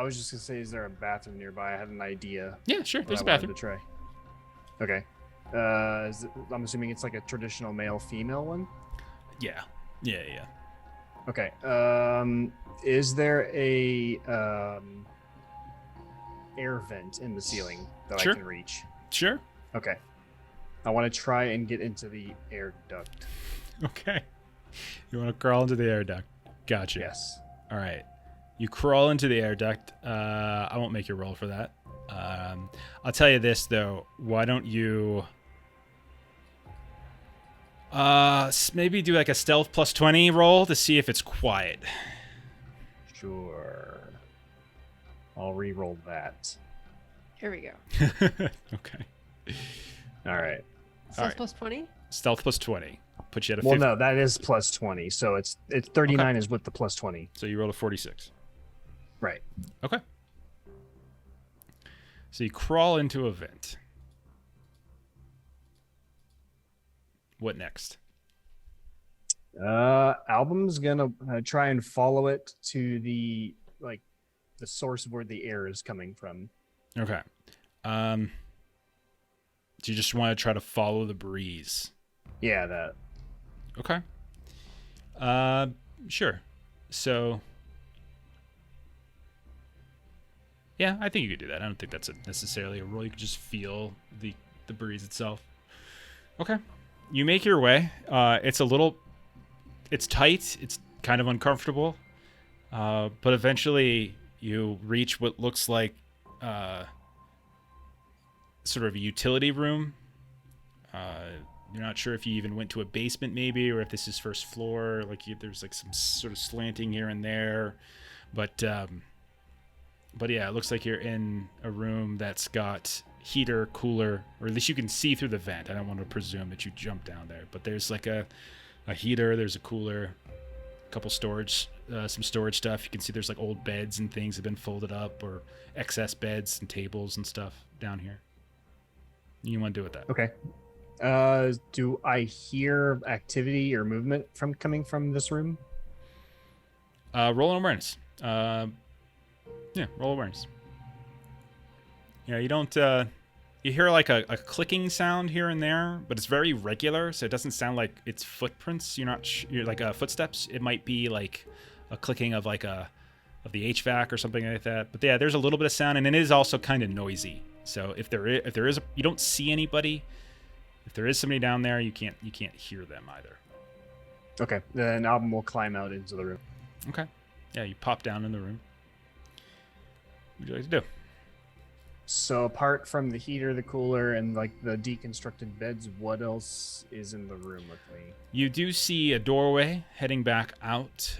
was just gonna say, is there a bathroom nearby? I had an idea. Yeah, sure. but There's a I wanted bathroom. to try. Okay. I'm assuming it's like a traditional male-female one. Yeah. Okay. Is there a air vent in the ceiling that Sure. I can reach? Sure. Okay. I want to try and get into the air duct. Okay. You want to crawl into the air duct? Gotcha. Yes. All right. You crawl into the air duct. I won't make you roll for that. I'll tell you this, though. Why don't you maybe do a stealth plus 20 roll to see if it's quiet. Sure. I'll re-roll that. Here we go. Okay. All right. So right. plus 20? Stealth plus 20. Put you at a Well, 50. no, that is plus 20. So it's 39 is with the plus 20. So you rolled a 46. Right. Okay. So you crawl into a vent. What next? Album's gonna try and follow it to the source of where the air is coming from. Okay. Do you just want to try to follow the breeze? Yeah, that. Okay. Sure. So, yeah, I think you could do that. I don't think that's necessarily a rule. You could just feel the breeze itself. Okay. You make your way. It's tight. It's kind of uncomfortable. But eventually you reach what looks like sort of a utility room. You're not sure if you even went to a basement maybe, or if this is first floor. There's some sort of slanting here and there. But yeah, it looks like you're in a room that's got heater, cooler, or at least you can see through the vent. I don't want to presume that you jumped down there, but there's a heater, there's a cooler. couple storage, some storage stuff. You can see there's like old beds and things have been folded up, or excess beds and tables and stuff down here. You want to do with that? Okay. Do I hear activity or movement coming from this room? Roll an awareness. Roll awareness. Yeah, you don't. You hear like a clicking sound here and there, but it's very regular, so it doesn't sound like it's footprints. You're not. You're like footsteps. It might be like a clicking of the HVAC or something like that. But yeah, there's a little bit of sound, and it is also kind of noisy. So if there is you don't see anybody. If there is somebody down there, you can't hear them either. Okay, then Album will climb out into the room. Okay. Yeah, you pop down in the room. What would you like to do? So apart from the heater, the cooler, and like the deconstructed beds, what else is in the room with me? You do see a doorway heading back out.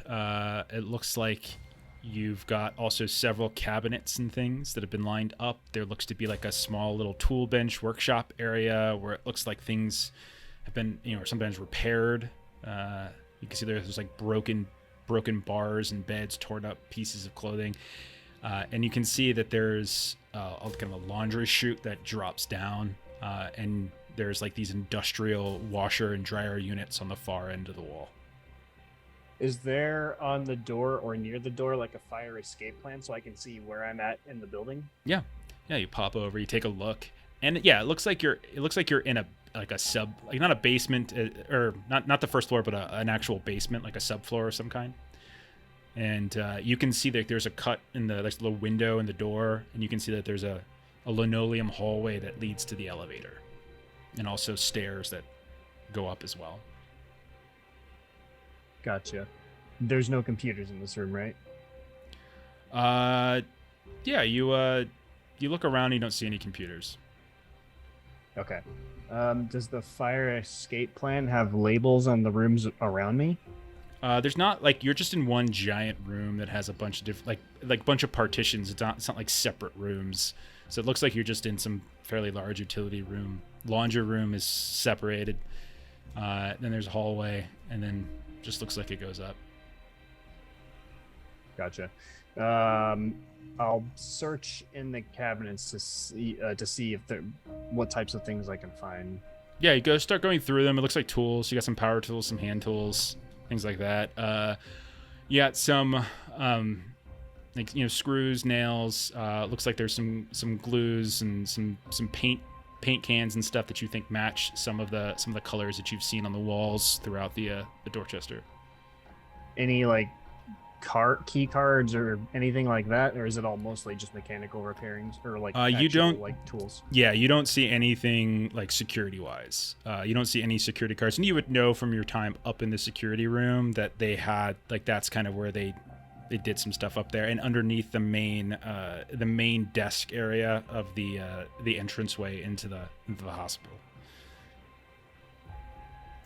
It looks like you've got also several cabinets and things that have been lined up. There looks to be like a small little tool bench workshop area where it looks like things have been, sometimes repaired. You can see there's like broken bars and beds, torn up pieces of clothing. And you can see that there's kind of a laundry chute that drops down. And there's like these industrial washer and dryer units on the far end of the wall. Is there on the door or near the door like a fire escape plan so I can see where I'm at in the building? Yeah, you pop over, you take a look, and yeah, it looks like you're in a sub, like not a basement, or not the first floor, but an actual basement, like a subfloor of some kind. And you can see that there's a cut in the little window in the door, and you can see that there's a linoleum hallway that leads to the elevator, and also stairs that go up as well. Gotcha. There's no computers in this room, right? Yeah, you look around, you don't see any computers. Okay. Does the fire escape plan have labels on the rooms around me? There's not, like, you're just in one giant room that has a bunch of different, like bunch of partitions. It's not like separate rooms. So it looks like you're just in some fairly large utility room. Laundry room is separated. Then there's a hallway, and then just looks like it goes up. Gotcha. I'll search in the cabinets to see if what types of things I can find. Yeah, you start going through them. It looks like tools. You got some power tools, some hand tools, things like that. You got some screws, nails. Looks like there's some glues and some paint cans and stuff that you think match some of the colors that you've seen on the walls throughout the Dorchester. Any like key cards or anything like that, or is it all mostly just mechanical repairings or like you don't like tools? Yeah, you don't see anything like security wise. You don't see any security cards, and you would know from your time up in the security room that they had like that's kind of where they did some stuff up there, and underneath the main desk area of the entranceway into the hospital.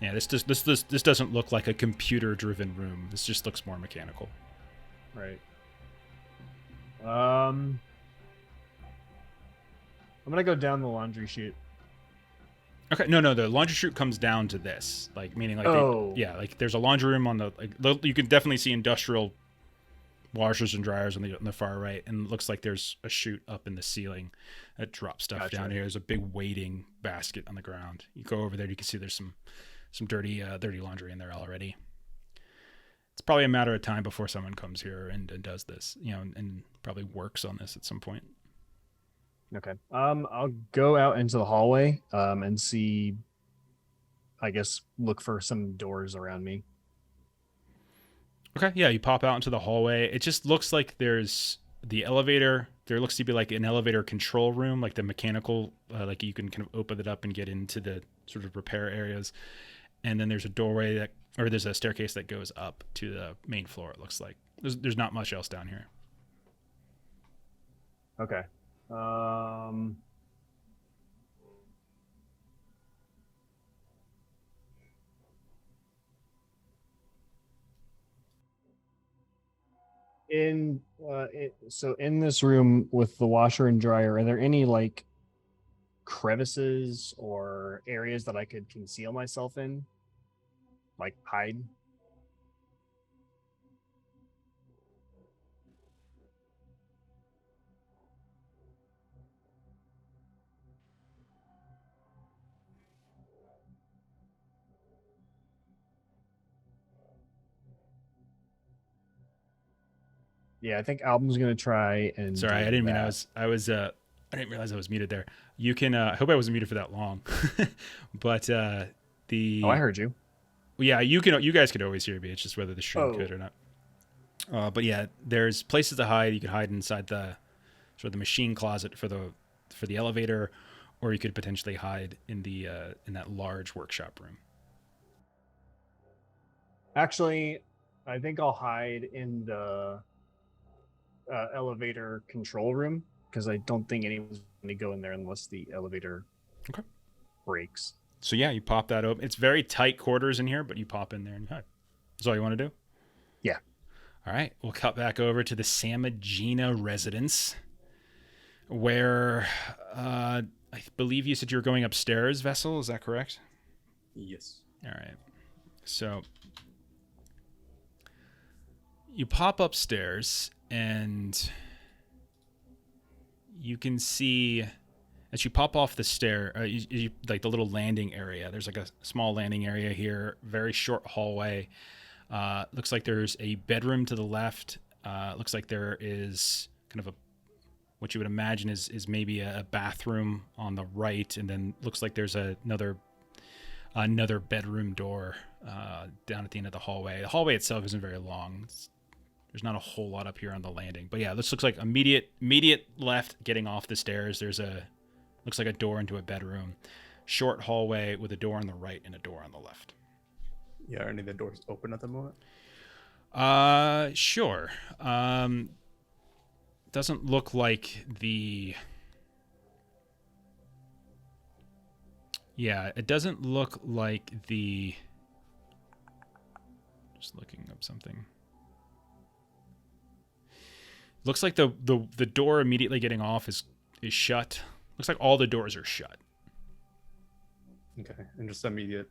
Yeah, this doesn't look like a computer-driven room. This just looks more mechanical. Right. I'm gonna go down the laundry chute. Okay, no, the laundry chute comes down to this, like meaning like like there's a laundry room on you can definitely see industrial washers and dryers on the far right, and it looks like there's a chute up in the ceiling that drops stuff down here. There's a big waiting basket on the ground. You go over there, you can see there's some dirty laundry in there already. It's probably a matter of time before someone comes here and does this, and probably works on this at some point. Okay. I'll go out into the hallway and see, I guess, look for some doors around me. Okay, yeah, you pop out into the hallway. It just looks like there's the elevator. There looks to be like an elevator control room, like the mechanical, like you can kind of open it up and get into the sort of repair areas. And then there's a doorway there's a staircase that goes up to the main floor. It looks like there's not much else down here. Okay. So in this room with the washer and dryer, are there any like crevices or areas that I could conceal myself in, like hide? Yeah, I think Album's gonna try and. Sorry, I do didn't mean that. I didn't realize I was muted there. You can. I hope I wasn't muted for that long. But the. Oh, I heard you. Yeah, you can. You guys could always hear me. It's just whether the stream could or not. But yeah, there's places to hide. You could hide inside the sort of the machine closet for the elevator, or you could potentially hide in the in that large workshop room. Actually, I think I'll hide in the elevator control room because I don't think anyone's going to go in there unless the elevator breaks. So yeah, you pop that open. It's very tight quarters in here, but you pop in there and you hide. That's all you want to do? Yeah. All right, we'll cut back over to the Samagina residence, where I believe you said you were going upstairs, Vessel. Is that correct? Yes. All right. So you pop upstairs, and you can see as you pop off the stair, like the little landing area. There's like a small landing area here, very short hallway. Looks like there's a bedroom to the left. Looks like there is kind of what you would imagine is maybe a bathroom on the right, and then looks like there's another bedroom door down at the end of the hallway. The hallway itself isn't very long. There's not a whole lot up here on the landing, but yeah, this looks like immediate left getting off the stairs. Looks like a door into a bedroom. Short hallway with a door on the right and a door on the left. Yeah, are any of the doors open at the moment? Sure. Doesn't look like it doesn't look like just looking up something. Looks like the door immediately getting off is shut. Looks like all the doors are shut. Okay, and just immediate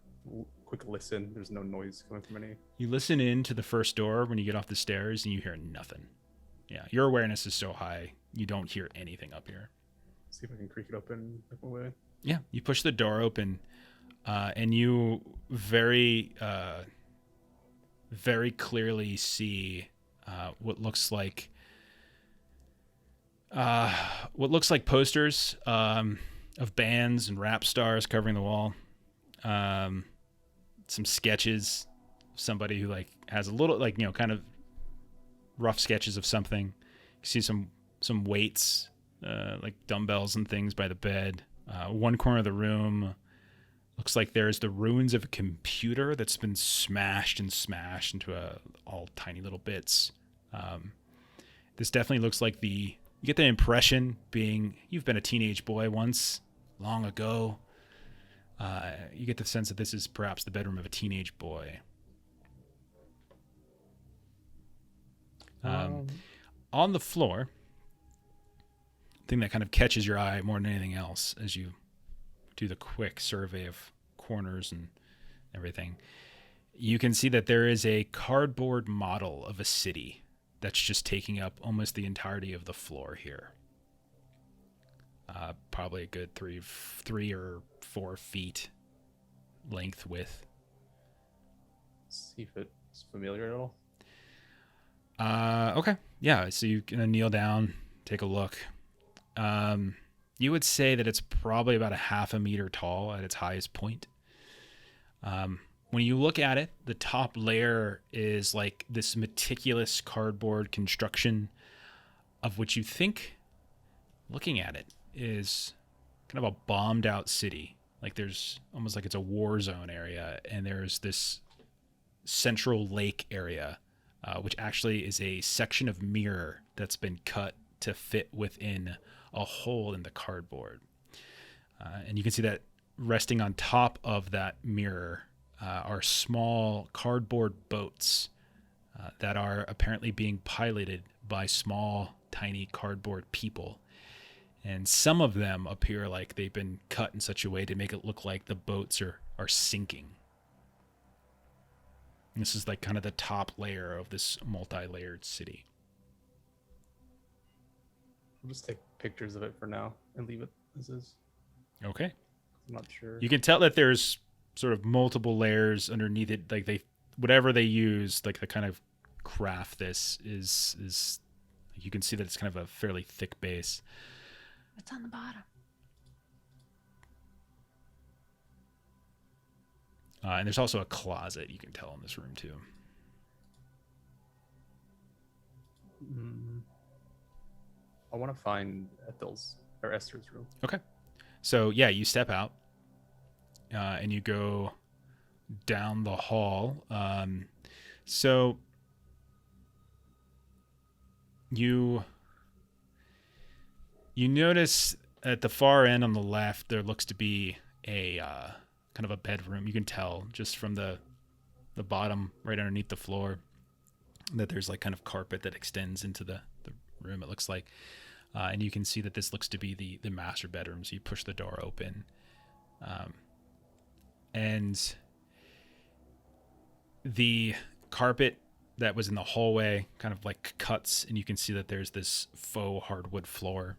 quick listen. There's no noise coming from any. You listen in to the first door when you get off the stairs, and you hear nothing. Yeah, your awareness is so high, you don't hear anything up here. See if I can creak it open. Way. Yeah, you push the door open, and you very clearly see what looks like posters of bands and rap stars covering the wall. Some sketches, somebody who like has a little kind of rough sketches of something. You see some weights, like dumbbells and things by the bed. One corner of the room looks like there's the ruins of a computer that's been smashed into all tiny little bits. This definitely looks like you get the impression, being you've been a teenage boy once, long ago. You get the sense that this is perhaps the bedroom of a teenage boy. On the floor, thing that kind of catches your eye more than anything else as you do the quick survey of corners and everything, you can see that there is a cardboard model of a city that's just taking up almost the entirety of the floor here. Probably a good 3 or 4 feet length width. See if it's familiar at all. Okay. Yeah, so you can kneel down, take a look. You would say that it's probably about a half a meter tall at its highest point. When you look at it, the top layer is like this meticulous cardboard construction of which you think, looking at it, is kind of a bombed out city. Like there's almost like it's a war zone area, and there's this central lake area, which actually is a section of mirror that's been cut to fit within a hole in the cardboard. And you can see that resting on top of that mirror are small cardboard boats that are apparently being piloted by small, tiny cardboard people. And some of them appear like they've been cut in such a way to make it look like the boats are sinking. And this is like kind of the top layer of this multi-layered city. I'll just take pictures of it for now and leave it as is. Okay. I'm not sure. You can tell that there's sort of multiple layers underneath it. Like whatever they use, like to kind of craft this is You can see that it's kind of a fairly thick base. What's on the bottom? And there's also a closet, you can tell, in this room, too. I want to find Esther's room. Okay. So, yeah, you step out and you go down the hall. So you notice at the far end on the left, there looks to be a kind of a bedroom. You can tell just from the bottom right underneath the floor that there's like kind of carpet that extends into the room, it looks like. And you can see that this looks to be the master bedroom. So you push the door open. And the carpet that was in the hallway kind of like cuts, and you can see that there's this faux hardwood floor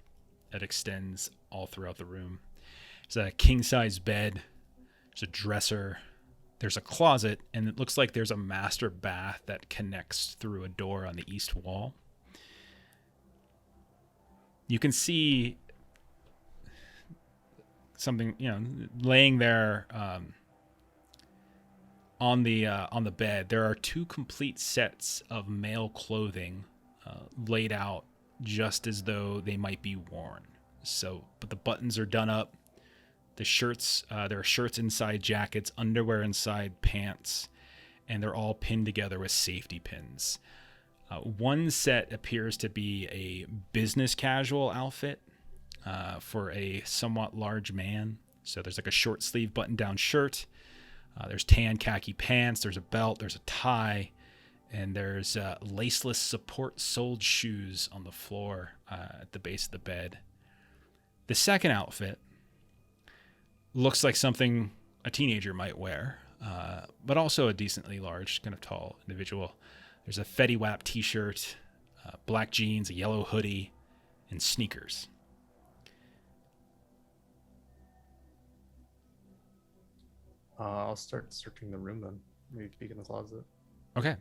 that extends all throughout the room. There's a king-size bed. There's a dresser. There's a closet, and it looks like there's a master bath that connects through a door on the east wall. You can see something, laying there on the bed. There are 2 complete sets of male clothing laid out just as though they might be worn. But the buttons are done up. The shirts, there are shirts inside jackets, underwear inside pants, and they're all pinned together with safety pins. One set appears to be a business casual outfit for a somewhat large man. So there's like a short sleeve button down shirt. There's tan khaki pants. There's a belt. There's a tie. And there's laceless support-soled shoes on the floor at the base of the bed. The second outfit looks like something a teenager might wear, but also a decently large, kind of tall individual. There's a Fetty Wap t-shirt, black jeans, a yellow hoodie, and sneakers. I'll start searching the room then. Maybe peek in the closet. Okay.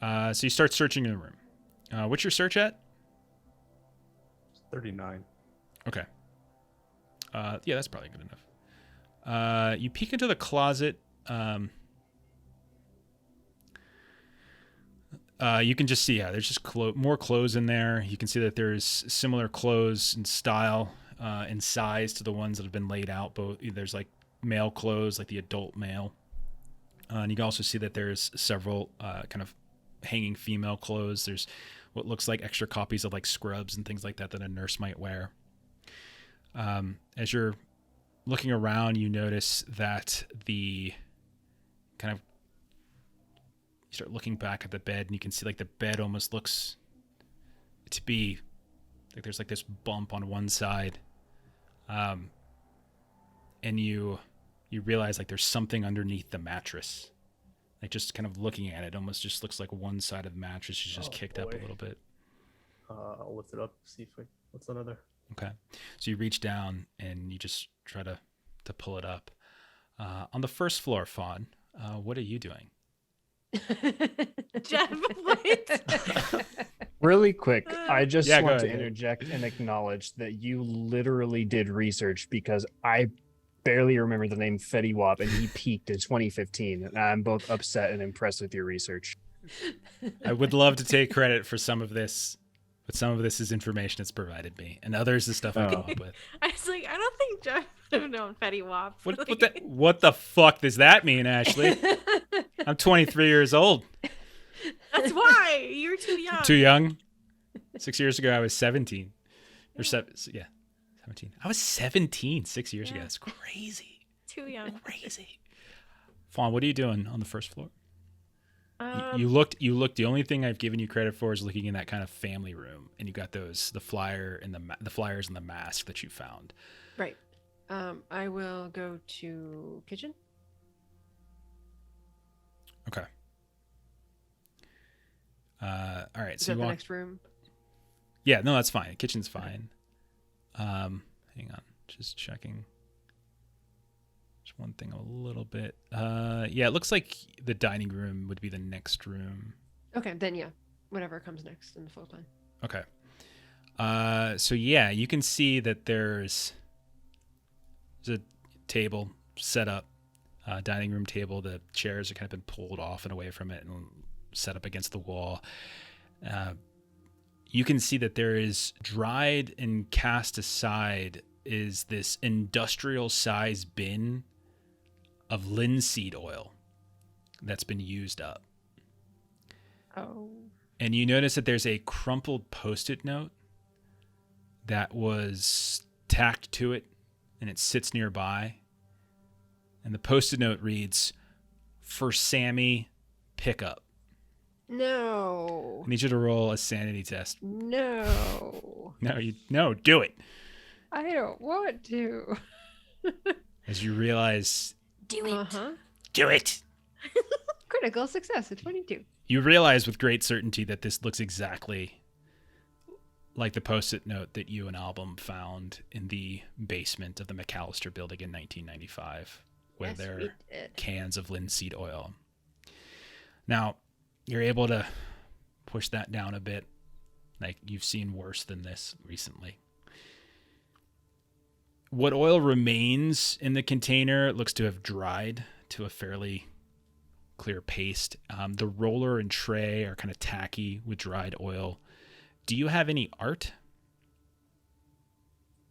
So you start searching in the room. What's your search at? 39. Okay. Yeah, that's probably good enough. You peek into the closet. You can just see, there's just more clothes in there. You can see that there's similar clothes and style and size to the ones that have been laid out. Both there's like male clothes, like the adult male. And you can also see that there's several kind of hanging female clothes. There's what looks like extra copies of like scrubs and things like that a nurse might wear. As you're looking around, you notice that the kind of, you start looking back at the bed, and you can see like the bed almost looks to be like there's like this bump on one side. And you realize like there's something underneath the mattress. Like just kind of looking at it, almost just looks like one side of the mattress is just kicked up a little bit. I'll lift it up, see if what's another. Okay. So you reach down and you just try to pull it up. On the first floor, Fawn, what are you doing? Jeff, what? Really quick, I just Yeah, go want to ahead. interject and acknowledge that you literally did research, because I barely remember the name Fetty Wap, and he peaked in 2015. And I'm both upset and impressed with your research. I would love to take credit for some of this, but some of this is information it's provided me, and others is stuff I come up with. I was like, I don't think Jeff would have known Fetty Wap. What the fuck does that mean, Ashley? I'm 23 years old. That's why you're too young. Too young? 6 years ago, I was 17. Or 17. I was 17 6 years ago. That's crazy. Too young. Crazy. Fawn, what are you doing on the first floor? Um, You looked. The only thing I've given you credit for is looking in that kind of family room, and you got the flyer and the flyers and the mask that you found. Right. I will go to kitchen. Okay. All right. Is So that you the walk. next room? Yeah. No, that's fine. Kitchen's fine. Hang on. Just checking. Just one thing a little bit. Yeah. It looks like the dining room would be the next room. Okay, then yeah, whatever comes next in the floor plan. Okay. So yeah, you can see that there's a table set up, dining room table. The chairs are kind of been pulled off and away from it and set up against the wall. You can see that there is dried and cast aside is this industrial size bin of linseed oil that's been used up. Oh. And you notice that there's a crumpled Post-it note that was tacked to it, and it sits nearby. And the Post-it note reads, "For Sammy, pick up." No. I need you to roll a sanity test. No. No, do it. I don't want to. As you realize, Do it. Uh-huh. do it. Critical success at 22. You realize with great certainty that this looks exactly like the Post-it note that you and Album found in the basement of the McAllister building in 1995, where Yes, there we are did. cans of linseed oil. Now, you're able to push that down a bit. Like, you've seen worse than this recently. What oil remains in the container looks to have dried to a fairly clear paste. The roller and tray are kind of tacky with dried oil. Do you have any art?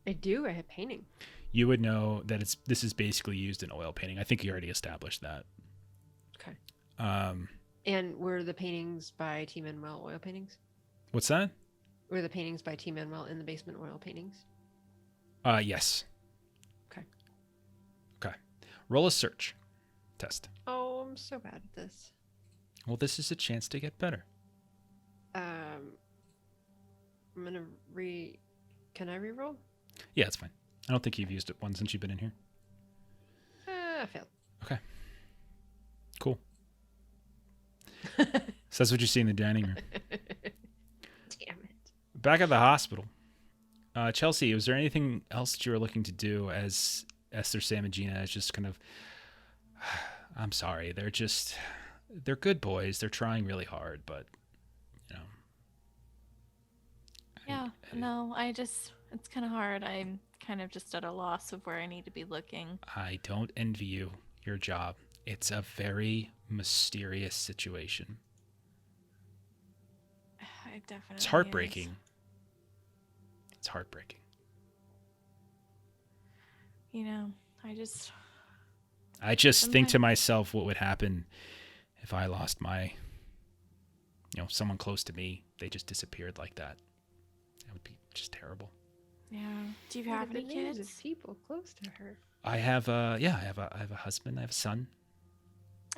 I do. I have painting. You would know that this is basically used in oil painting. I think you already established that. Okay. Um, And were the paintings by T. Manuel oil paintings? what's that? Were the paintings by T. Manuel in the basement oil paintings? Yes. Okay. Okay. Roll a search test. Oh, I'm so bad at this. Well, this is a chance to get better. I'm gonna Can I re-roll? Yeah, it's fine. I don't think you've used it once since you've been in here. I failed. Okay. Cool. So that's what you see in the dining room. Damn it. Back at the hospital. Chelsea, was there anything else that you were looking to do as Esther, Sam, and Gina is just kind of... I'm sorry. They're good boys. They're trying really hard, but, you know... Yeah, no, it's kind of hard. I'm kind of just at a loss of where I need to be looking. I don't envy you your job. It's a very mysterious situation. It definitely It's heartbreaking. It's heartbreaking. You know, I just think to myself what would happen if I lost someone close to me. They just disappeared like that. That would be just terrible. Yeah. Do you have any names of kids? people close to her. I have a husband. I have a son.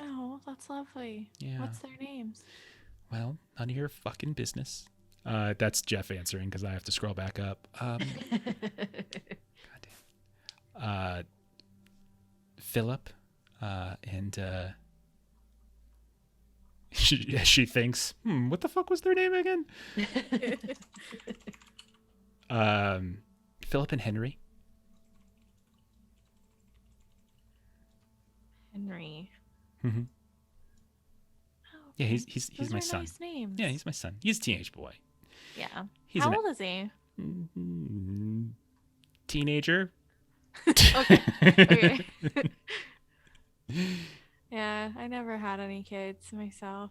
Oh, that's lovely. Yeah. What's their names? Well, none of your fucking business. That's Jeff answering because I have to scroll back up. Goddamn. Philip, and she thinks, what the fuck was their name again? Philip and Henry. Henry. Mm-hmm. Oh, Yeah, okay. he's Those my are son. Nice names. Yeah, he's my son. He's a teenage boy. Yeah. He's How an- old is he? Teenager. Okay. Yeah, I never had any kids myself.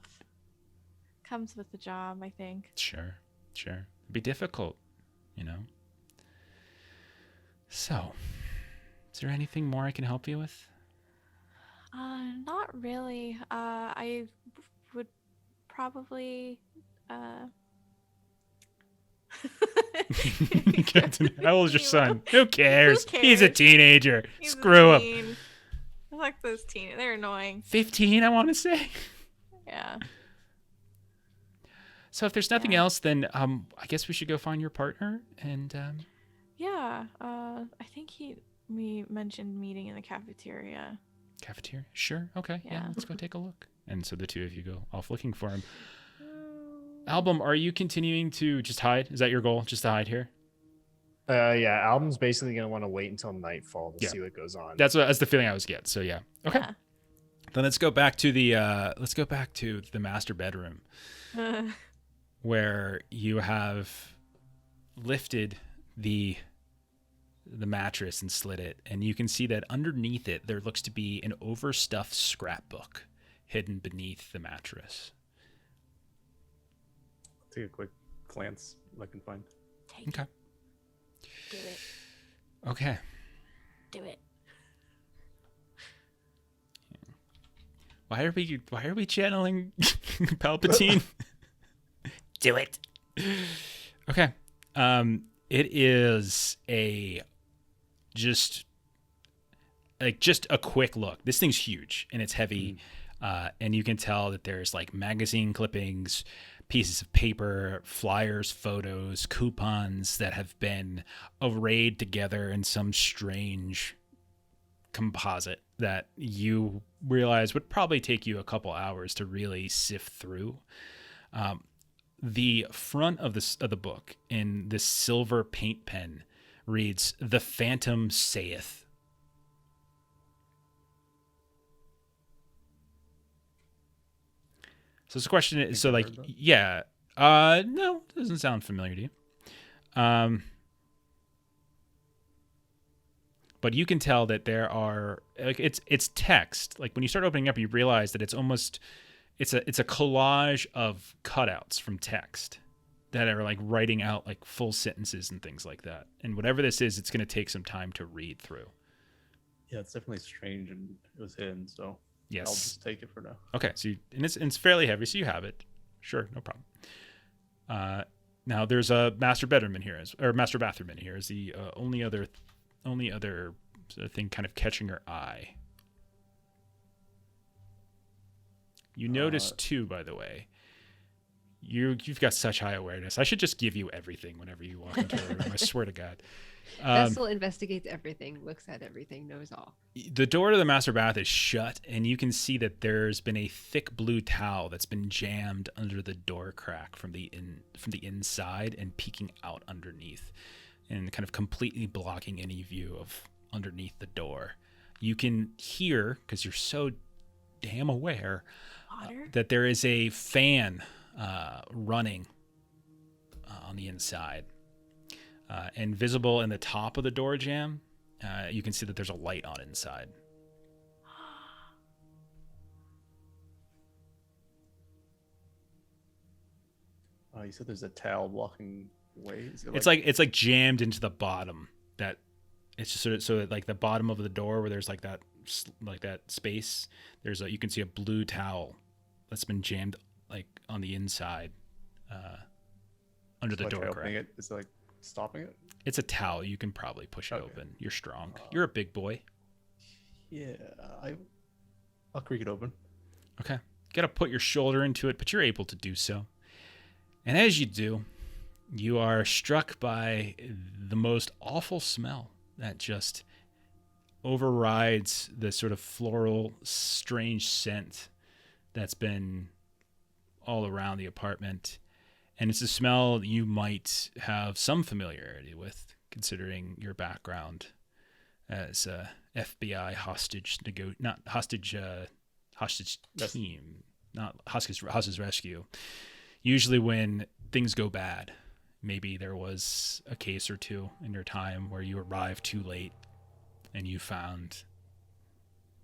Comes with the job, I think. Sure. It'd be difficult, So, is there anything more I can help you with? Not really. I would probably Captain, how old is your son? Who cares? Who He's a cares? teenager. He's a Screw him. teen. I like those teen. They're annoying. 15, I want to say. Yeah. So if there's nothing Yeah. else, then I guess we should go find your partner. And Yeah. I think we mentioned meeting in the cafeteria. cafeteria? Sure. Okay. Yeah, Yeah. let's go take a look. And so the two of you go off looking for him. Album, are you continuing to just hide? Is that your goal? Just to hide here? Yeah, Album's basically gonna want to wait until nightfall to Yeah. see what goes on. That's the feeling I was getting. So yeah. Okay. Yeah. Then let's go back to the master bedroom, where you have lifted the mattress and slid it, and you can see that underneath it there looks to be an overstuffed scrapbook hidden beneath the mattress. Take a quick glance if I can find. Take Okay. it. Do it. Okay. Do it. Why are we channeling Palpatine? Do it. Okay. It is just a quick look. This thing's huge and it's heavy. And you can tell that there's like magazine clippings, pieces of paper, flyers, photos, coupons that have been arrayed together in some strange composite that you realize would probably take you a couple hours to really sift through. The front of the book in this silver paint pen reads, "The Phantom Saith." So it's a question. So like, yeah, no, it doesn't sound familiar to you. But you can tell that there are like it's text. Like when you start opening up, you realize that it's a collage of cutouts from text that are like writing out like full sentences and things like that. And whatever this is, it's going to take some time to read through. Yeah, it's definitely strange, and it was hidden, so Yes. I'll just take it for now. Okay, so it's fairly heavy, so you have it. Sure, no problem. Now there's a master bathroom in here, is the only other sort of thing kind of catching your eye. You notice too, by the way, you've got such high awareness. I should just give you everything whenever you walk into a room. I swear to God. Vessel investigates everything, looks at everything, knows all. The door to the master bath is shut, and you can see that there's been a thick blue towel that's been jammed under the door crack from the inside and peeking out underneath, and kind of completely blocking any view of underneath the door. You can hear, because you're so damn aware, that there is a fan running on the inside. And visible in the top of the door jamb, you can see that there's a light on inside. You said there's a towel blocking way. It's like jammed into the bottom. That it's just sort of so that like the bottom of the door where there's like that space. You can see a blue towel that's been jammed like on the inside under the door crack. Is it like stopping it? It's a towel. You can probably push it open. You're strong. You're a big boy. Yeah, I'll creak it open. Okay. You gotta put your shoulder into it, but you're able to do so. And as you do, you are struck by the most awful smell that just overrides the sort of floral, strange scent that's been all around the apartment. And it's a smell you might have some familiarity with, considering your background as a FBI hostage team, not hostage rescue. Usually when things go bad, maybe there was a case or two in your time where you arrived too late and you found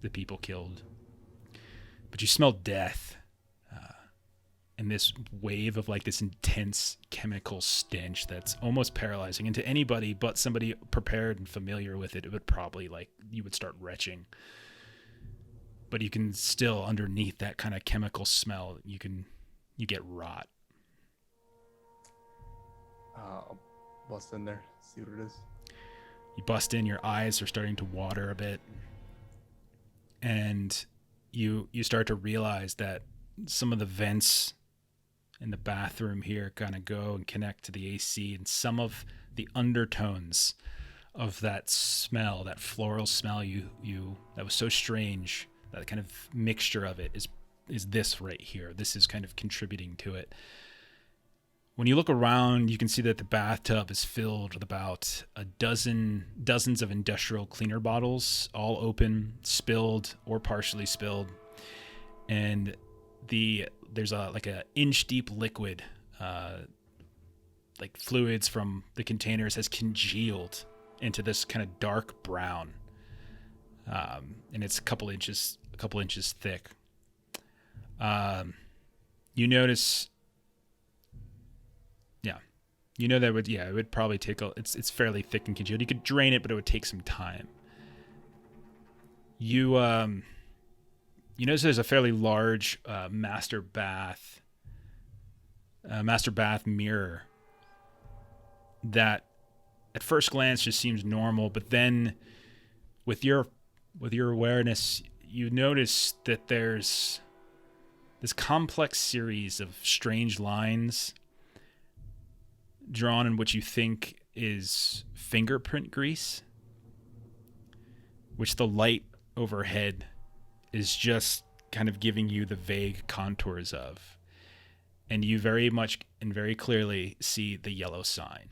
the people killed. But you smelled death. And this wave of like this intense chemical stench that's almost paralyzing. And to anybody but somebody prepared and familiar with it, it would probably you would start retching. But you can still, underneath that kind of chemical smell, you get rot. I'll bust in there, see what it is. You bust in, your eyes are starting to water a bit. And you start to realize that some of the vents in the bathroom here kind of go and connect to the AC, and some of the undertones of that smell, that floral smell that was so strange, that kind of mixture of it is this right here. This is kind of contributing to it. When you look around, you can see that the bathtub is filled with about dozens of industrial cleaner bottles, all open, spilled or partially spilled. And there's a inch deep liquid like fluids from the containers has congealed into this kind of dark brown, and it's a couple inches thick. You notice, you know that it would probably take it's fairly thick and congealed. You could drain it, but it would take some time. You notice there's a fairly large master bath mirror that at first glance just seems normal, but then with your awareness, you notice that there's this complex series of strange lines drawn in what you think is fingerprint grease, which the light overhead is just kind of giving you the vague contours of. And you very much and very clearly see the yellow sign.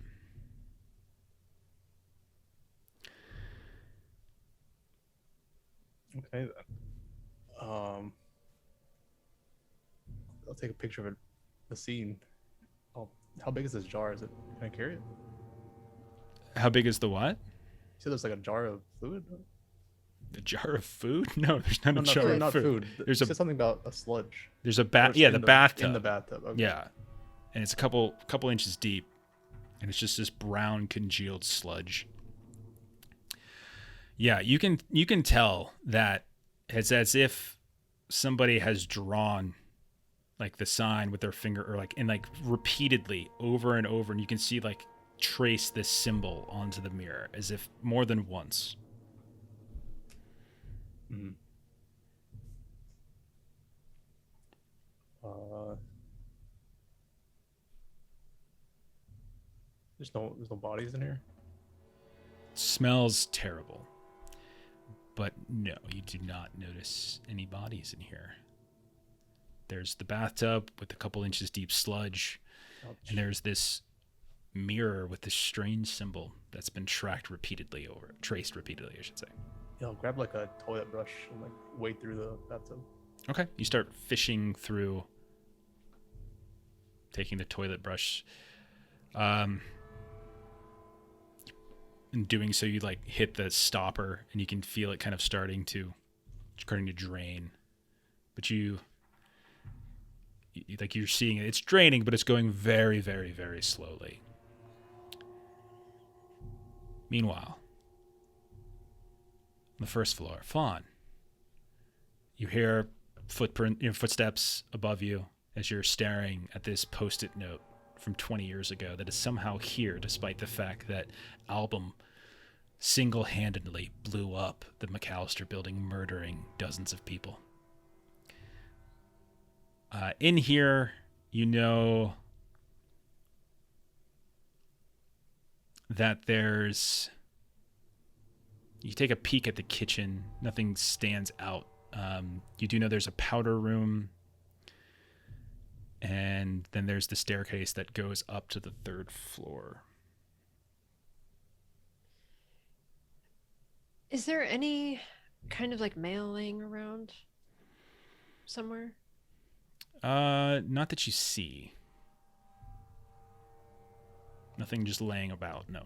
Okay, then. I'll take a picture of the scene. How big is this jar? Can I carry it? How big is the what? You said there's like a jar of fluid? The jar of food? No, there's not No, a jar not of food. food. There's You said something about a sludge. There's a Or bath. it's Yeah, in the bathtub. In the bathtub. Okay. Yeah, and it's a couple inches deep, and it's just this brown congealed sludge. Yeah, you can tell that it's as if somebody has drawn like the sign with their finger, or like repeatedly over and over, and you can see like trace this symbol onto the mirror as if more than once. Mm-hmm. There's no bodies in here. Smells terrible, but no, you do not notice any bodies in here. There's the bathtub with a couple inches deep sludge, Ouch. and there's this mirror with this strange symbol that's been traced repeatedly, I should say. Yeah, I'll grab like a toilet brush and like wade through the bathtub. Okay, you start fishing through, taking the toilet brush. In doing so, you like hit the stopper, and you can feel it kind of starting to drain. But you're seeing it. It's draining, but it's going very, very, very slowly. Meanwhile, on the first floor, Fawn, you hear footsteps above you as you're staring at this post-it note from 20 years ago that is somehow here, despite the fact that Album single-handedly blew up the McAllister building, murdering dozens of people. In here, you know that you take a peek at the kitchen, nothing stands out. You do know there's a powder room, and then there's the staircase that goes up to the third floor. Is there any kind of like mail laying around somewhere? Not that you see. Nothing just laying about, no.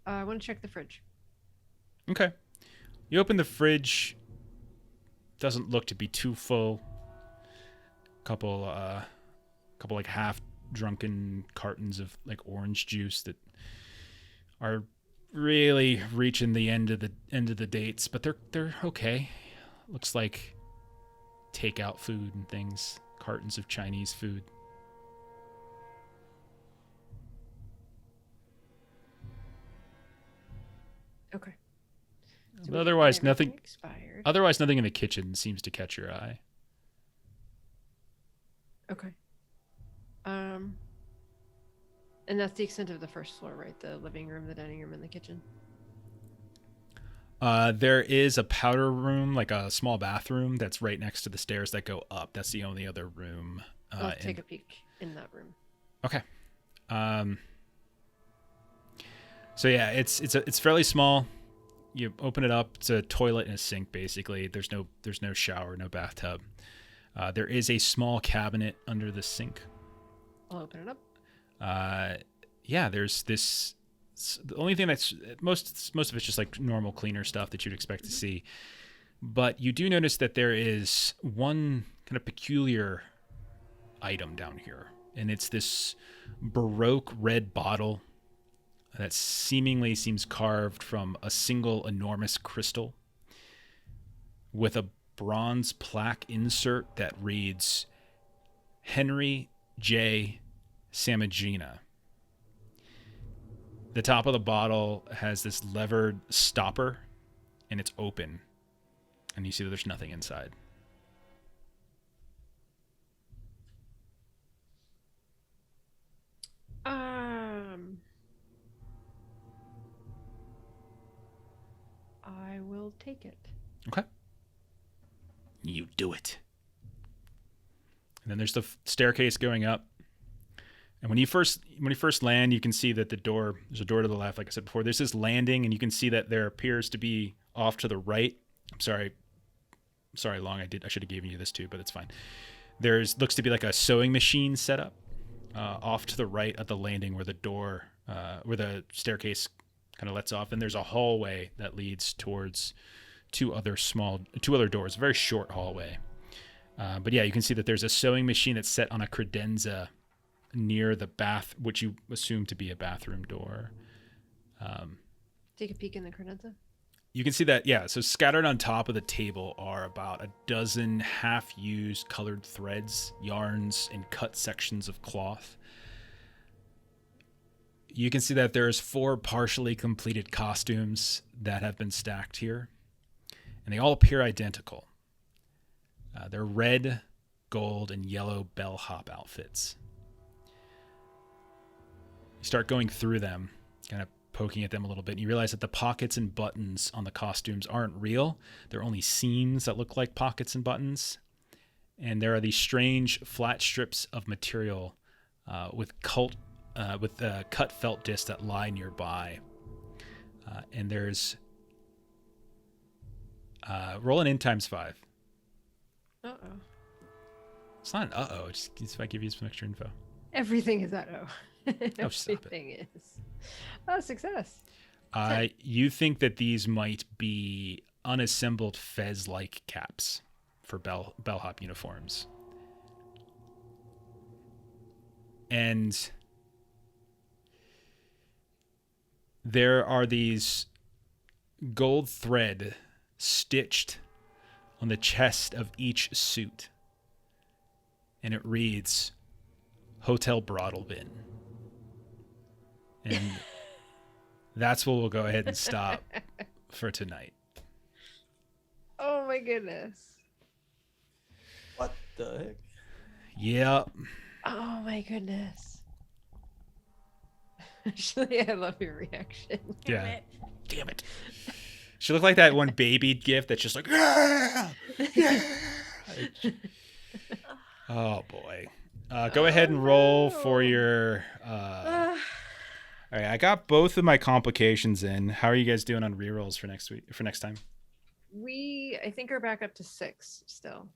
I want to check the fridge. Okay. You open the fridge. Doesn't look to be too full. Couple like half drunken cartons of like orange juice that are really reaching the end of the dates, but they're okay. Looks like takeout food and things. Cartons of Chinese food. Okay. But otherwise, nothing. Expired. Otherwise, nothing in the kitchen seems to catch your eye. Okay. And that's the extent of the first floor, right? The living room, the dining room, and the kitchen. There is a powder room, like a small bathroom that's right next to the stairs that go up. That's the only other room. I'll take a peek in that room. Okay. So yeah, it's fairly small. You open it up. It's a toilet and a sink, basically. There's no shower, no bathtub. There is a small cabinet under the sink. I'll open it up. Yeah, there's this. The only thing that's most of it's just like normal cleaner stuff that you'd expect to see. But you do notice that there is one kind of peculiar item down here. And it's this Baroque red bottle that seemingly seems carved from a single enormous crystal with a bronze plaque insert that reads Henry J. Samagina. The top of the bottle has this levered stopper, and it's open. And you see that there's nothing inside. I will take it. Okay. You do it. And then there's the staircase going up. And when you first land, you can see that there's a door to the left, like I said before. There's this landing, and you can see that there appears to be off to the right. I'm sorry, Long. I should have given you this too, but it's fine. Looks to be like a sewing machine set up off to the right at the landing where where the staircase kind of lets off, and there's a hallway that leads towards two other doors. A very short hallway. But yeah, you can see that there's a sewing machine that's set on a credenza near the bath, which you assume to be a bathroom door. Take a peek in the credenza. You can see that, yeah, so scattered on top of the table are about a dozen half-used colored threads, yarns, and cut sections of cloth. You can see that there's 4 partially completed costumes that have been stacked here, and they all appear identical. They're red, gold, and yellow bellhop outfits. You start going through them, kind of poking at them a little bit, and you realize that the pockets and buttons on the costumes aren't real. They're only seams that look like pockets and buttons. And there are these strange flat strips of material with cut felt discs that lie nearby. And there's... roll an in times 5. Uh-oh. It's not an uh-oh. Just if I give you some extra info. Everything is uh-oh. Oh, stop it. Everything is. Oh, success. You think that these might be unassembled fez-like caps for bellhop uniforms. And there are these gold thread stitched on the chest of each suit. And it reads, Hotel Broadlebin. And that's where we'll go ahead and stop for tonight. Oh my goodness. What the heck? Yep. Oh my goodness. Actually, I love your reaction. Yeah. Damn it. She looked like that one baby gif that's just like, yeah! Yeah! Oh boy. Go ahead and roll for your all right, I got both of my complications in. How are you guys doing on rerolls for next time? I think, are back up to 6 still.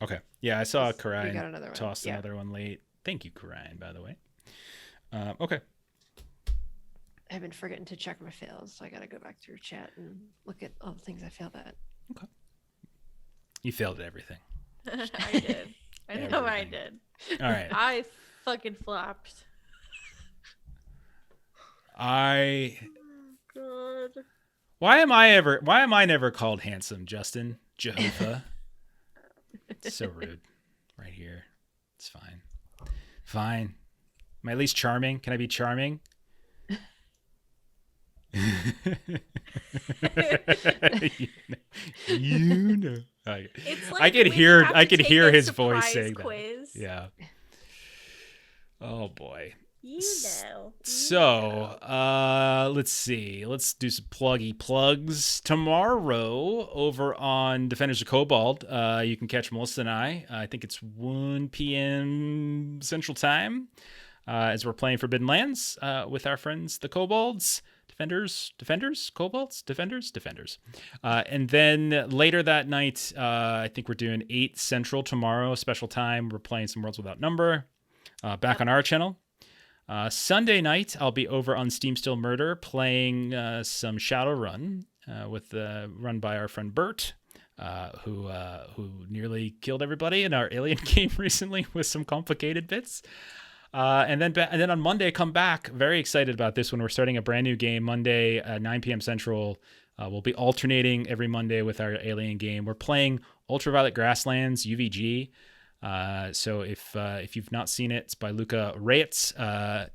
Okay. Yeah, I saw We got Karain another one. toss Yeah. another one late. Thank you, Karain, by the way. Okay. I've been forgetting to check my fails, so I got to go back through chat and look at all the things I failed at. Okay. You failed at everything. I did. I know I Everything. did. All right. I fucking flopped. God. Why am I never called handsome, Justin? Jehovah. It's so rude. Right here. It's fine. Fine. Am I at least charming? Can I be charming? you know. It's like I could when hear you have to take hear a his voice surprise saying quiz. that. Yeah. Oh boy. You know. So, let's see. Let's do some pluggy plugs. Tomorrow, over on Defenders of Cobalt, you can catch Melissa and I think it's 1 p.m. Central Time, as we're playing Forbidden Lands with our friends, the Kobolds. Defenders. And then later that night, I think we're doing 8 Central tomorrow, special time. We're playing some Worlds Without Number. back on our channel. Sunday night, I'll be over on Steam Still Murder playing some Shadowrun run by our friend Bert, who nearly killed everybody in our Alien game recently with some complicated bits. And then on Monday, come back. Very excited about this one. We're starting a brand new game Monday, 9 p.m. Central. We'll be alternating every Monday with our Alien game. We're playing Ultraviolet Grasslands UVG. So if you've not seen it, it's by Luca Reyes.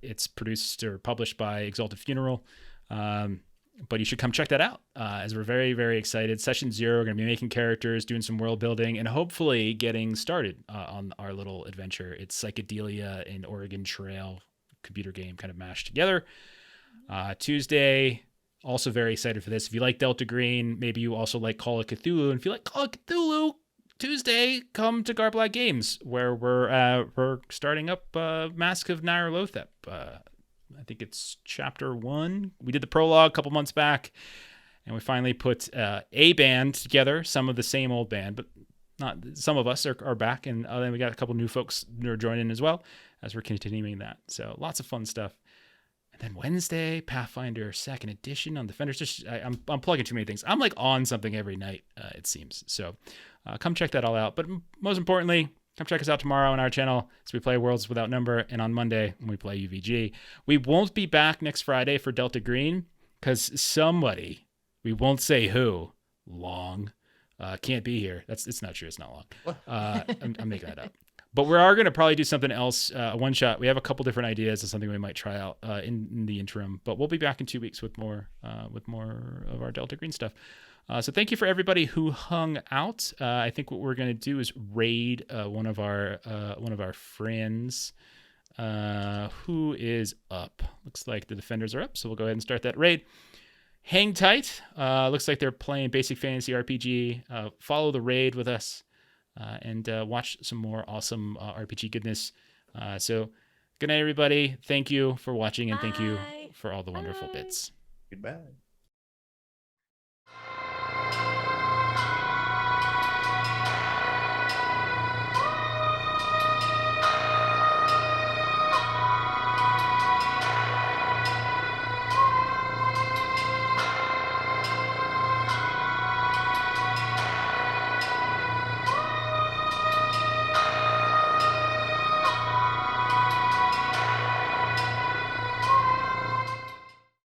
It's produced or published by Exalted Funeral. But you should come check that out, as we're very, very excited. Session 0, we're going to be making characters, doing some world building, and hopefully getting started on our little adventure. It's psychedelia and Oregon Trail computer game kind of mashed together. Tuesday, also very excited for this. If you like Delta Green, maybe you also like Call of Cthulhu. And if you like Call of Cthulhu, Tuesday, come to Garblag Games, where we're starting up Mask of Nyarlathotep. I think it's chapter 1. We did the prologue a couple months back, and we finally put a band together. Some of the same old band, but not some of us are back, and then we got a couple new folks who are joining as well as we're continuing that. So lots of fun stuff. And then Wednesday, Pathfinder 2nd edition on Defenders. I'm plugging too many things. I'm like on something every night, it seems. So come check that all out. But most importantly, come check us out tomorrow on our channel as we play Worlds Without Number, and on Monday when we play UVG. We won't be back next Friday for Delta Green because somebody, we won't say who, can't be here. It's not true. It's not long. I'm making that up. But we are going to probably do something else, a one-shot. We have a couple different ideas of something we might try out in the interim. But we'll be back in 2 weeks with more of our Delta Green stuff. So thank you for everybody who hung out. I think what we're going to do is raid one of our friends who is up. Looks like the Defenders are up, so we'll go ahead and start that raid. Hang tight. Looks like they're playing Basic Fantasy RPG. Follow the raid with us and watch some more awesome RPG goodness. So good night, everybody. Thank you for watching, and thank you for all the wonderful bits. Goodbye.